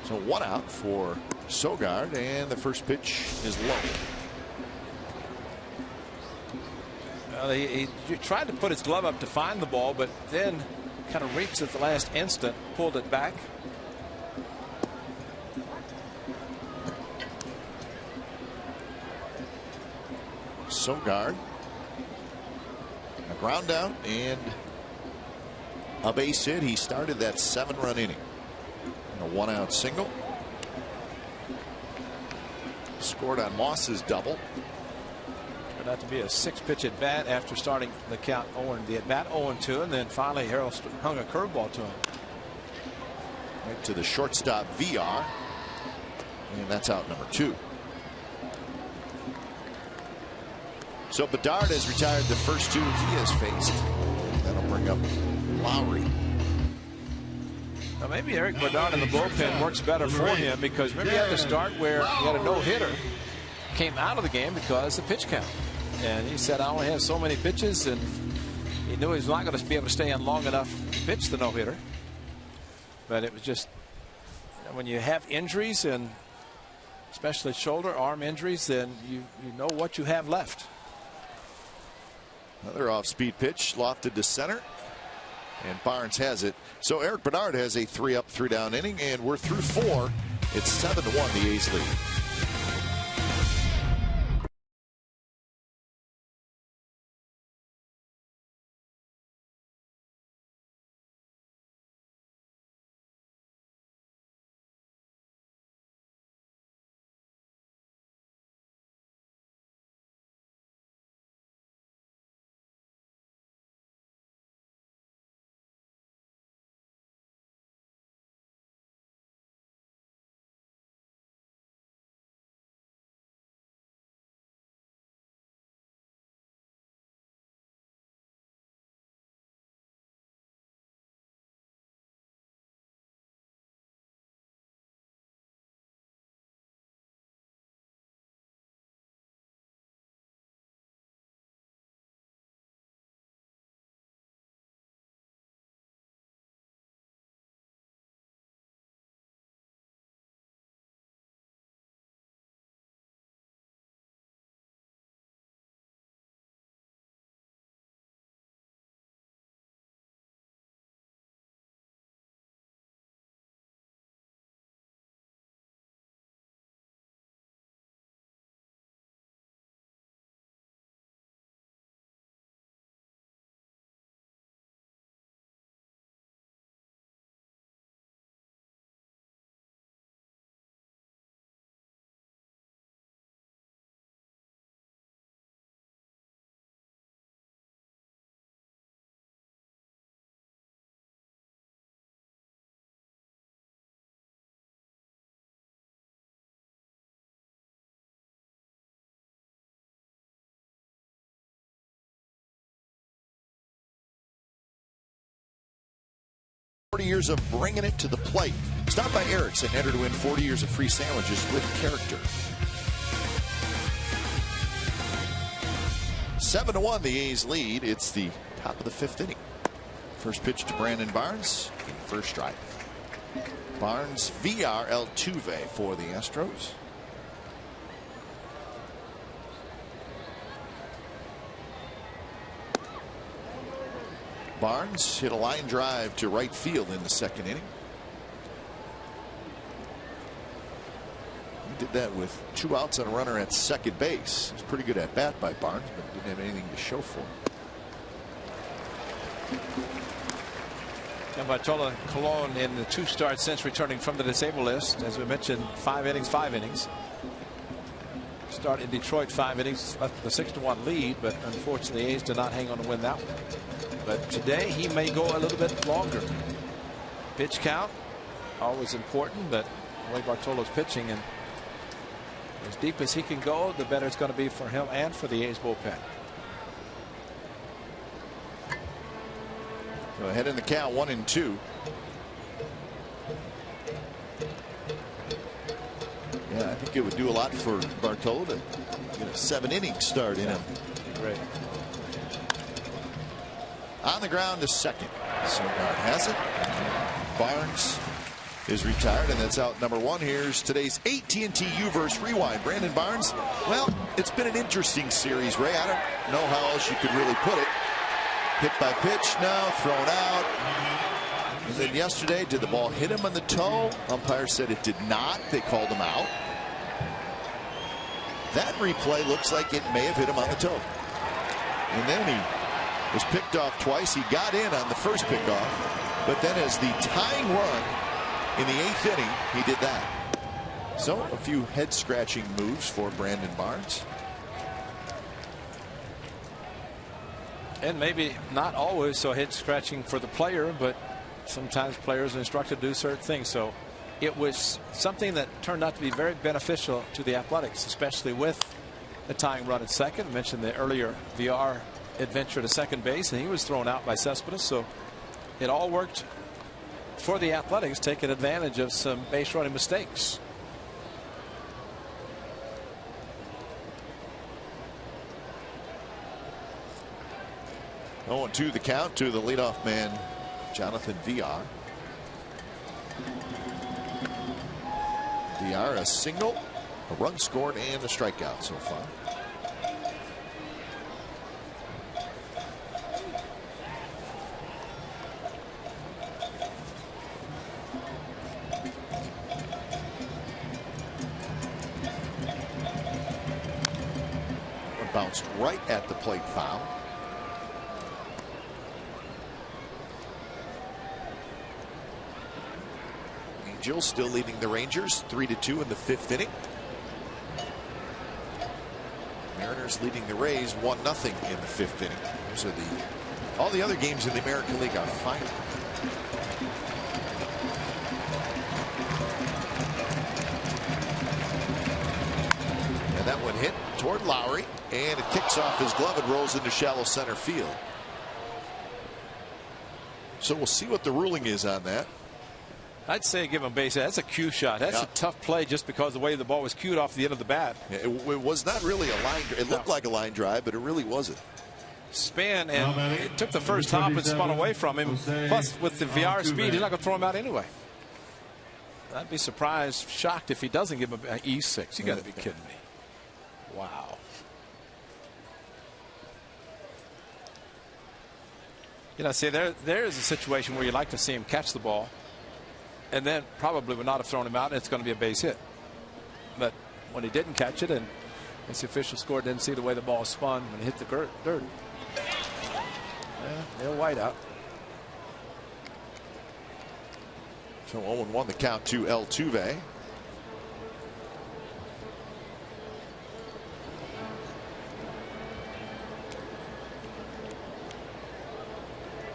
So 1 out for Sogard, and the first pitch is low. Well, he tried to put his glove up to find the ball, but then kind of reached at the last instant, pulled it back. Sogard, a ground out and a base hit. He started that 7-run inning. And a 1-out single. Scored on Moss's double. Turned out to be a 6-pitch at bat after starting the count the at bat 0-2, and then finally Harrell hung a curveball to him. Right to the shortstop VR, and that's out number 2. So Bedard has retired the first 2 he has faced. That'll bring up Lowry. Now maybe Eric Bedard in the bullpen works better for him, because remember he had the start where he had a no-hitter, came out of the game because of pitch count. And he said, I only have so many pitches, and he knew he was not going to be able to stay in long enough to pitch the no-hitter. But it was just, when you have injuries, and especially shoulder, arm injuries, then you know what you have left. Another off-speed pitch lofted to center, and Barnes has it. So Eric Bedard has a 3-up, 3-down inning, and we're through 4. It's 7-1, the A's lead. 40 years of bringing it to the plate. Stop by Eric's and enter to win 40 years of free sandwiches with character. 7-1, the A's lead. It's the top of the 5th inning. First pitch to Brandon Barnes. First strike. Barnes, VR Altuve for the Astros. Barnes hit a line drive to right field in the 2nd inning. He did that with 2 outs and a runner at second base. It was pretty good at bat by Barnes, but didn't have anything to show for him. And Bartolo Colon in the 2 starts since returning from the disabled list. As we mentioned, 5 innings. Start in Detroit, 5 innings, left with a 6-1 lead, but unfortunately the A's did not hang on to win that one. But today he may go a little bit longer. Pitch count, always important, but the way Bartolo's pitching and as deep as he can go, the better it's going to be for him and for the A's bullpen. So ahead in the count, 1-2. Yeah, I think it would do a lot for Bartolo to get a 7-inning start in him. Great. On the ground to second. Sogard has it. Barnes is retired, and that's out number 1. Here's today's AT&T U-verse rewind. Brandon Barnes, well, it's been an interesting series, Ray. I don't know how else you could really put it. Hit by pitch now, thrown out. And then yesterday, did the ball hit him on the toe? Umpire said it did not. They called him out. That replay looks like it may have hit him on the toe. And then he was picked off twice. He got in on the first pickoff, but then as the tying run in the 8th inning, he did that. So a few head-scratching moves for Brandon Barnes. And maybe not always so head-scratching for the player, but sometimes players are instructed to do certain things. So it was something that turned out to be very beneficial to the Athletics, especially with the tying run at second. I mentioned the earlier VR adventure to second base, and he was thrown out by Cespedes. So it all worked for the Athletics, taking advantage of some base running mistakes. Oh, 2 the count to the leadoff man, Jonathan VR. VR a single, a run scored, and a strikeout so far. One bounced right at the plate, foul. Angels still leading the Rangers 3-2 in the 5th inning. Mariners leading the Rays 1-0 in the 5th inning. Those are all the other games in the American League are final. And that one hit toward Lowry, and it kicks off his glove and rolls into shallow center field. So we'll see what the ruling is on that. I'd say give him base hit. That's a cue shot. That's a tough play just because the way the ball was cued off the end of the bat. Yeah, it was not really a line. It looked like a line drive, but it really wasn't. Spin, and it took the first hop and spun away from him. Plus, with the VR speed, he's not going to throw him out anyway. I'd be surprised, shocked if he doesn't give him an E6. You got to be kidding me. Wow. You know, see, there is a situation where you'd like to see him catch the ball, and then probably would not have thrown him out, and it's going to be a base hit. But when he didn't catch it, and as the official score didn't see the way the ball spun when it hit the dirt. Yeah, they're wide out. So 0-1 the count to Altuve.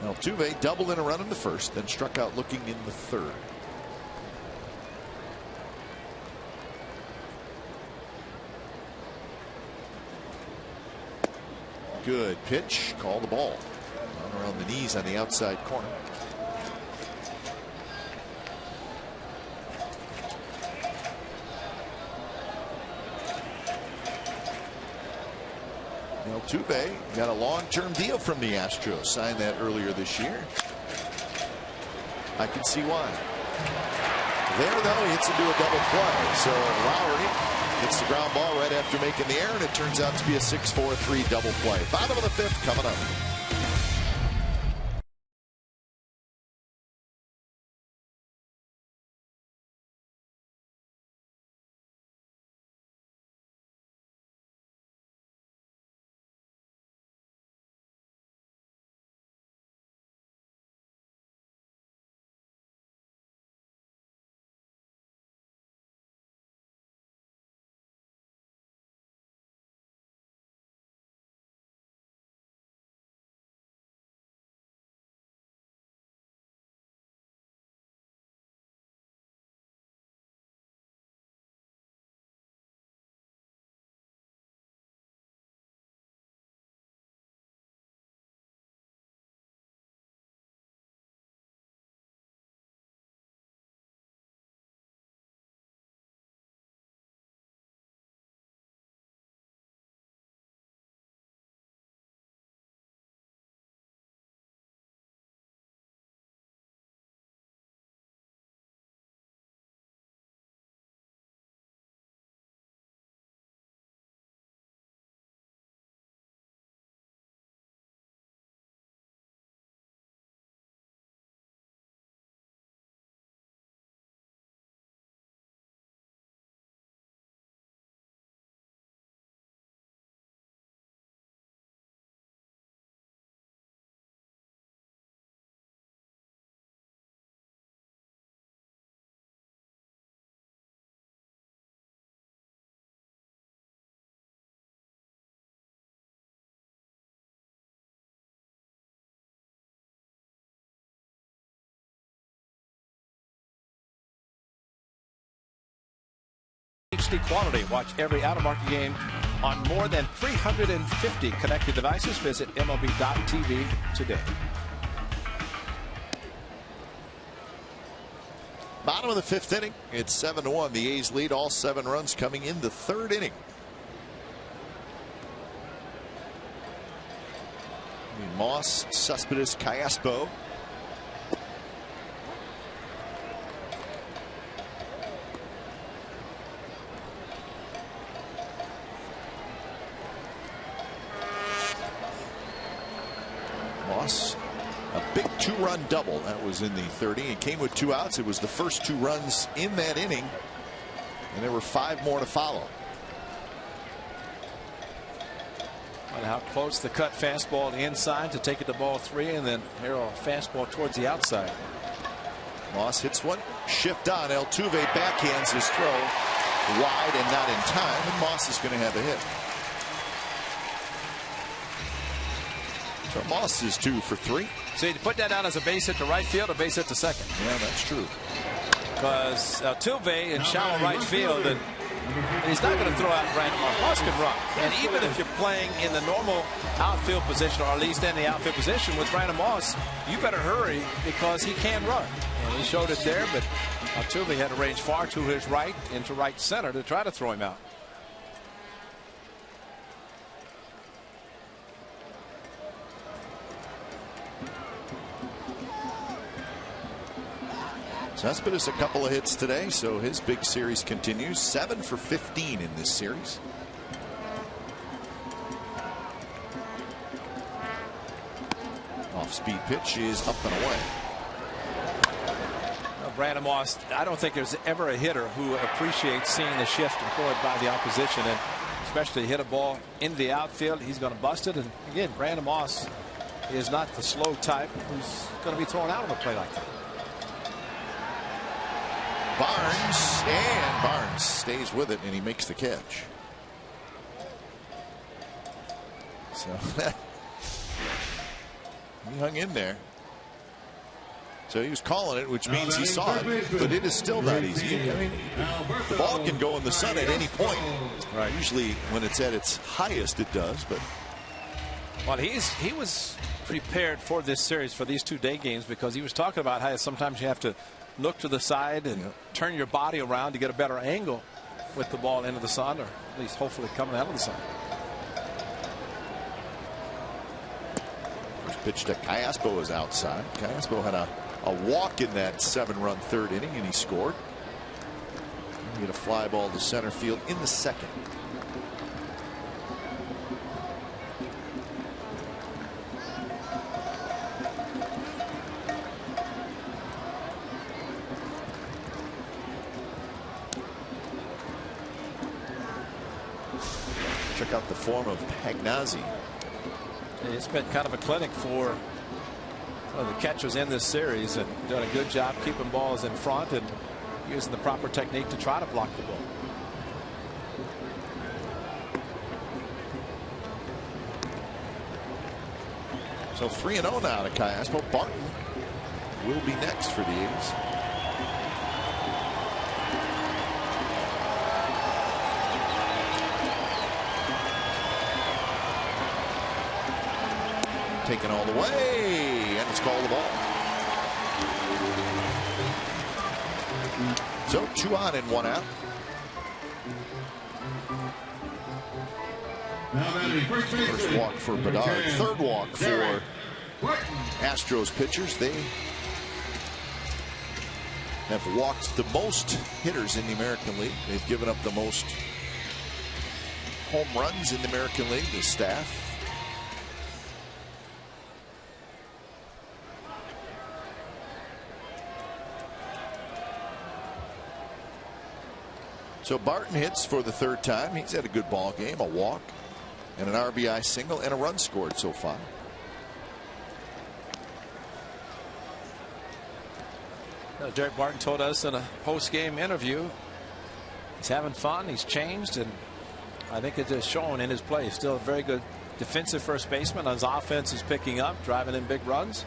Altuve doubled in a run in the first, then struck out looking in the third. Good pitch. Call the ball. Down around the knees on the outside corner. Altuve got a long-term deal from the Astros. Signed that earlier this year. I can see why. There, though, he hits into a double play. So Lowry hits the ground ball right after making the error, and it turns out to be a 6-4-3 double play. Bottom of the 5th coming up. HD quality. Watch every out-of-market game on more than 350 connected devices. Visit MLB.tv today. Bottom of the 5th inning. It's 7-1. The A's lead, all 7 runs coming in the 3rd inning. Moss, Cespedes, Callaspo. Moss, a big 2-run double. That was in the 3rd inning. It came with 2 outs. It was the first 2 runs in that inning, and there were 5 more to follow. And how close the cut fastball inside to take it to ball 3, and then here a fastball towards the outside. Moss hits one, shift on. Altuve backhands his throw wide and not in time, and Moss is going to have a hit. So Moss is 2 for 3. So you put that down as a base hit to right field, a base hit to second. Yeah, that's true. Because Altuve in shallow right field, and he's not going to throw out Brandon Moss. Moss can run. And even if you're playing in the normal outfield position, or at least in the outfield position with Brandon Moss, you better hurry because he can run. And he showed it there, but Altuve had to range far to his right into right center to try to throw him out. Cespedes a couple of hits today, so his big series continues. 7 for 15 in this series. Off-speed pitch is up and away. Brandon Moss, I don't think there's ever a hitter who appreciates seeing the shift employed by the opposition, and especially hit a ball in the outfield. He's going to bust it, and again, Brandon Moss is not the slow type who's going to be thrown out of a play like that. Barnes stays with it, and he makes the catch. So he hung in there. So he was calling it, which means he saw it, but it is still not easy. I mean, the ball can go in the sun at any point. Right. Usually when it's at its highest, it does. But well, he was prepared for this series, for these 2 day games, because he was talking about how sometimes you have to look to the side and turn your body around to get a better angle with the ball into the sun, or at least hopefully coming out of the sun. Pitch to Callaspo is outside. Callaspo had a walk in that 7-run third inning, and he scored. He had a fly ball to center field in the second. Check out the form of Pagnazzi. It's been kind of a clinic for the catchers in this series, and done a good job keeping balls in front and using the proper technique to try to block the ball. So 3-0 now to Callaspo. Barton will be next for the A's. Taken all the way, and it's called the ball. So 2 on and 1 out. First walk for Bedard, third walk for Astros pitchers. They have walked the most hitters in the American League. They've given up the most home runs in the American League, the staff. So Barton hits for the third time. He's had a good ball game, a walk, and an RBI single, and a run scored so far. Derek Barton told us in a post-game interview he's having fun, he's changed, and I think it's just shown in his play. Still a very good defensive first baseman. His offense is picking up, driving in big runs.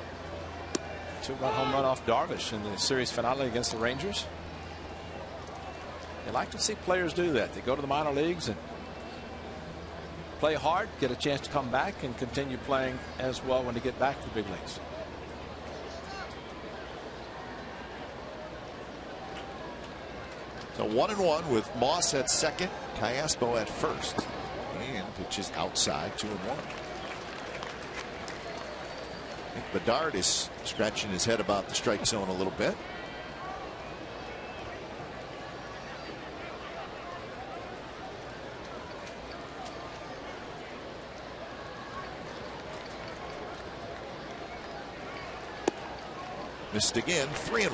2-run home run off Darvish in the series finale against the Rangers. You like to see players do that. They go to the minor leagues and play hard, get a chance to come back and continue playing as well when they get back to the big leagues. So 1-1 with Moss at second, Callaspo at first, and pitches outside. 2-1. I think Bedard is scratching his head about the strike zone a little bit. Missed again. 3-1.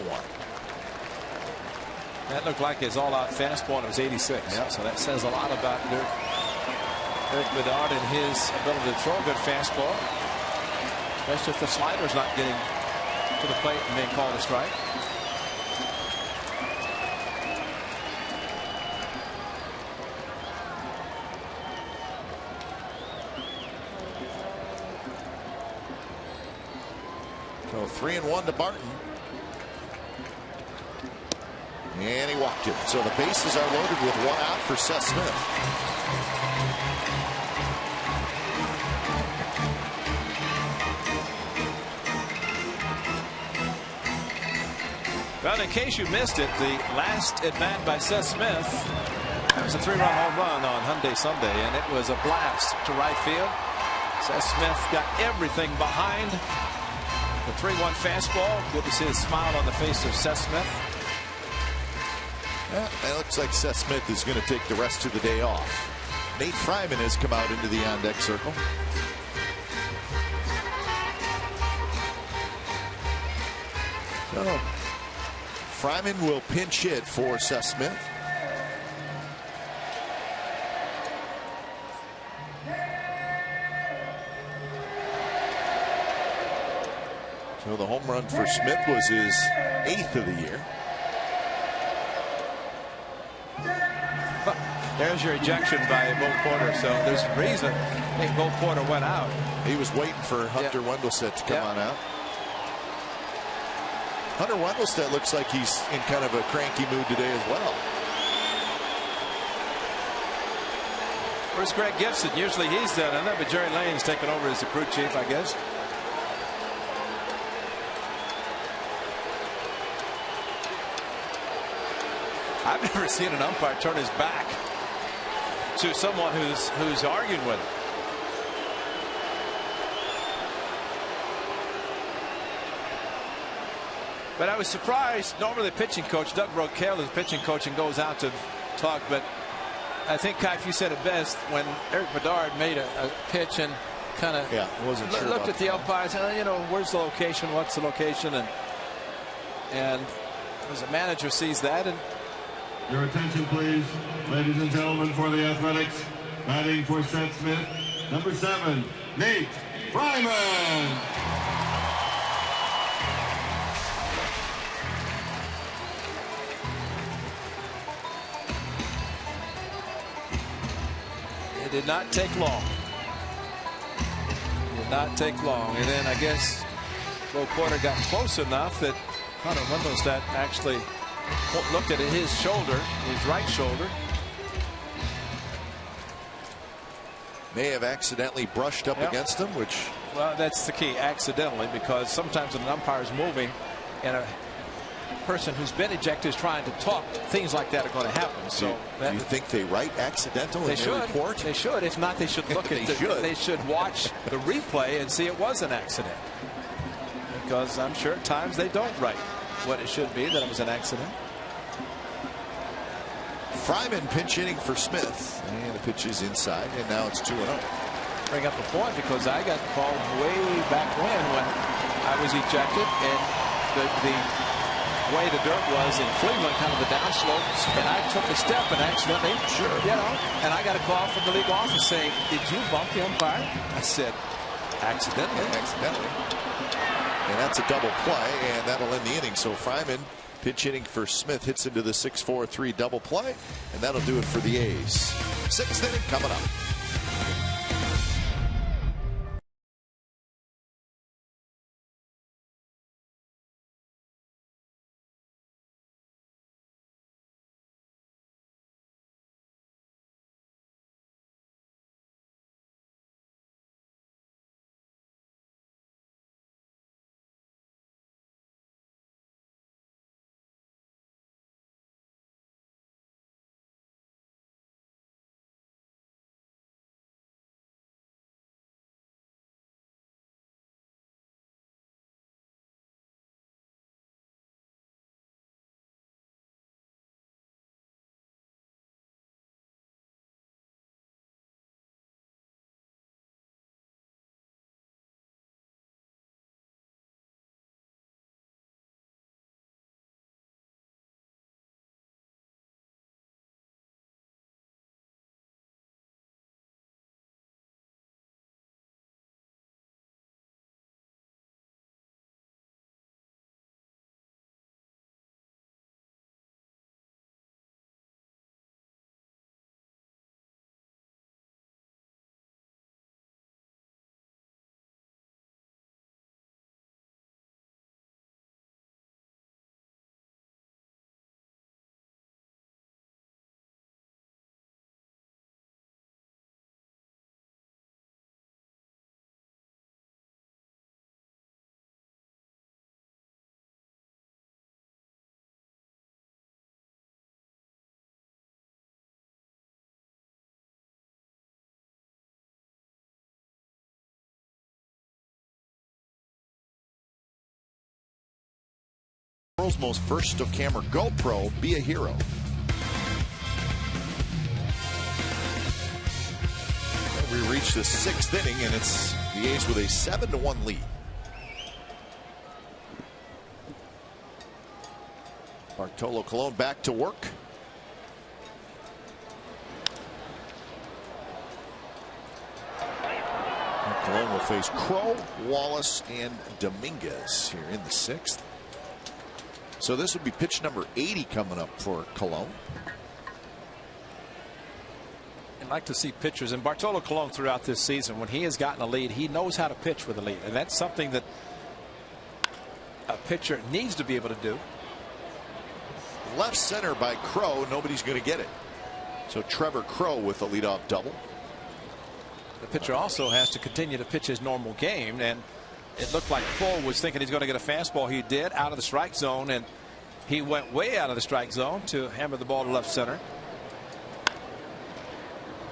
That looked like his all-out fastball, and it was 86. Yeah. So that says a lot about Derek Bedard and his ability to throw a good fastball, especially if the slider's not getting to the plate and being called a strike. So 3-1 to Barton. And he walked it. So the bases are loaded with 1 out for Seth Smith. Well, in case you missed it, the last at bat by Seth Smith, that was a 3-run home run on Hyundai Sunday, and it was a blast to right field. Seth Smith got everything behind the 3-1 fastball. Good to see a smile on the face of Seth Smith. Yeah, it looks like Seth Smith is going to take the rest of the day off. Nate Fryman has come out into the on-deck circle. So Fryman will pinch hit for Seth Smith. So the home run for Smith was his 8th of the year. There's your ejection by Bo Porter. So there's a reason I think Bo Porter went out. He was waiting for Hunter Wendelstedt to come on out. Hunter Wendelstedt looks like he's in kind of a cranky mood today as well. Where's Greg Gibson? Usually he's done it, but Jerry Lane's taken over as the crew chief, I guess. I've never seen an umpire turn his back to someone who's arguing with him. But I was surprised. Normally the pitching coach, Doug Brocail, is pitching coach and goes out to talk. But I think, Kai, you said it best when Eric Bedard made a pitch and kind of looked at the umpires and, you know, where's the location? What's the location? And as a manager sees that. And your attention, please, ladies and gentlemen, for the Athletics. Batting for Seth Smith, number 7, Nate Fryman. It did not take long. It did not take long. And then I guess Bo Porter got close enough that Hunter Wendelstedt actually looked at his shoulder, his right shoulder. May have accidentally brushed up against him, which... Well, that's the key, accidentally, because sometimes when an umpire is moving and a person who's been ejected is trying to talk, things like that are going to happen. So do you think they write accidental in their report? They should. If not, they should look at they should watch the replay and see it was an accident. Because I'm sure at times they don't write what it should be, that it was an accident. Fryman pinch hitting for Smith, and the pitch is inside, and now it's 2-0. Bring up a point because I got called way back when I was ejected, and the way the dirt was in Cleveland, kind of the downslope, and I took a step and accidentally, you know, and I got a call from the league office saying, "Did you bump the umpire?" I said, "Accidentally." And that's a double play, and that'll end the inning. So Fryman, pitch hitting for Smith, hits into the 6-4-3 double play, and that'll do it for the A's. 6th inning coming up. World's most first of camera GoPro, be a hero. We reach the 6th inning, and it's the A's with a 7-1 lead. Bartolo Colon back to work. Colon will face Crow, Wallace, and Dominguez here in the 6th. So this would be pitch number 80 coming up for Colon. I'd like to see pitchers, and Bartolo Colon throughout this season, when he has gotten a lead, he knows how to pitch with a lead, and that's something that a pitcher needs to be able to do. Left center by Crow, nobody's going to get it. So Trevor Crow with the leadoff double. The pitcher also has to continue to pitch his normal game, and it looked like Cole was thinking he's going to get a fastball. He did, out of the strike zone, and he went way out of the strike zone to hammer the ball to left center.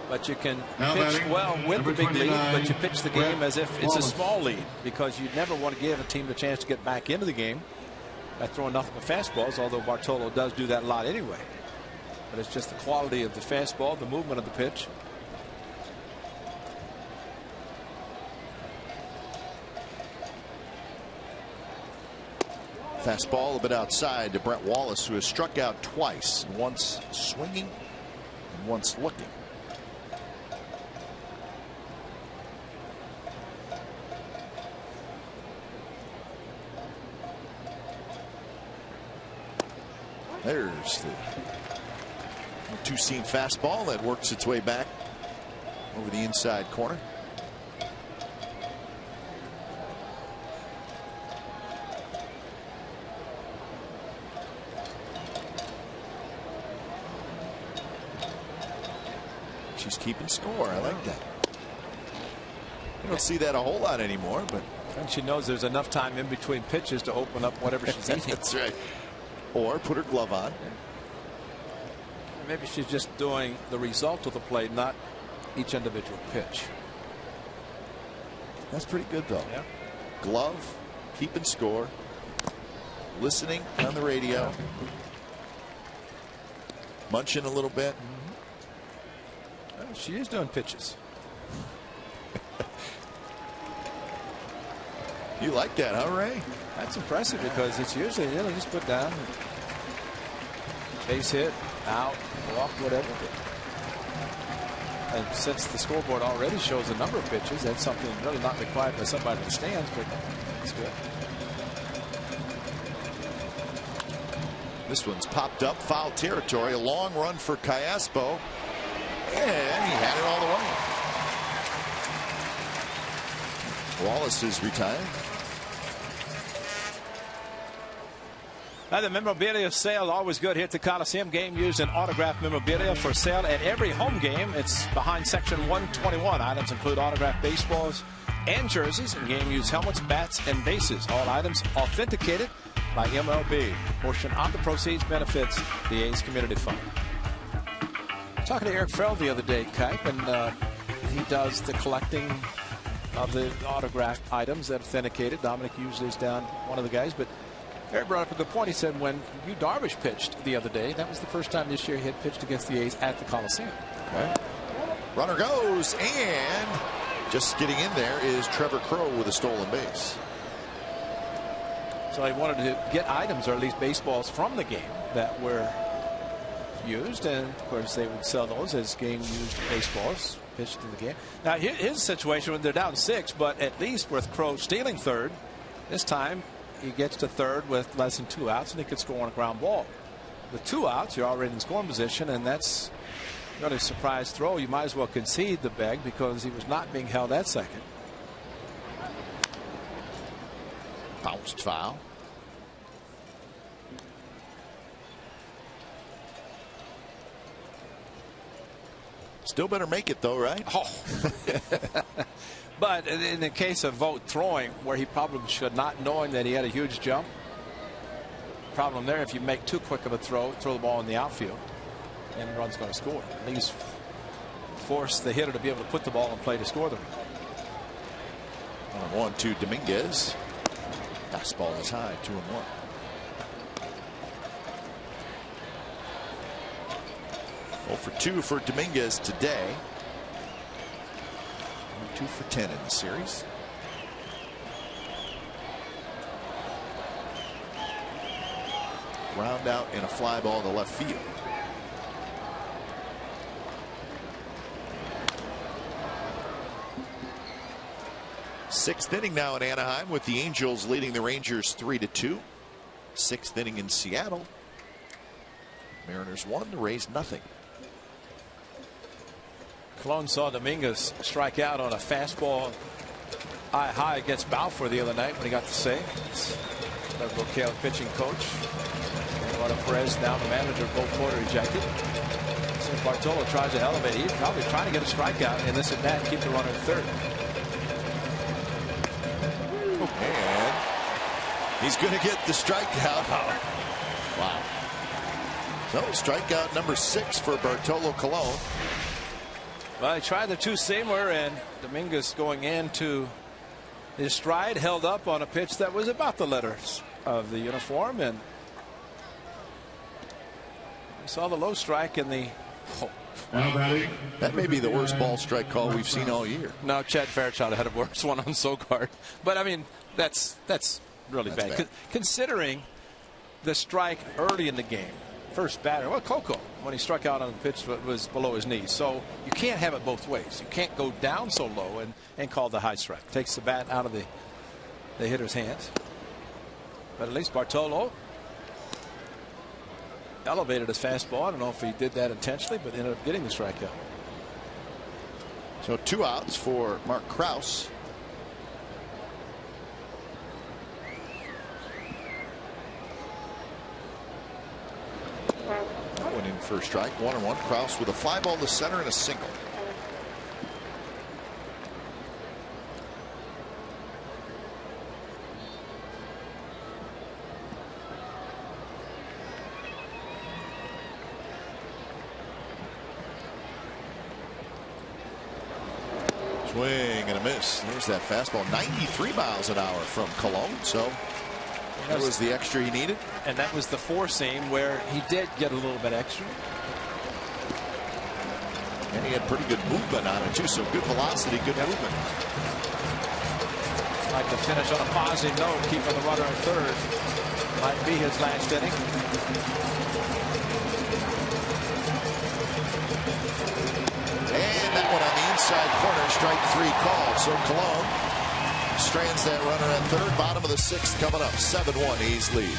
But you can pitch well with the big lead, but you pitch the game as if it's a small lead, because you never want to give a team the chance to get back into the game. by throwing nothing but fastballs, although Bartolo does do that a lot anyway. But it's just the quality of the fastball, the movement of the pitch. Fastball a bit outside to Brent Wallace, who has struck out twice, once swinging and once looking. There's the two-seam fastball that works its way back over the inside corner. She's keeping score. I like that. You don't see that a whole lot anymore, but and she knows there's enough time in between pitches to open up whatever she's eating. That's right. Or put her glove on. Maybe she's just doing the result of the play, not each individual pitch. That's pretty good, though. Yeah. Glove, keeping score, listening on the radio, munching a little bit. Well, she is doing pitches. You like that, huh, Ray? That's impressive because it's usually, you know, just put down, base hit, out, walk, whatever. And since the scoreboard already shows a number of pitches, that's something really not required by somebody in the stands, but it's good. This one's popped up, foul territory, a long run for Callaspo, and he had it all the way. Wallace is retired. Now the memorabilia sale, always good here at the Coliseum. Game used and autographed memorabilia for sale at every home game. It's behind section 121. Items include autographed baseballs and jerseys, and game used helmets, bats, and bases. All items authenticated by MLB. A portion of the proceeds benefits the A's Community Fund. Talking to Eric Farrell the other day, Kipe, and he does the collecting of the autographed items that authenticated. Dominic usually is down one of the guys, but Eric brought up a good point. He said when Yu Darvish pitched the other day, that was the first time this year he had pitched against the A's at the Coliseum. Okay. Runner goes, and just getting in there is Trevor Crowe with a stolen base. So he wanted to get items, or at least baseballs, from the game that were used, and of course they would sell those as game-used baseballs pitched in the game. Now his situation when they're down 6, but at least with Crowe stealing third, this time he gets to third with less than 2 outs, and he could score on a ground ball. With 2 outs, you're already in scoring position, and that's really a surprise throw. You might as well concede the bag because he was not being held at second. Bounced foul. Still better make it, though, right? Oh. But in the case of Vogt throwing, where he probably should not, knowing that he had a huge jump, problem there, if you make too quick of a throw the ball in the outfield, and the run's going to score. At least force the hitter to be able to put the ball in play to score the run. 1-2 Dominguez. Fastball is high, 2-1. Well, for 2 for Dominguez today. 2 for 10 in the series. Ground out and a fly ball to left field. Sixth inning now in Anaheim, with the Angels leading the Rangers 3-2. Sixth inning in Seattle. Mariners 1, the Rays nothing. Colon saw Dominguez strike out on a fastball high against Balfour the other night when he got the save. Bocale, pitching coach. Eduardo Perez, now the manager, Both Porter ejected. So Bartolo tries to elevate. He's probably trying to get a strikeout in this at bat, keep the runner at third. And he's going to get the strikeout. Wow. So strikeout number 6 for Bartolo Colon. Well, he tried the two-seamer, and Dominguez going into his stride held up on a pitch that was about the letter of the uniform, and we saw the low strike in the. That may be the worst ball strike call we've seen all year. No, Chad Fairchild had a worse one on Sogard. But I mean, that's really bad. Considering the strike early in the game. First batter, well, Coco, when he struck out on the pitch, was below his knees. So you can't have it both ways. You can't go down so low and call the high strike. Takes the bat out of the hitter's hands. But at least Bartolo elevated his fastball. I don't know if he did that intentionally, but ended up getting the strikeout. So 2 outs for Mark Krause. Went in for a strike, 1-1. Krause with a fly ball to center and a single. Swing and a miss. There's that fastball. 93 miles an hour from Cologne. So that was the extra he needed. And that was the four-seam where he did get a little bit extra. And he had pretty good movement on it, too. So good velocity, good movement. Like to finish on a positive note, keeping the runner at third. Might be his last inning. And that one on the inside corner, strike 3 called. So Cologne strands that runner at third. Bottom of the 6th coming up. 7-1 A's lead.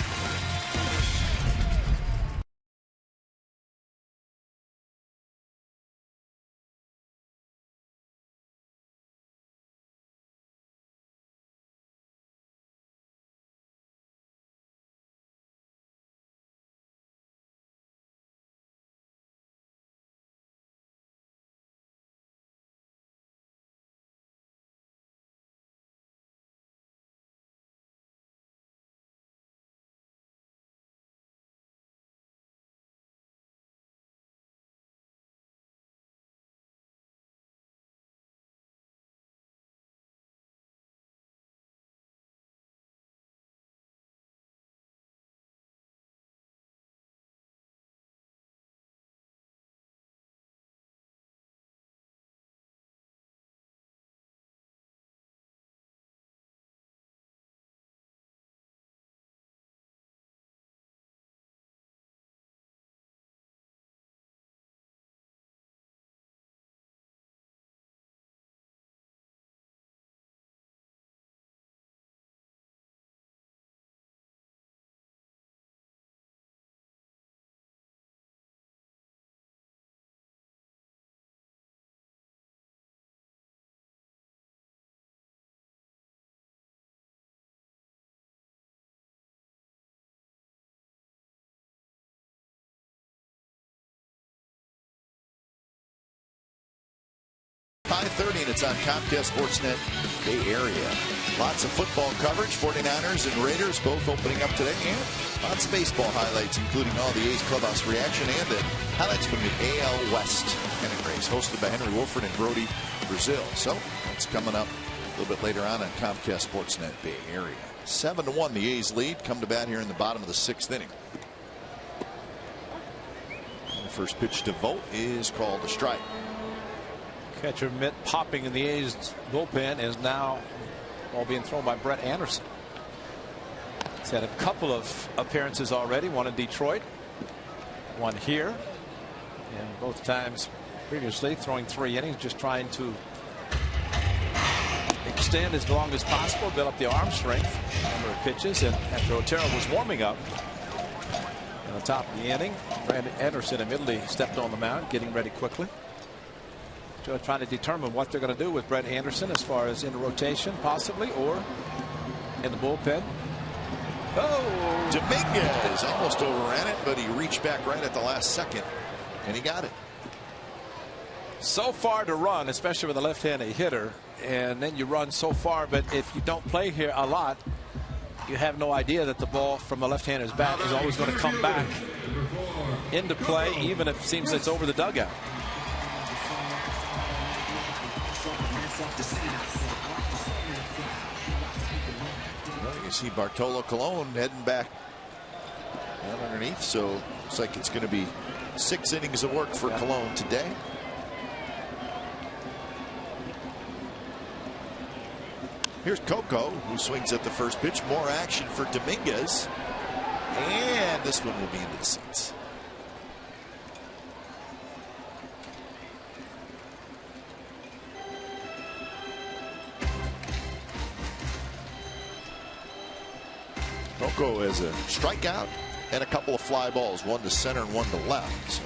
.30 and it's on Comcast Sportsnet Bay Area. Lots of football coverage. 49ers and Raiders both opening up today. And lots of baseball highlights, including all the A's clubhouse reaction and the highlights from the AL West pennant race, hosted by Henry Wolford and Brody Brazil. So that's coming up a little bit later on Comcast Sportsnet Bay Area. 7-1 the A's lead. Come to bat here in the bottom of the 6th inning. And the first pitch to Vogt is called a strike. Catcher mitt popping in the A's bullpen is now all being thrown by Brett Anderson. He's had a couple of appearances already, one in Detroit, one here, and both times previously throwing 3 innings, just trying to extend as long as possible, build up the arm strength, number of pitches. And after Otero was warming up at the top of the inning, Brett Anderson immediately stepped on the mound, getting ready quickly. So trying to determine what they're going to do with Brett Anderson as far as in rotation possibly or in the bullpen. Oh, Dominguez almost overran it, but he reached back right at the last second and he got it. So far to run, especially with a left-handed hitter, and then you run so far, but if you don't play here a lot, you have no idea that the ball from a left-hander's bat is always going to come back into play, even if it seems it's over the dugout. Well, You see Bartolo Colon heading back down underneath, so looks like it's going to be 6 innings of work for Colon today. Here's Coco, who swings at the first pitch. More action for Dominguez. And this one will be into the seats. Coco has a strikeout and a couple of fly balls, one to center and one to left. So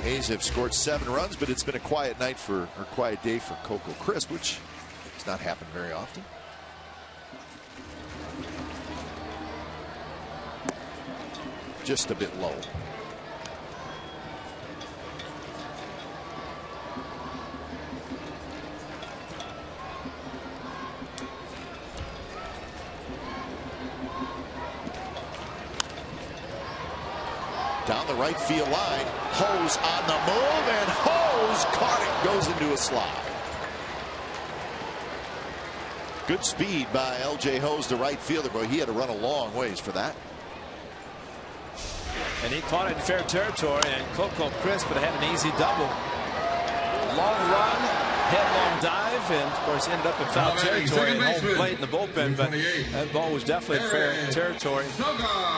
A's have scored 7 runs, but it's been a quiet night or quiet day for Coco Crisp, which has not happened very often. Just a bit low. Down the right field line, HOU's on the move, and HOU's caught it, goes into a slide. Good speed by L.J. HOU's, the right fielder, but he had to run a long ways for that. And he caught it in fair territory, and Coco Crisp had an easy double. Long run, headlong dive, and of course ended up in foul territory and home plate in the bullpen, but that ball was definitely in fair territory.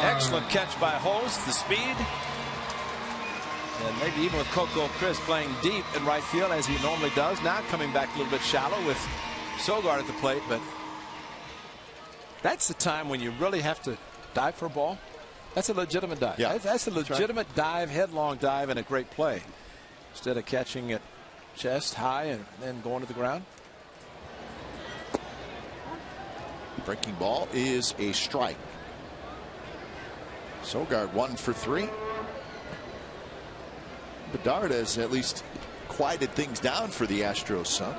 Excellent catch by HOU's, the speed. And maybe even with Coco Crisp playing deep in right field as he normally does, now coming back a little bit shallow with Sogard at the plate, but that's the time when you really have to dive for a ball. That's a legitimate dive. Yeah. That's a legitimate dive, headlong dive, and a great play. Instead of catching it chest high and then going to the ground. Breaking ball is a strike. Sogard 1 for 3. Bedard has at least quieted things down for the Astros, son.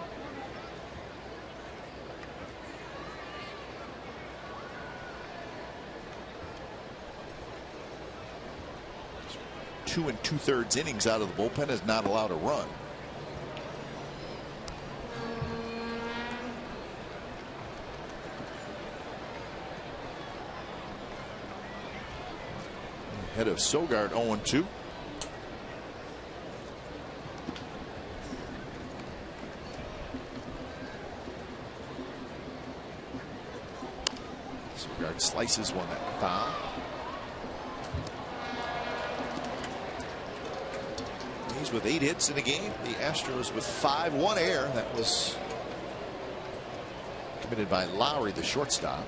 Two and 2/3 innings out of the bullpen, has not allowed a run. Head of Sogard 0-2. Sogard slices one at foul. He's with 8 hits in a game. The Astros with 5. 1 error. That was committed by Lowry, the shortstop.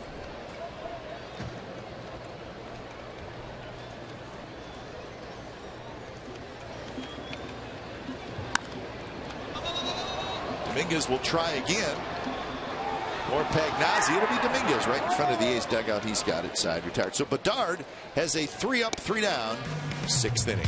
Dominguez will try again. Or Pagnazzi. It'll be Dominguez right in front of the A's dugout. He's got it side retired. So Bedard has a 3 up, 3 down, 6th inning.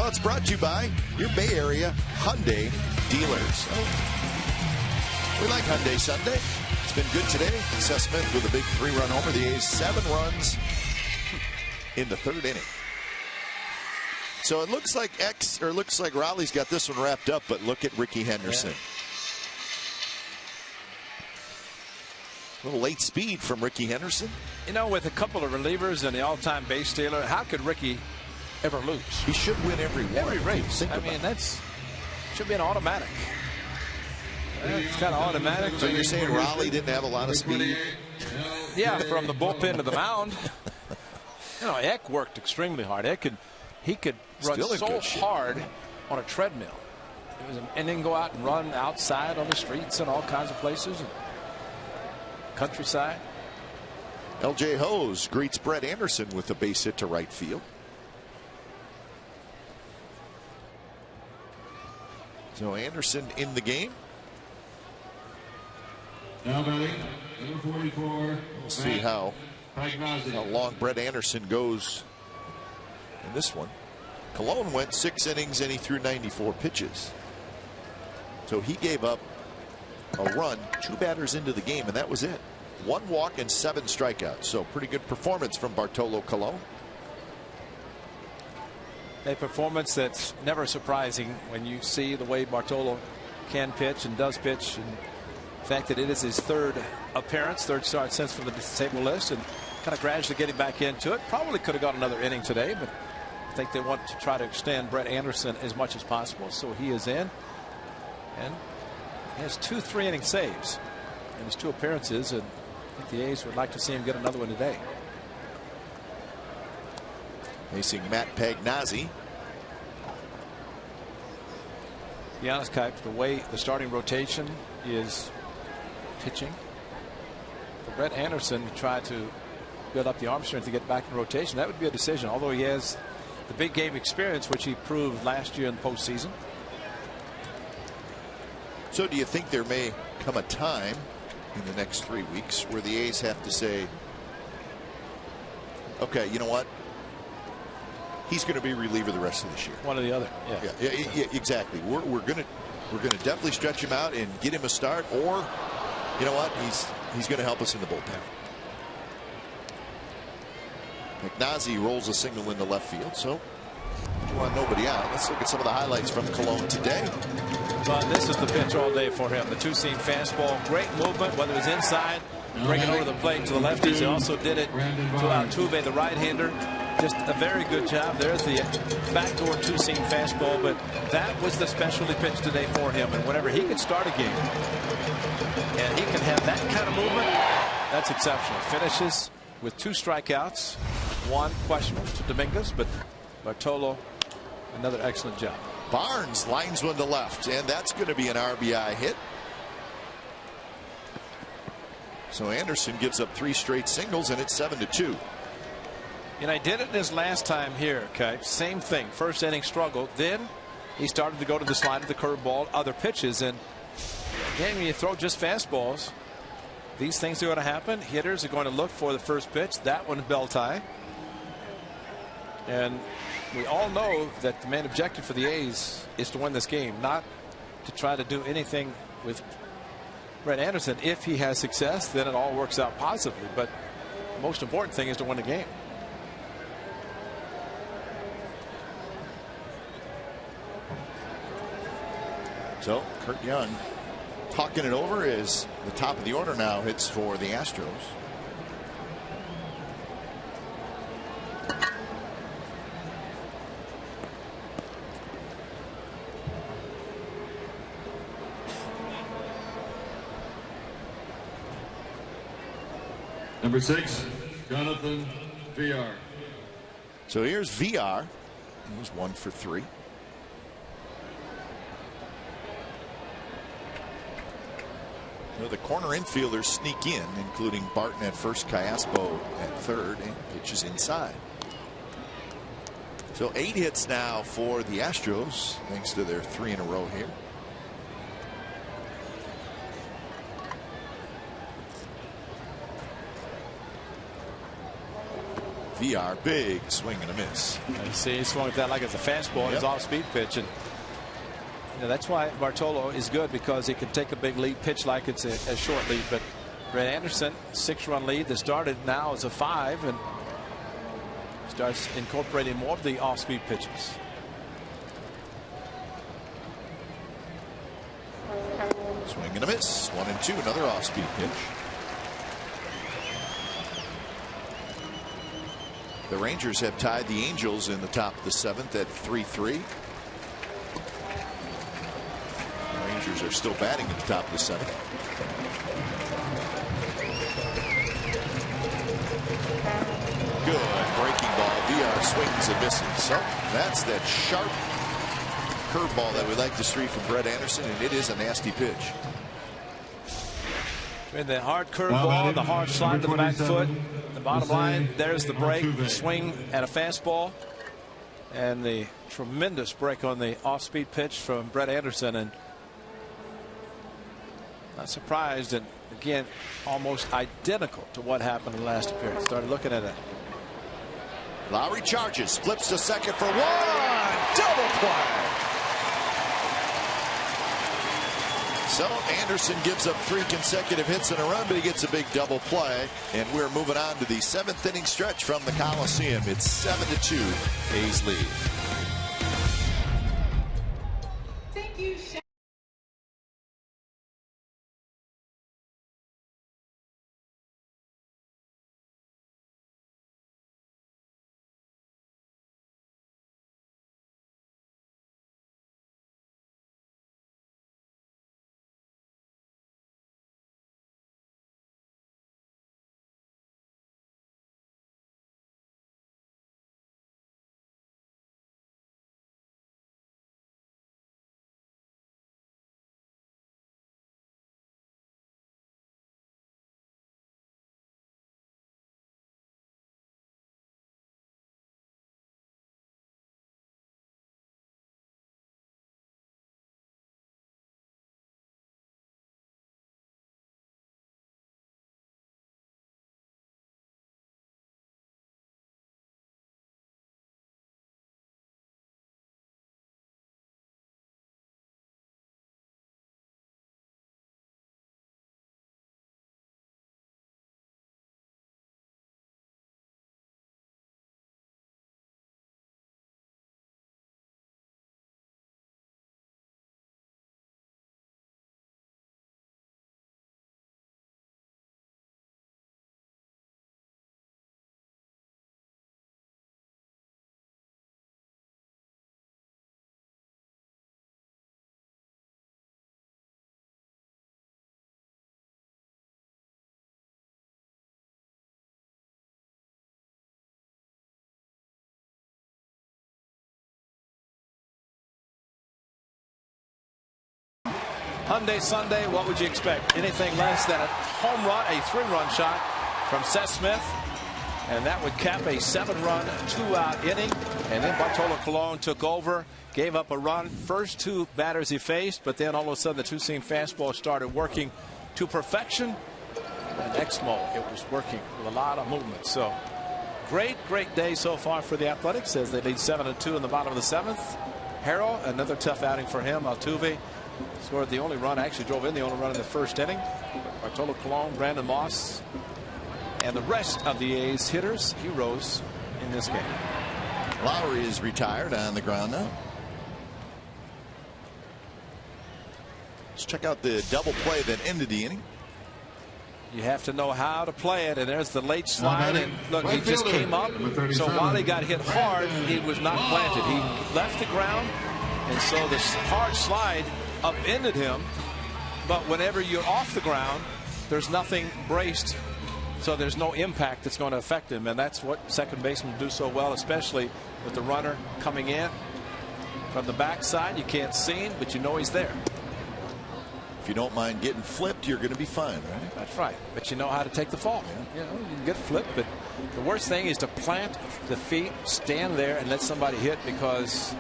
Well, it's brought to you by your Bay Area Hyundai dealers. We like Hyundai Sunday. It's been good today. Seth Smith with a big 3-run homer. The A's 7 runs in the 3rd inning. So it looks like Raleigh's got this one wrapped up, but look at Ricky Henderson. Yeah. A little late speed from Ricky Henderson. You know, with a couple of relievers and the all-time base stealer, how could Ricky ever lose? He should win every race. I mean, that's should be an automatic. It's kind of automatic. So you're saying Raleigh didn't have a lot of speed? Yeah, from the bullpen to the mound. You know, Eck worked extremely hard. He could run so hard on a treadmill. And then go out and run outside on the streets and all kinds of places. Countryside. L.J. Hose greets Brett Anderson with a base hit to right field. So Anderson in the game. Now batting, number 44. We'll see how long Brett Anderson goes in this one. Cologne went 6 innings and he threw 94 pitches. So he gave up a run, 2 batters into the game, and that was it. 1 walk and 7 strikeouts. So pretty good performance from Bartolo Colon. A performance that's never surprising when you see the way Bartolo can pitch and does pitch, and the fact that it is his 3rd appearance, 3rd start since from the disabled list, and kind of gradually getting back into it. Probably could have got another inning today, but I think they want to try to extend Brett Anderson as much as possible. So he is in, and he has 2 3-inning saves in his 2 appearances, and I think the A's would like to see him get another one today. Facing Matt Pagnazzi. To be honest, Kite, the way the starting rotation is pitching, for Brett Anderson to try to build up the arm strength to get back in rotation, that would be a decision, although he has the big game experience, which he proved last year in the postseason. So do you think there may come a time in the next 3 weeks where the A's have to say, okay, you know what? He's going to be reliever the rest of this year. One or the other. Yeah, exactly. We're going to definitely stretch him out and get him a start, or you know what? He's going to help us in the bullpen. McNazzi rolls a single into left field, so you want nobody out. Let's look at some of the highlights from Cologne today. Well, this is the pitch all day for him. The 2-seam fastball, great movement, whether it's inside, bringing over the plate to the lefties. He also did it to Altuve, the right-hander. Just a very good job. There's the backdoor 2-seam fastball, but that was the specialty pitch today for him. And whenever he can start a game and he can have that kind of movement, that's exceptional. Finishes with 2 strikeouts, 1 questionable to Dominguez, but Bartolo, another excellent job. Barnes lines one to left, and that's going to be an RBI hit. So Anderson gives up 3 straight singles, and it's 7-2. And I did it his last time here, okay? Same thing. First inning struggle. Then he started to go to the slider, the curveball, other pitches. And again, when you throw just fastballs, these things are going to happen. Hitters are going to look for the first pitch. That one, bell tie. And we all know that the main objective for the A's is to win this game, not to try to do anything with Brett Anderson. If he has success, then it all works out positively. But the most important thing is to win the game. So Kurt Young talking it over as the top of the order now hits for the Astros. Number 6, Jonathan VR. So here's VR. He was 1 for 3. So the corner infielders sneak in, including Barton at first, Callaspo at third, and pitches inside. So 8 hits now for the Astros, thanks to their 3 in a row here. VR, big swing and a miss. You see, he swung at that like it's a fastball. It's off-speed pitch, and that's why Bartolo is good, because he can take a big lead, pitch like it's a short lead. But Brett Anderson, 6-run lead that started now is a 5, and starts incorporating more of the off-speed pitches. Swing and a miss. 1-2. Another off-speed pitch. The Rangers have tied the Angels in the top of the 7th at 3-3. The Rangers are still batting at the top of the 7th. Good breaking ball. VR swings and misses. So that's that sharp curveball that we like to see from Brett Anderson, and it is a nasty pitch. And the hard curveball, the hard slide to the back foot. The bottom line, there's the break, the swing at a fastball, and the tremendous break on the off-speed pitch from Brett Anderson. And not surprised, and again, almost identical to what happened in the last appearance. Started looking at it. Lowry charges, flips to second for 1. Double play. So Anderson gives up 3 consecutive hits in a run, but he gets a big double play. And we're moving on to the 7th inning stretch from the Coliseum. It's 7-2, A's lead. Thank you. Hyundai Sunday, what would you expect? Anything less than a home run, a 3-run shot from Seth Smith, and that would cap a 7-run, 2-out inning. And then Bartolo Colon took over, gave up a run. First 2 batters he faced, but then all of a sudden the 2-seam fastball started working to perfection. And Exmo, it was working with a lot of movement. So great day so far for the Athletics as they lead 7-2 in the bottom of the 7th. Harrell, another tough outing for him. Altuve scored the only run, actually drove in the only run in the first inning. Bartolo Colon, Brandon Moss, and the rest of the A's hitters, heroes in this game. Lowry is retired on the ground now. Let's check out the double play that ended the inning. You have to know how to play it, and there's the late slide, and look, he just came up, so while he got hit hard, he was not planted. He left the ground, and so this hard slide upended him, but whenever you're off the ground, there's nothing braced, so there's no impact that's going to affect him, and that's what second basemen do so well, especially with the runner coming in from the backside. You can't see him, but you know he's there. If you don't mind getting flipped, you're going to be fine, right? That's right. But you know how to take the fall. You know, you can get flipped, but the worst thing is to plant the feet, stand there, and let somebody hit, because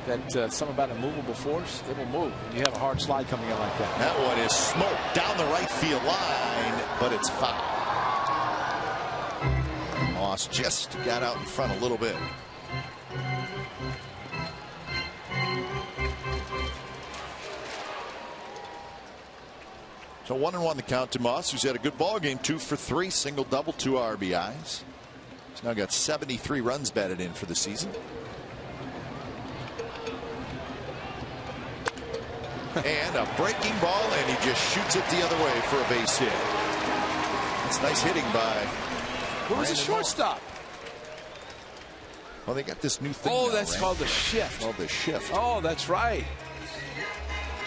that something about a movable force, it will move. And you have a hard slide coming in like that. That one is smoked down the right field line, but it's foul. Moss just got out in front a little bit. So 1-1 the count to Moss, who's had a good ball game. 2 for 3, single double, 2 RBIs. He's now got 73 runs batted in for the season. And a breaking ball, and he just shoots it the other way for a base hit. That's nice hitting by. Who was the shortstop? Well, they got this new thing. Oh, now, that's right? called the shift. Oh, the shift. Oh, that's right.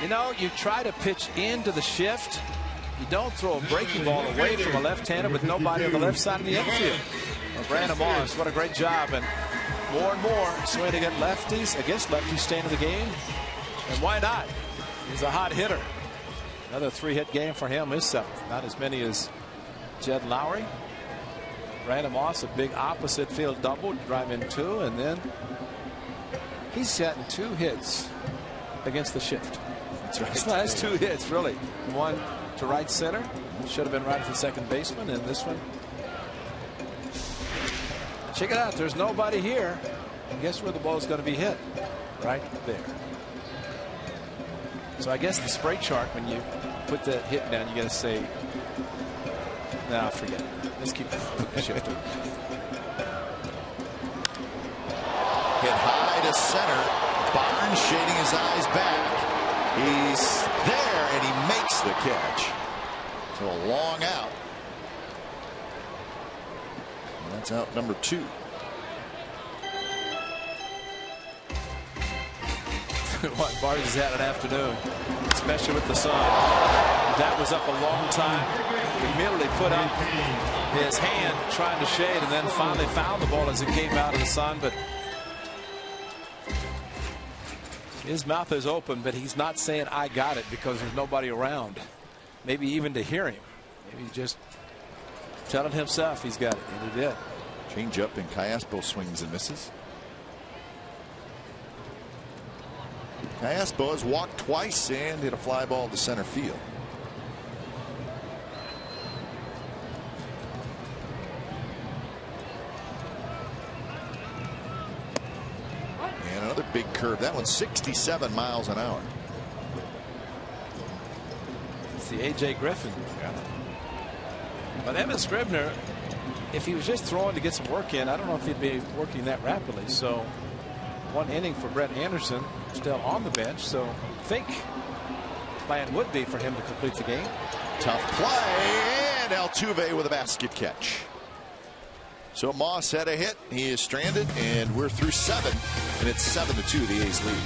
You know, you try to pitch into the shift. You don't throw a breaking ball away from a left-hander with nobody on the left side of the infield. Well, Brandon Moss, what a great job. And more swing to get lefties against lefties staying in the game. And why not? He's a hot hitter. Another 3-hit game for him, his 7th. Not as many as Jed Lowry. Brandon Moss, a big opposite field double, drive in 2, and then he's gotten 2 hits against the shift. That's right. That's 2 hits, really. One to right center, should have been right for second baseman, and this one. Check it out, there's nobody here. And guess where the ball is going to be hit? Right there. So I guess the spray chart, when you put that hit down, you got to say, nah, forget it. Let's keep shifting. Hit high to center. Barnes shading his eyes back. He's there, and he makes the catch. So a long out. And that's out number 2. What Barnes has had an afternoon, especially with the sun. That was up a long time. He immediately put up his hand trying to shade, and then finally found the ball as it came out of the sun. But his mouth is open, but he's not saying I got it because there's nobody around. Maybe even to hear him. Maybe just telling himself he's got it, and he did. Change up, and Callaspo swings and misses. Callaspo has walked twice and hit a fly ball to center field. And another big curve. That one's 67 miles an hour. It's the A.J. Griffin. But Evan Scribner, if he was just throwing to get some work in, I don't know if he'd be working that rapidly. So 1 inning for Brett Anderson, still on the bench. So I think plan would be for him to complete the game. Tough play, and Altuve with a basket catch. So Moss had a hit. He is stranded, and we're through 7, and it's 7-2, the A's lead.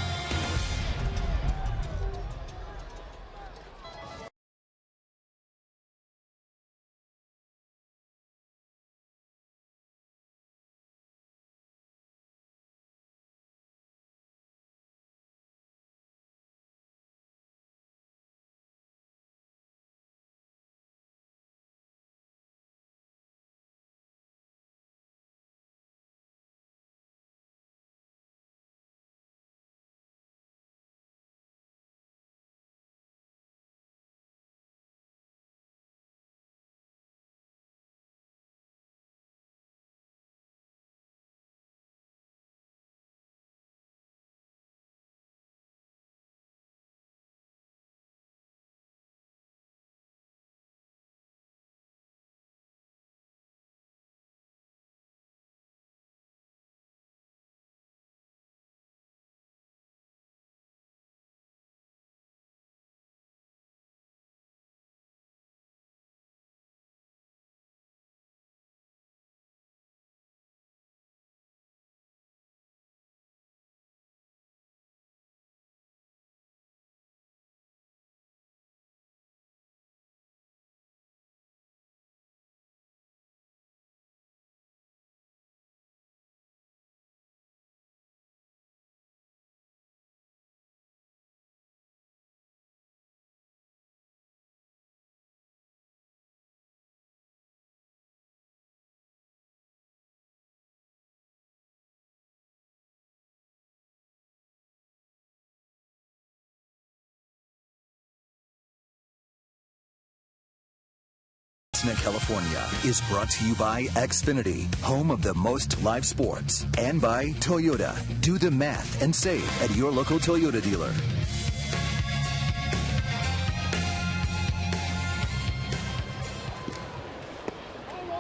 Fresno, California is brought to you by Xfinity, home of the most live sports, and by Toyota. Do the math and save at your local Toyota dealer.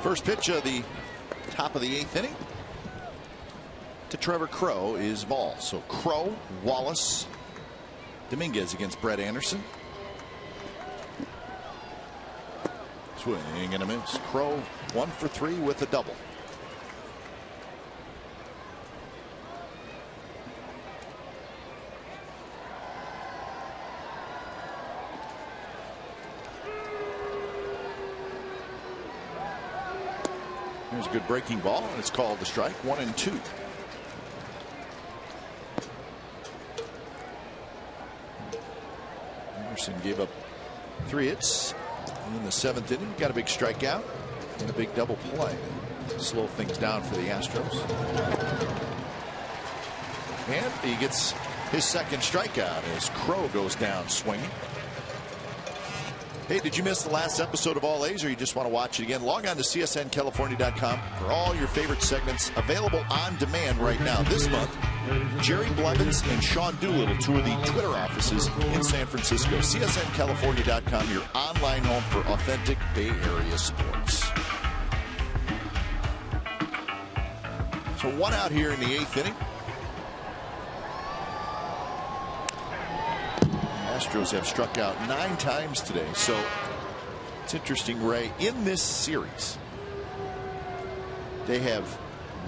First pitch of the top of the 8th inning to Trevor Crow is ball. So Crow, Wallace, Dominguez against Brett Anderson. Swing and a miss. Crow 1 for 3 with a double. Here's a good breaking ball, and it's called the strike. 1-2. Anderson gave up 3 hits in the 7th inning. Got a big strikeout and a big double play to slow things down for the Astros. And he gets his second strikeout as Crow goes down swinging. Hey, did you miss the last episode of All A's, or you just want to watch it again? Log on to csncalifornia.com for all your favorite segments available on demand right now. This month, Jerry Blevins and Sean Doolittle tour the Twitter offices in San Francisco. csncalifornia.com, your online home for authentic Bay Area sports. So 1 out here in the 8th inning. Astros have struck out 9 times today. So it's interesting, Ray, in this series they have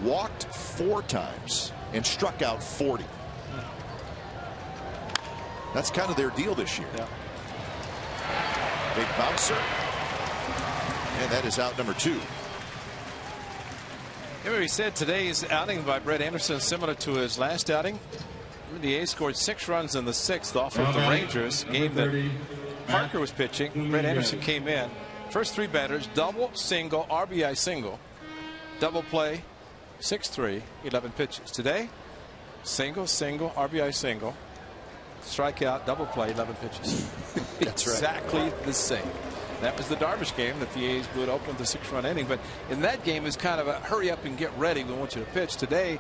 walked 4 times and struck out 40. That's kind of their deal this year. Yeah. Big bouncer, and that is out number 2. He said today's outing by Brett Anderson is similar to his last outing. The A's scored 6 runs in the 6th off of the Rangers game that Parker was pitching. Brett Anderson came in. First 3 batters, double, single, RBI single, double play, 6-3, 11 pitches. Today, single, single, RBI single, strikeout, double play, 11 pitches. That's exactly the same. That was the Darvish game that the A's blew it open with a 6-run inning. But in that game, it's kind of a hurry up and get ready. We want you to pitch. Today,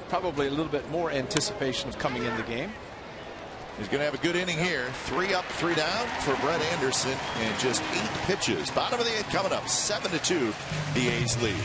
probably a little bit more anticipation of coming in the game. He's going to have a good inning here. 3 up, 3 down for Brett Anderson, and just 8 pitches. Bottom of the 8th coming up. 7-2, the A's lead.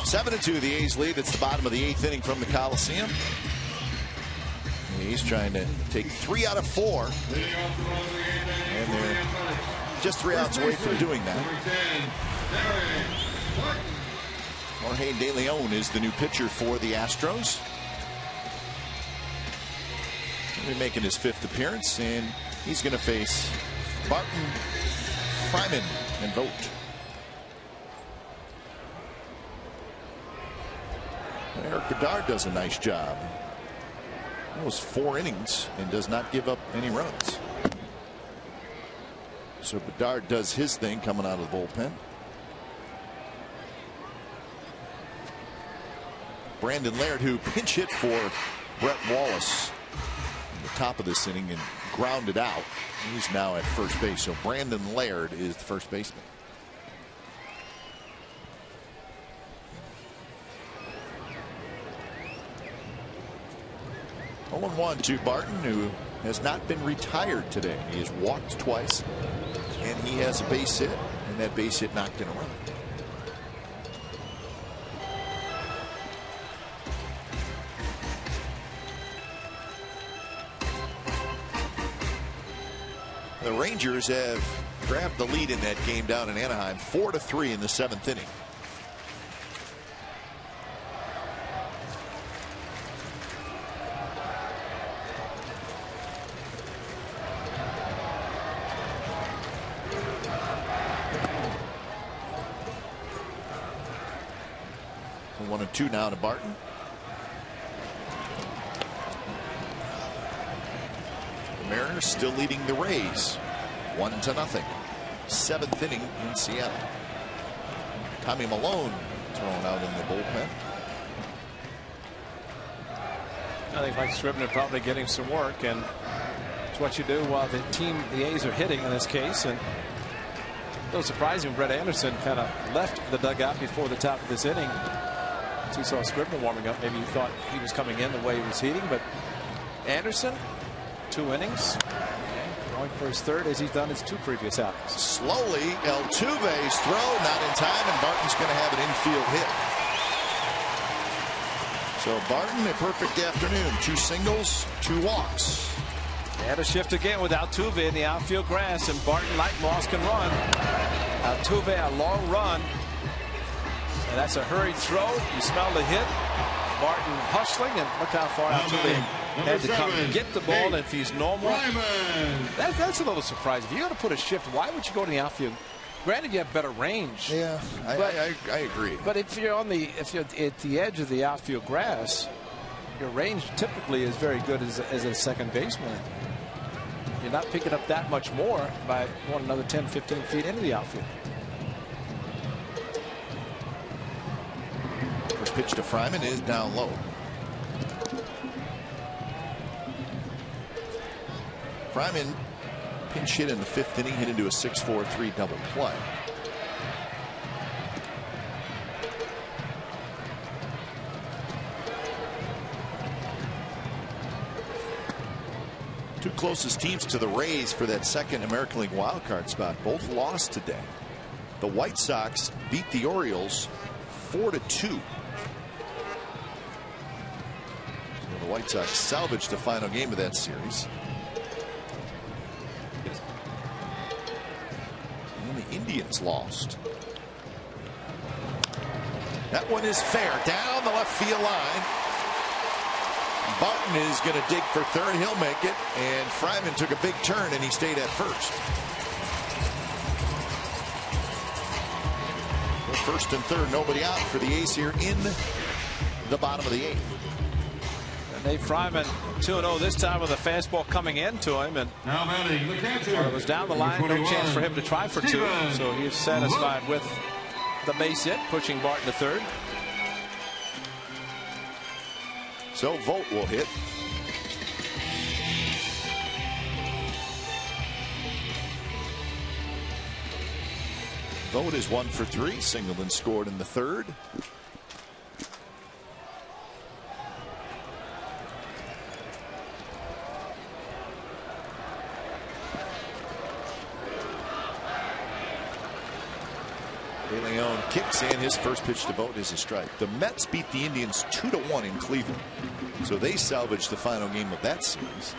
Seven to 2, the A's lead. It's the bottom of the 8th inning from the Coliseum. The A's trying to take 3 out of 4. And they're just 3 outs away from doing that. Jorge De Leon is the new pitcher for the Astros. He'll be making his 5th appearance, and he's going to face Barton, Fryman, and Vogt. Eric Bedard does a nice job. Almost 4 innings and does not give up any runs. So Bedard does his thing coming out of the bullpen. Brandon Laird, who pinch hit for Brett Wallace in the top of this inning and grounded out. He's now at first base. So Brandon Laird is the first baseman. 0-1 to Barton, who has not been retired today. He has walked twice, and he has a base hit, and that base hit knocked in a run. The Rangers have grabbed the lead in that game down in Anaheim, 4-3 in the 7th inning. So 1-2 now to Barton. The Mariners still leading the Rays 1-0. 7th inning in Seattle. Tommy Malone thrown out in the bullpen. I think Mike Scribner probably getting some work, and it's what you do while the A's are hitting in this case. And a little surprising, Brett Anderson kind of left the dugout before the top of this inning. As he saw Scribner warming up, maybe he thought he was coming in the way he was hitting, but Anderson, 2 innings, going for his 3rd as he's done his 2 previous outings. Slowly, Altuve's throw not in time, and Barton's going to have an infield hit. So Barton, a perfect afternoon. 2 singles, 2 walks. And a shift again with Altuve in the outfield grass, and Barton, like Moss, can run. Altuve, a long run, and that's a hurried throw. You smell the hit. Barton hustling, and look how far Altuve had to come to get the ball. And if he's normal, that's a little surprising. If you're going to put a shift, why would you go to the outfield? Granted, you have better range. Yeah, I agree. But if you're at the edge of the outfield grass, your range typically is very good as a second baseman. You're not picking up that much more by going another 10, 15 feet into the outfield. First pitch to Fryman is down low. Fryman pinch hit in the 5th inning, hit into a 6-4-3 double play. Two closest teams to the Rays for that 2nd American League wildcard spot both lost today. The White Sox beat the Orioles 4-2. So the White Sox salvaged the final game of that series. And the Indians lost. That one is fair down the left field line. Barton is going to dig for 3rd. He'll make it. And Fryman took a big turn, and he stayed at 1st. 1st and 3rd, nobody out for the A's here in the bottom of the 8th. And Nate Fryman 2-0 this time with a fastball coming into him, and Now batting the catcher. it was down the line, no chance for him to try for 2, so he's satisfied with the base hit, pushing Barton to 3rd. So Vogt will hit. Vogt is 1 for 3. Singleton scored in the 3rd. De Leon kicks in. His first pitch to Vogt is a strike. The Mets beat the Indians 2-1 in Cleveland. So they salvaged the final game of that series.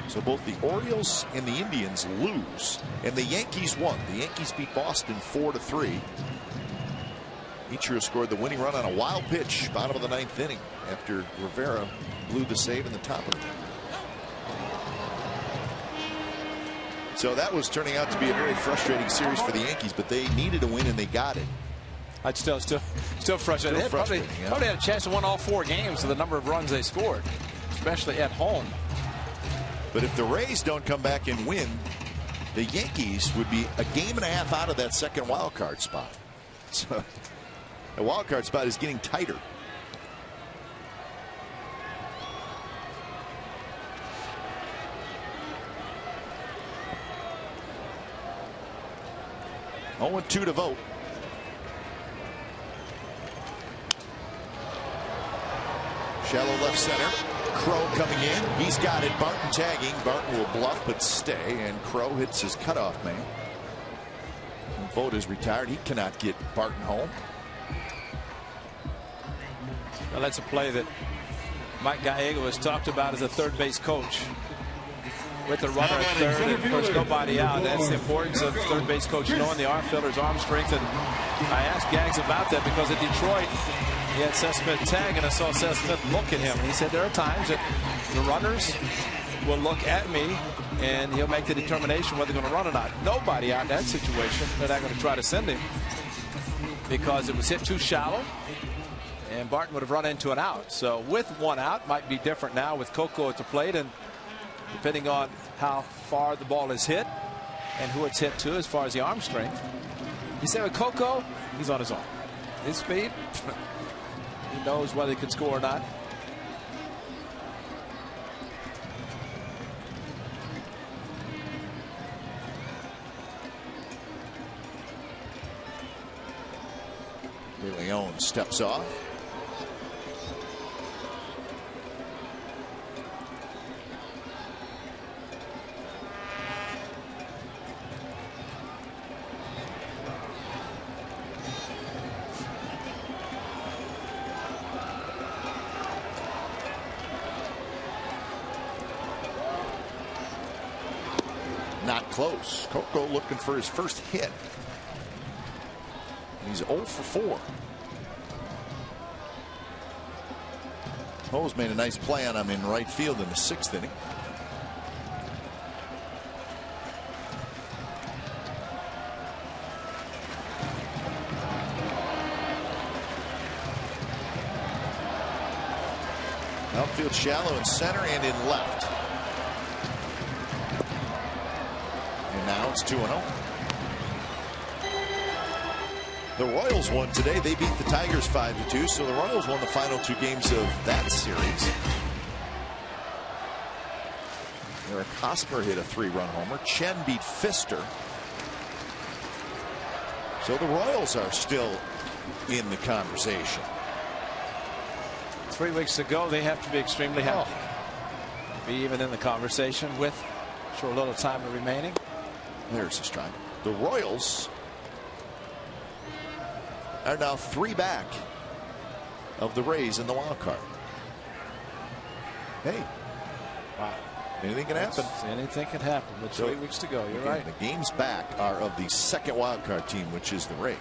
So both the Orioles and the Indians lose. And the Yankees won. The Yankees beat Boston 4-3. Ichiro scored the winning run on a wild pitch, bottom of the 9th inning, after Rivera blew the save in the top of it. So that was turning out to be a very frustrating series for the Yankees, but they needed a win and they got it. I'd still frustrated. They probably had a chance to win all 4 games with the number of runs they scored, especially at home. But if the Rays don't come back and win, the Yankees would be a game and a half out of that second wild card spot. So the wild card spot is getting tighter. Oh, 2 to Vogt. Shallow left center. Crow coming in. He's got it. Barton tagging. Barton will bluff but stay, and Crow hits his cutoff man. And Vogt is retired. He cannot get Barton home. Well, that's a play that Mike Gallego has talked about as a third base coach. With the runner at third, and of course nobody out. That's the importance of third base coach knowing the arm fielder's arm strength. And I asked Gags about that because at Detroit he had Seth Smith tag, and I saw Seth Smith look at him. And he said there are times that the runners will look at me and he'll make the determination whether they're going to run or not. Nobody out in that situation. They're not going to try to send him because it was hit too shallow, and Barton would have run into an out. So with 1 out, might be different now with Coco at the plate, and depending on how far the ball is hit and who it's hit to as far as the arm strength. You say with Coco, he's on his own. His speed, he knows whether he can score or not. De Leon steps off. Not close. Coco looking for his first hit. He's 0 for 4. Ho's made a nice play on him in right field in the 6th inning. Outfield shallow in center and in left. And now it's 2-0. The Royals won today. They beat the Tigers 5-2. So the Royals won the final 2 games of that series. Eric Hosmer hit a 3-run homer. Chen beat Pfister. So the Royals are still in the conversation. 3 weeks ago, they have to be extremely happy. Be even in the conversation with a little time remaining. There's a strike. The Royals are now 3 back of the Rays in the wild card. Hey, wow, anything can happen. Anything can happen with 3 weeks to go. You're right. The games back are of the second wild card team, which is the Rays.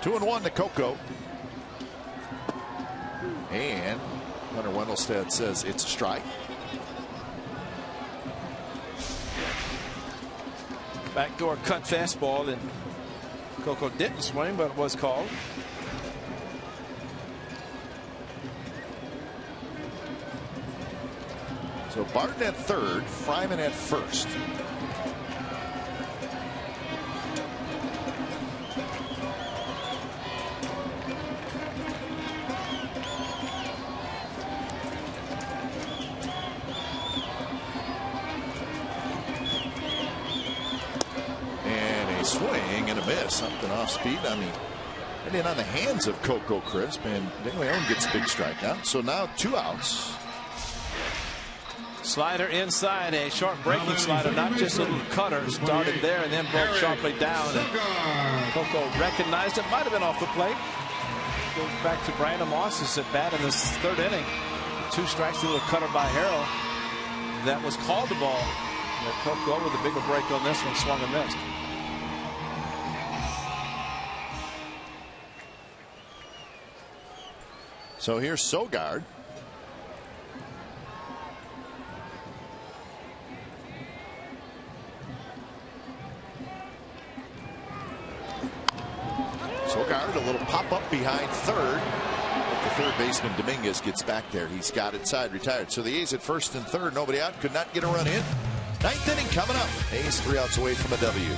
Two and 1 to Coco. And Hunter Wendelstedt says it's a strike. Backdoor cut fastball, and Coco didn't swing, but it was called. So Barton at third, Fryman at first. Swing and a miss. Something off speed. I mean, and then on the hands of Coco Crisp, and De Leon gets a big strikeout. So now 2 outs. Slider inside, a short breaking slider, not just a little cutter. Started there and then broke sharply down. And Coco recognized it. Might have been off the plate. Goes back to Brandon Moss's at bat in this third inning. 2 strikes, a little cutter by Harrell. That was called the ball. Coco with a bigger break on this one, swung and missed. So here's Sogard. Sogard, a little pop up behind third. But the third baseman Dominguez gets back there. He's got it side retired. So the A's at first and third, nobody out, could not get a run in. 9th inning coming up. A's 3 outs away from a W.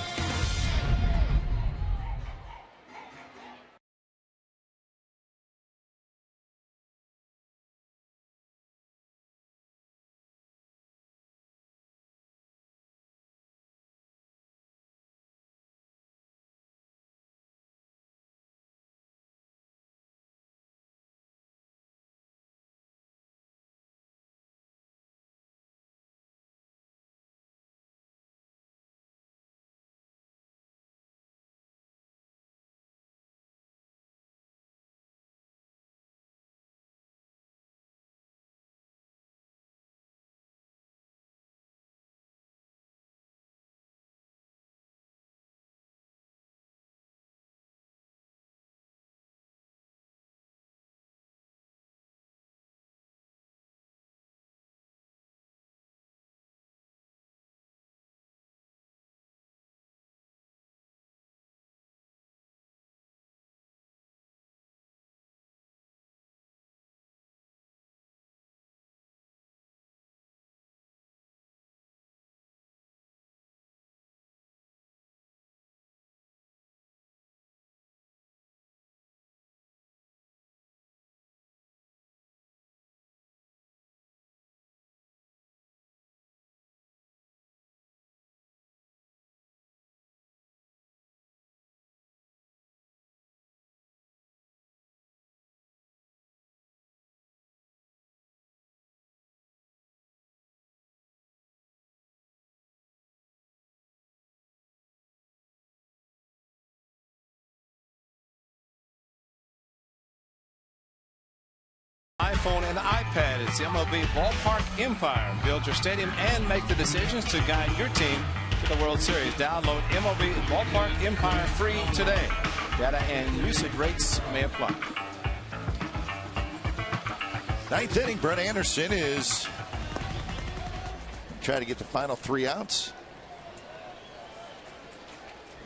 iPhone and iPad. It's the MLB Ballpark Empire. Build your stadium and make the decisions to guide your team to the World Series. Download MLB Ballpark Empire free today. Data and usage rates may apply. 9th inning, Brett Anderson is trying to get the final 3 outs.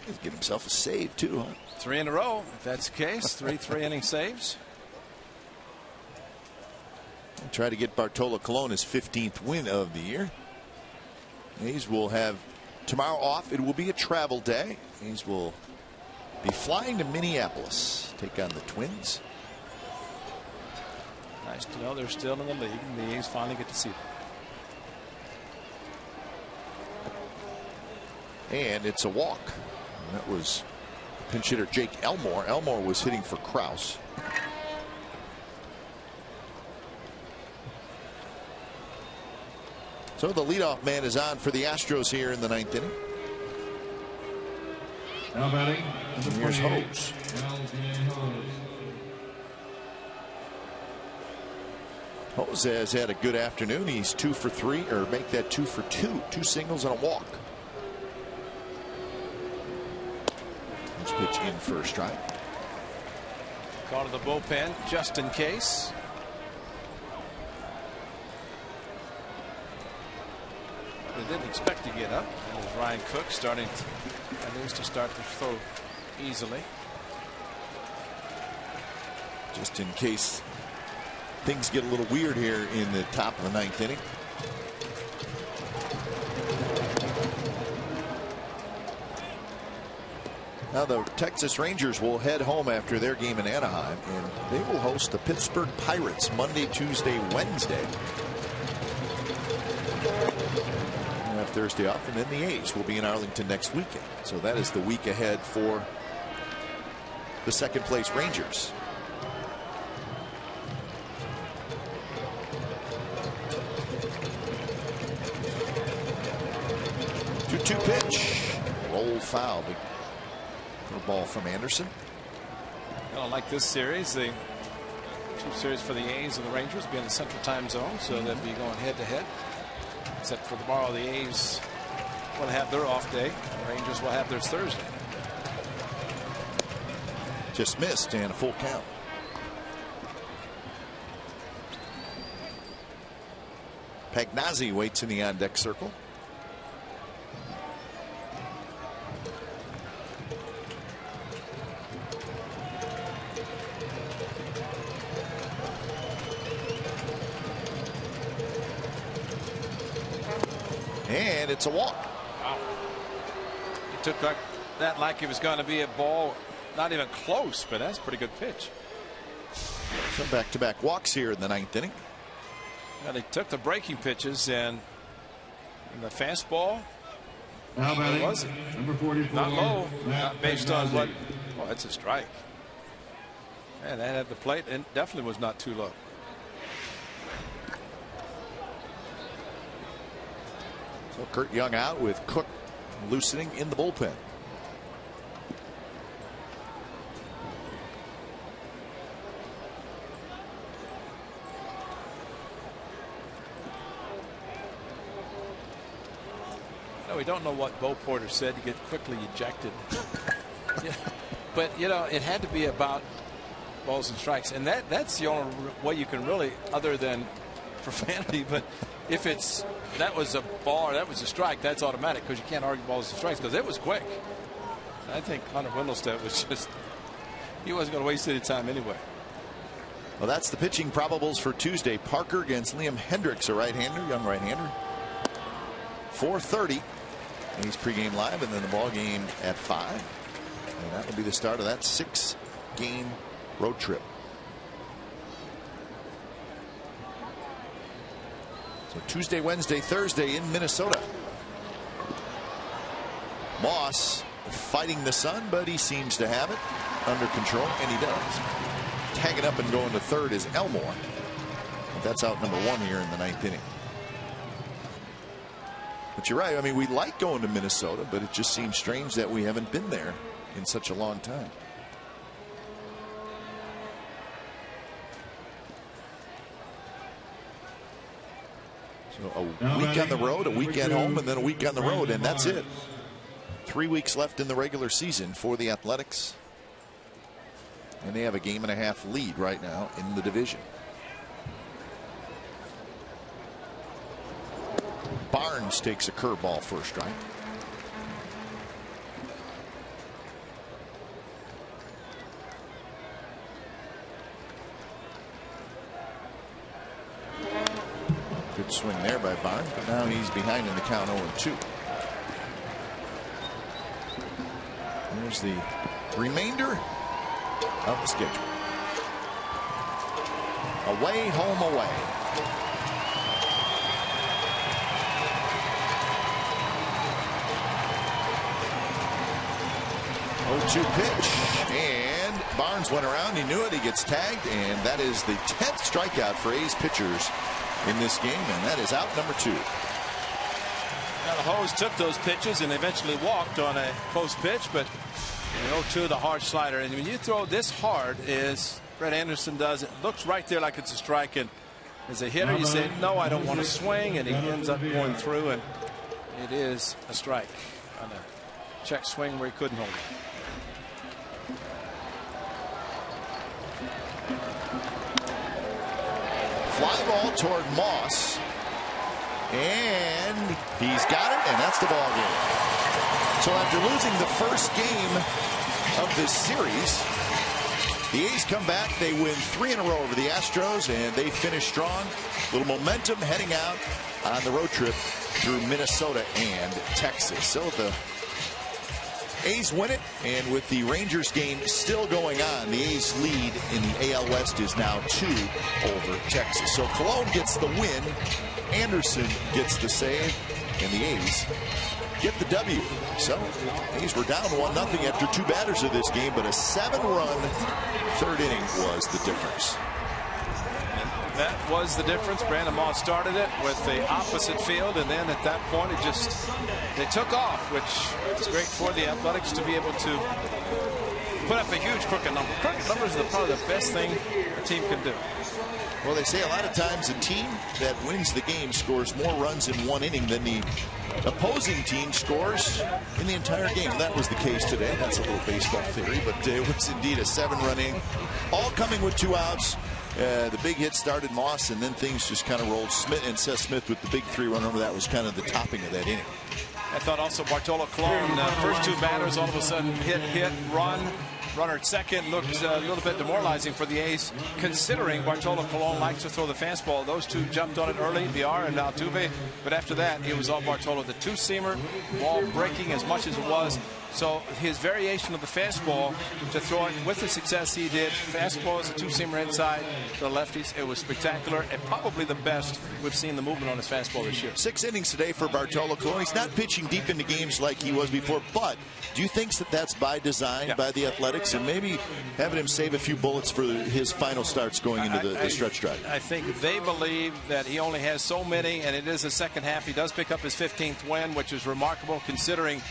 He's get himself a save too, huh? 3 in a row, if that's the case. 3 inning saves. Try to get Bartolo Colon his 15th win of the year. A's will have tomorrow off. It will be a travel day. A's will be flying to Minneapolis, take on the Twins. Nice to know they're still in the league and the A's finally get to see them. And it's a walk. And that was pinch hitter Jake Elmore. Elmore was hitting for Krause. So the leadoff man is on for the Astros here in the 9th inning. Now batting. And here's Hose. Hose has had a good afternoon. He's 2 for 3, or make that 2 for 2. 2 singles and a walk. Let's pitch in for a strike. Call to the bullpen just in case. They didn't expect to get up. And there's Ryan Cook starting at least to start to throw easily. Just in case things get a little weird here in the top of the 9th inning. Now the Texas Rangers will head home after their game in Anaheim, and they will host the Pittsburgh Pirates Monday, Tuesday, Wednesday. They'll have Thursday off, and then the A's will be in Arlington next weekend. So that is the week ahead for the 2nd place Rangers. 0-2 pitch. Roll foul. Big ball from Anderson. I don't like this series. The two series for the A's and the Rangers be in the Central Time Zone, so they'll be going head to head. Except for tomorrow, the A's will have their off day. The Rangers will have theirs Thursday. Just missed and a full count. Pagnazzi waits in the on deck circle. And it's a walk. Wow. He took that like it was going to be a ball, not even close, but that's a pretty good pitch. So back-to-back walks here in the 9th inning. Well, they took the breaking pitches and the fastball. Now batting, what was it? number 44. Not low, Matt not based on Pagnazzi. what. Oh, that's a strike. And that at the plate and definitely was not too low. So Kurt Young out with Cook loosening in the bullpen. No, we don't know what Bo Porter said to get quickly ejected. Yeah. But you know, it had to be about balls and strikes, and that's the only way you can really, other than profanity. But if that was a ball or that was a strike, that's automatic, because you can't argue balls and strikes because it was quick. I think Hunter Wendelstedt was just, he wasn't going to waste any time anyway. Well, that's the pitching probables for Tuesday. Parker against Liam Hendricks, a right-hander, young right-hander. 4:30. He's pregame live, and then the ball game at 5. And that will be the start of that 6-game road trip. So Tuesday, Wednesday, Thursday in Minnesota. Moss fighting the sun, but he seems to have it under control, and he does. Tagging up and going to third is Elmore. But that's out number 1 here in the 9th inning. But you're right. I mean, we like going to Minnesota, but it just seems strange that we haven't been there in such a long time. So a week on the road, a week at home, and then a week on the road, and that's it. 3 weeks left in the regular season for the Athletics. And they have a 1.5-game lead right now in the division. Barnes takes a curveball for a strike. Good swing there by Barnes, but now he's behind in the count 0-2. Here's the remainder of the schedule. Away, home, away. Oh-2 pitch, and Barnes went around. He knew it. He gets tagged, and that is the 10th strikeout for A's pitchers in this game, and that is out number 2. Now the Hoes took those pitches and eventually walked on a post pitch, but 0-2, the hard slider. And when you throw this hard, as Brett Anderson does, it looks right there like it's a strike. And as a hitter, you say, no, I don't want to swing, and he ends up going through, and it is a strike on a check swing where he couldn't hold it. Fly ball toward Moss, and he's got it, and that's the ball game. So after losing the first game of this series, the A's come back. They win 3 in a row over the Astros, and they finish strong. A little momentum heading out on the road trip through Minnesota and Texas. So the A's win it, and with the Rangers game still going on, the A's lead in the AL West is now 2 over Texas. So Cologne gets the win, Anderson gets the save, and the A's get the W. So A's were down 1-0 after 2 batters of this game, but a 7-run third inning was the difference. that was the difference. Brandon Moss started it with the opposite field, and then at that point they took off, which was great for the Athletics to be able to put up a huge crooked number. Crooked numbers are probably the best thing a team can do. Well, they say a lot of times a team that wins the game scores more runs in one inning than the opposing team scores in the entire game. That was the case today. That's a little baseball theory, but it was indeed a 7-run inning, all coming with 2 outs. The big hit started Moss, and then things just kind of rolled. Smith and Seth Smith with the big 3-run homer. That was kind of the topping of that inning. I thought also Bartolo Colon, first 2 batters, all of a sudden hit, run. Runner at second looked a little bit demoralizing for the A's, considering Bartolo Colon likes to throw the fastball. Those 2 jumped on it early, VR and Altuve, but after that, it was all Bartolo. The 2-seamer, ball breaking as much as it was. So his variation of the fastball to throw it with the success he did, fastball as a 2-seamer inside the lefties, it was spectacular and probably the best we've seen the movement on his fastball this year. 6 innings today for Bartolo Colon. He's not pitching deep into games like he was before, but do you think that that's by design by the Athletics, and maybe having him save a few bullets for his final starts going into the stretch drive? I think they believe that he only has so many, and it is the second half. He does pick up his 15th win, which is remarkable considering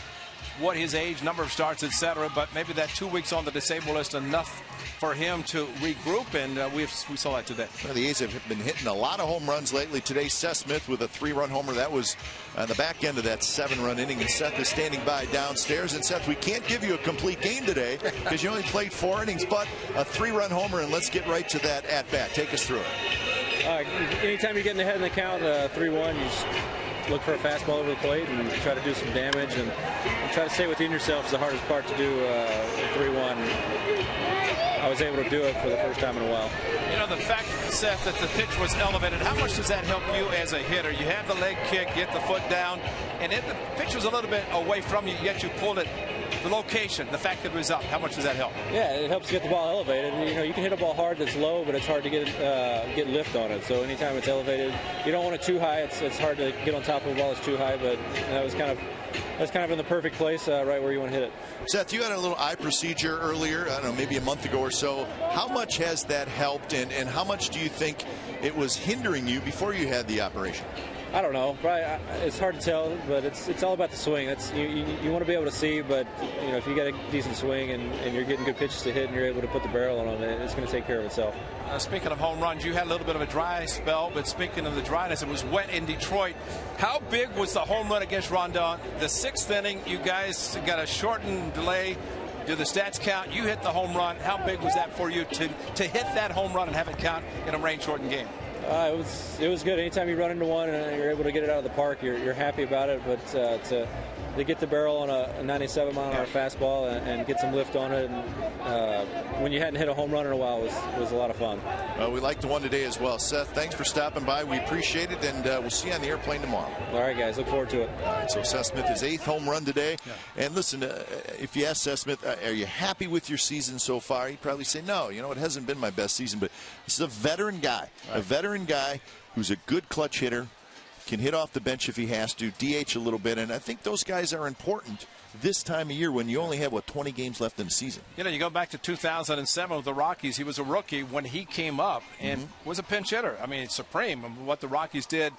what his age, number of starts, etc. But maybe that 2 weeks on the disabled list enough for him to regroup, and we saw that today. Well, the A's have been hitting a lot of home runs lately. Today, Seth Smith with a 3-run homer. That was on the back end of that 7-run inning, and Seth is standing by downstairs. And Seth, we can't give you a complete game today because you only played 4 innings, but a 3-run homer, and let's get right to that at-bat. Take us through it. Anytime you're getting ahead in the count, 3-1, you just look for a fastball over the plate and try to do some damage and try to stay within yourself is the hardest part to do. 3-1. I was able to do it for the first time in a while. You know, the fact, Seth, that the pitch was elevated, how much does that help you as a hitter? You have the leg kick, get the foot down, and if the pitch was a little bit away from you, yet you pulled it. The location, the fact that it was up, how much does that help? Yeah, it helps get the ball elevated. You know, you can hit a ball hard that's low, but it's hard to get lift on it. So anytime it's elevated, you don't want it too high. It's hard to get on top of a ball that's too high, but that was kind of in the perfect place, right where you want to hit it. Seth, you had a little eye procedure earlier, I don't know, maybe a month ago or so. How much has that helped, and how much do you think it was hindering you before you had the operation? I don't know. Probably, it's hard to tell, but it's all about the swing. You want to be able to see, but you know, if you got a decent swing and you're getting good pitches to hit and you're able to put the barrel on them, it's going to take care of itself. Speaking of home runs, you had a little bit of a dry spell, but speaking of the dryness, it was wet in Detroit. How big was the home run against Rondon? The 6th inning, you guys got a shortened delay. Do the stats count? You hit the home run. How big was that for you to hit that home run and have it count in a rain-shortened game? It was good. Anytime you run into one and you're able to get it out of the park, you're happy about it. But to get the barrel on a 97 mile an hour fastball and get some lift on it, and when you hadn't hit a home run in a while, was a lot of fun. We liked the one today as well. Seth, thanks for stopping by. We appreciate it, and we'll see you on the airplane tomorrow. All right, guys. Look forward to it. All right, so Seth Smith, his 8th home run today. Yeah. And listen, if you ask Seth Smith, are you happy with your season so far? He'd probably say, no, you know, it hasn't been my best season, but this is a veteran guy, a veteran guy who's a good clutch hitter, can hit off the bench if he has to, DH a little bit, and I think those guys are important this time of year when you only have, 20 games left in the season. You know, you go back to 2007 with the Rockies. He was a rookie when he came up and was a pinch hitter. I mean, supreme what the Rockies did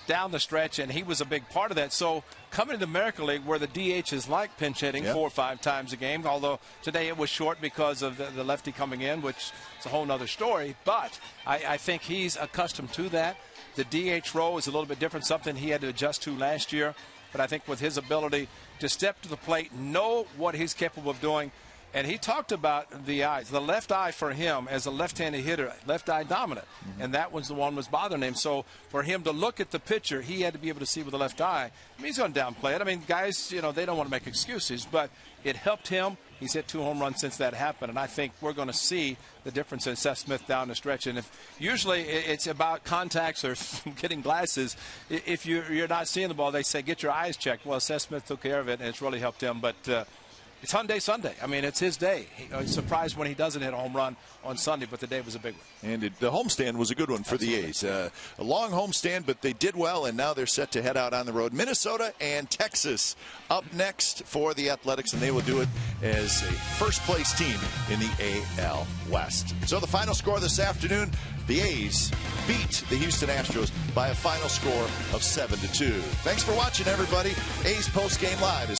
down the stretch, and he was a big part of that. So coming to the American League where the DH is like pinch hitting 4 or 5 times a game, although today it was short because of the lefty coming in, which is a whole nother story. But I think he's accustomed to that. The DH role is a little bit different, something he had to adjust to last year. But I think with his ability to step to the plate, know what he's capable of doing, and he talked about the eyes. The left eye for him as a left-handed hitter, left eye dominant, and that was the one was bothering him. So for him to look at the pitcher, he had to be able to see with the left eye. I mean, he's going to downplay it. I mean, guys, you know, they don't want to make excuses, but it helped him. He's hit 2 home runs since that happened, and I think we're going to see the difference in Seth Smith down the stretch. And if usually it's about contacts or getting glasses, if you're not seeing the ball, they say get your eyes checked. Well, Seth Smith took care of it, and it's really helped him. But it's Hyundai Sunday. I mean, it's his day. He's surprised when he doesn't hit a home run on Sunday, but the day was a big one. And the homestand was a good one for the A's. A long homestand, but they did well, and now they're set to head out on the road. Minnesota and Texas up next for the Athletics, and they will do it as a first-place team in the AL West. So the final score this afternoon, the A's beat the Houston Astros by a final score of 7-2. Thanks for watching, everybody. A's Post Game Live is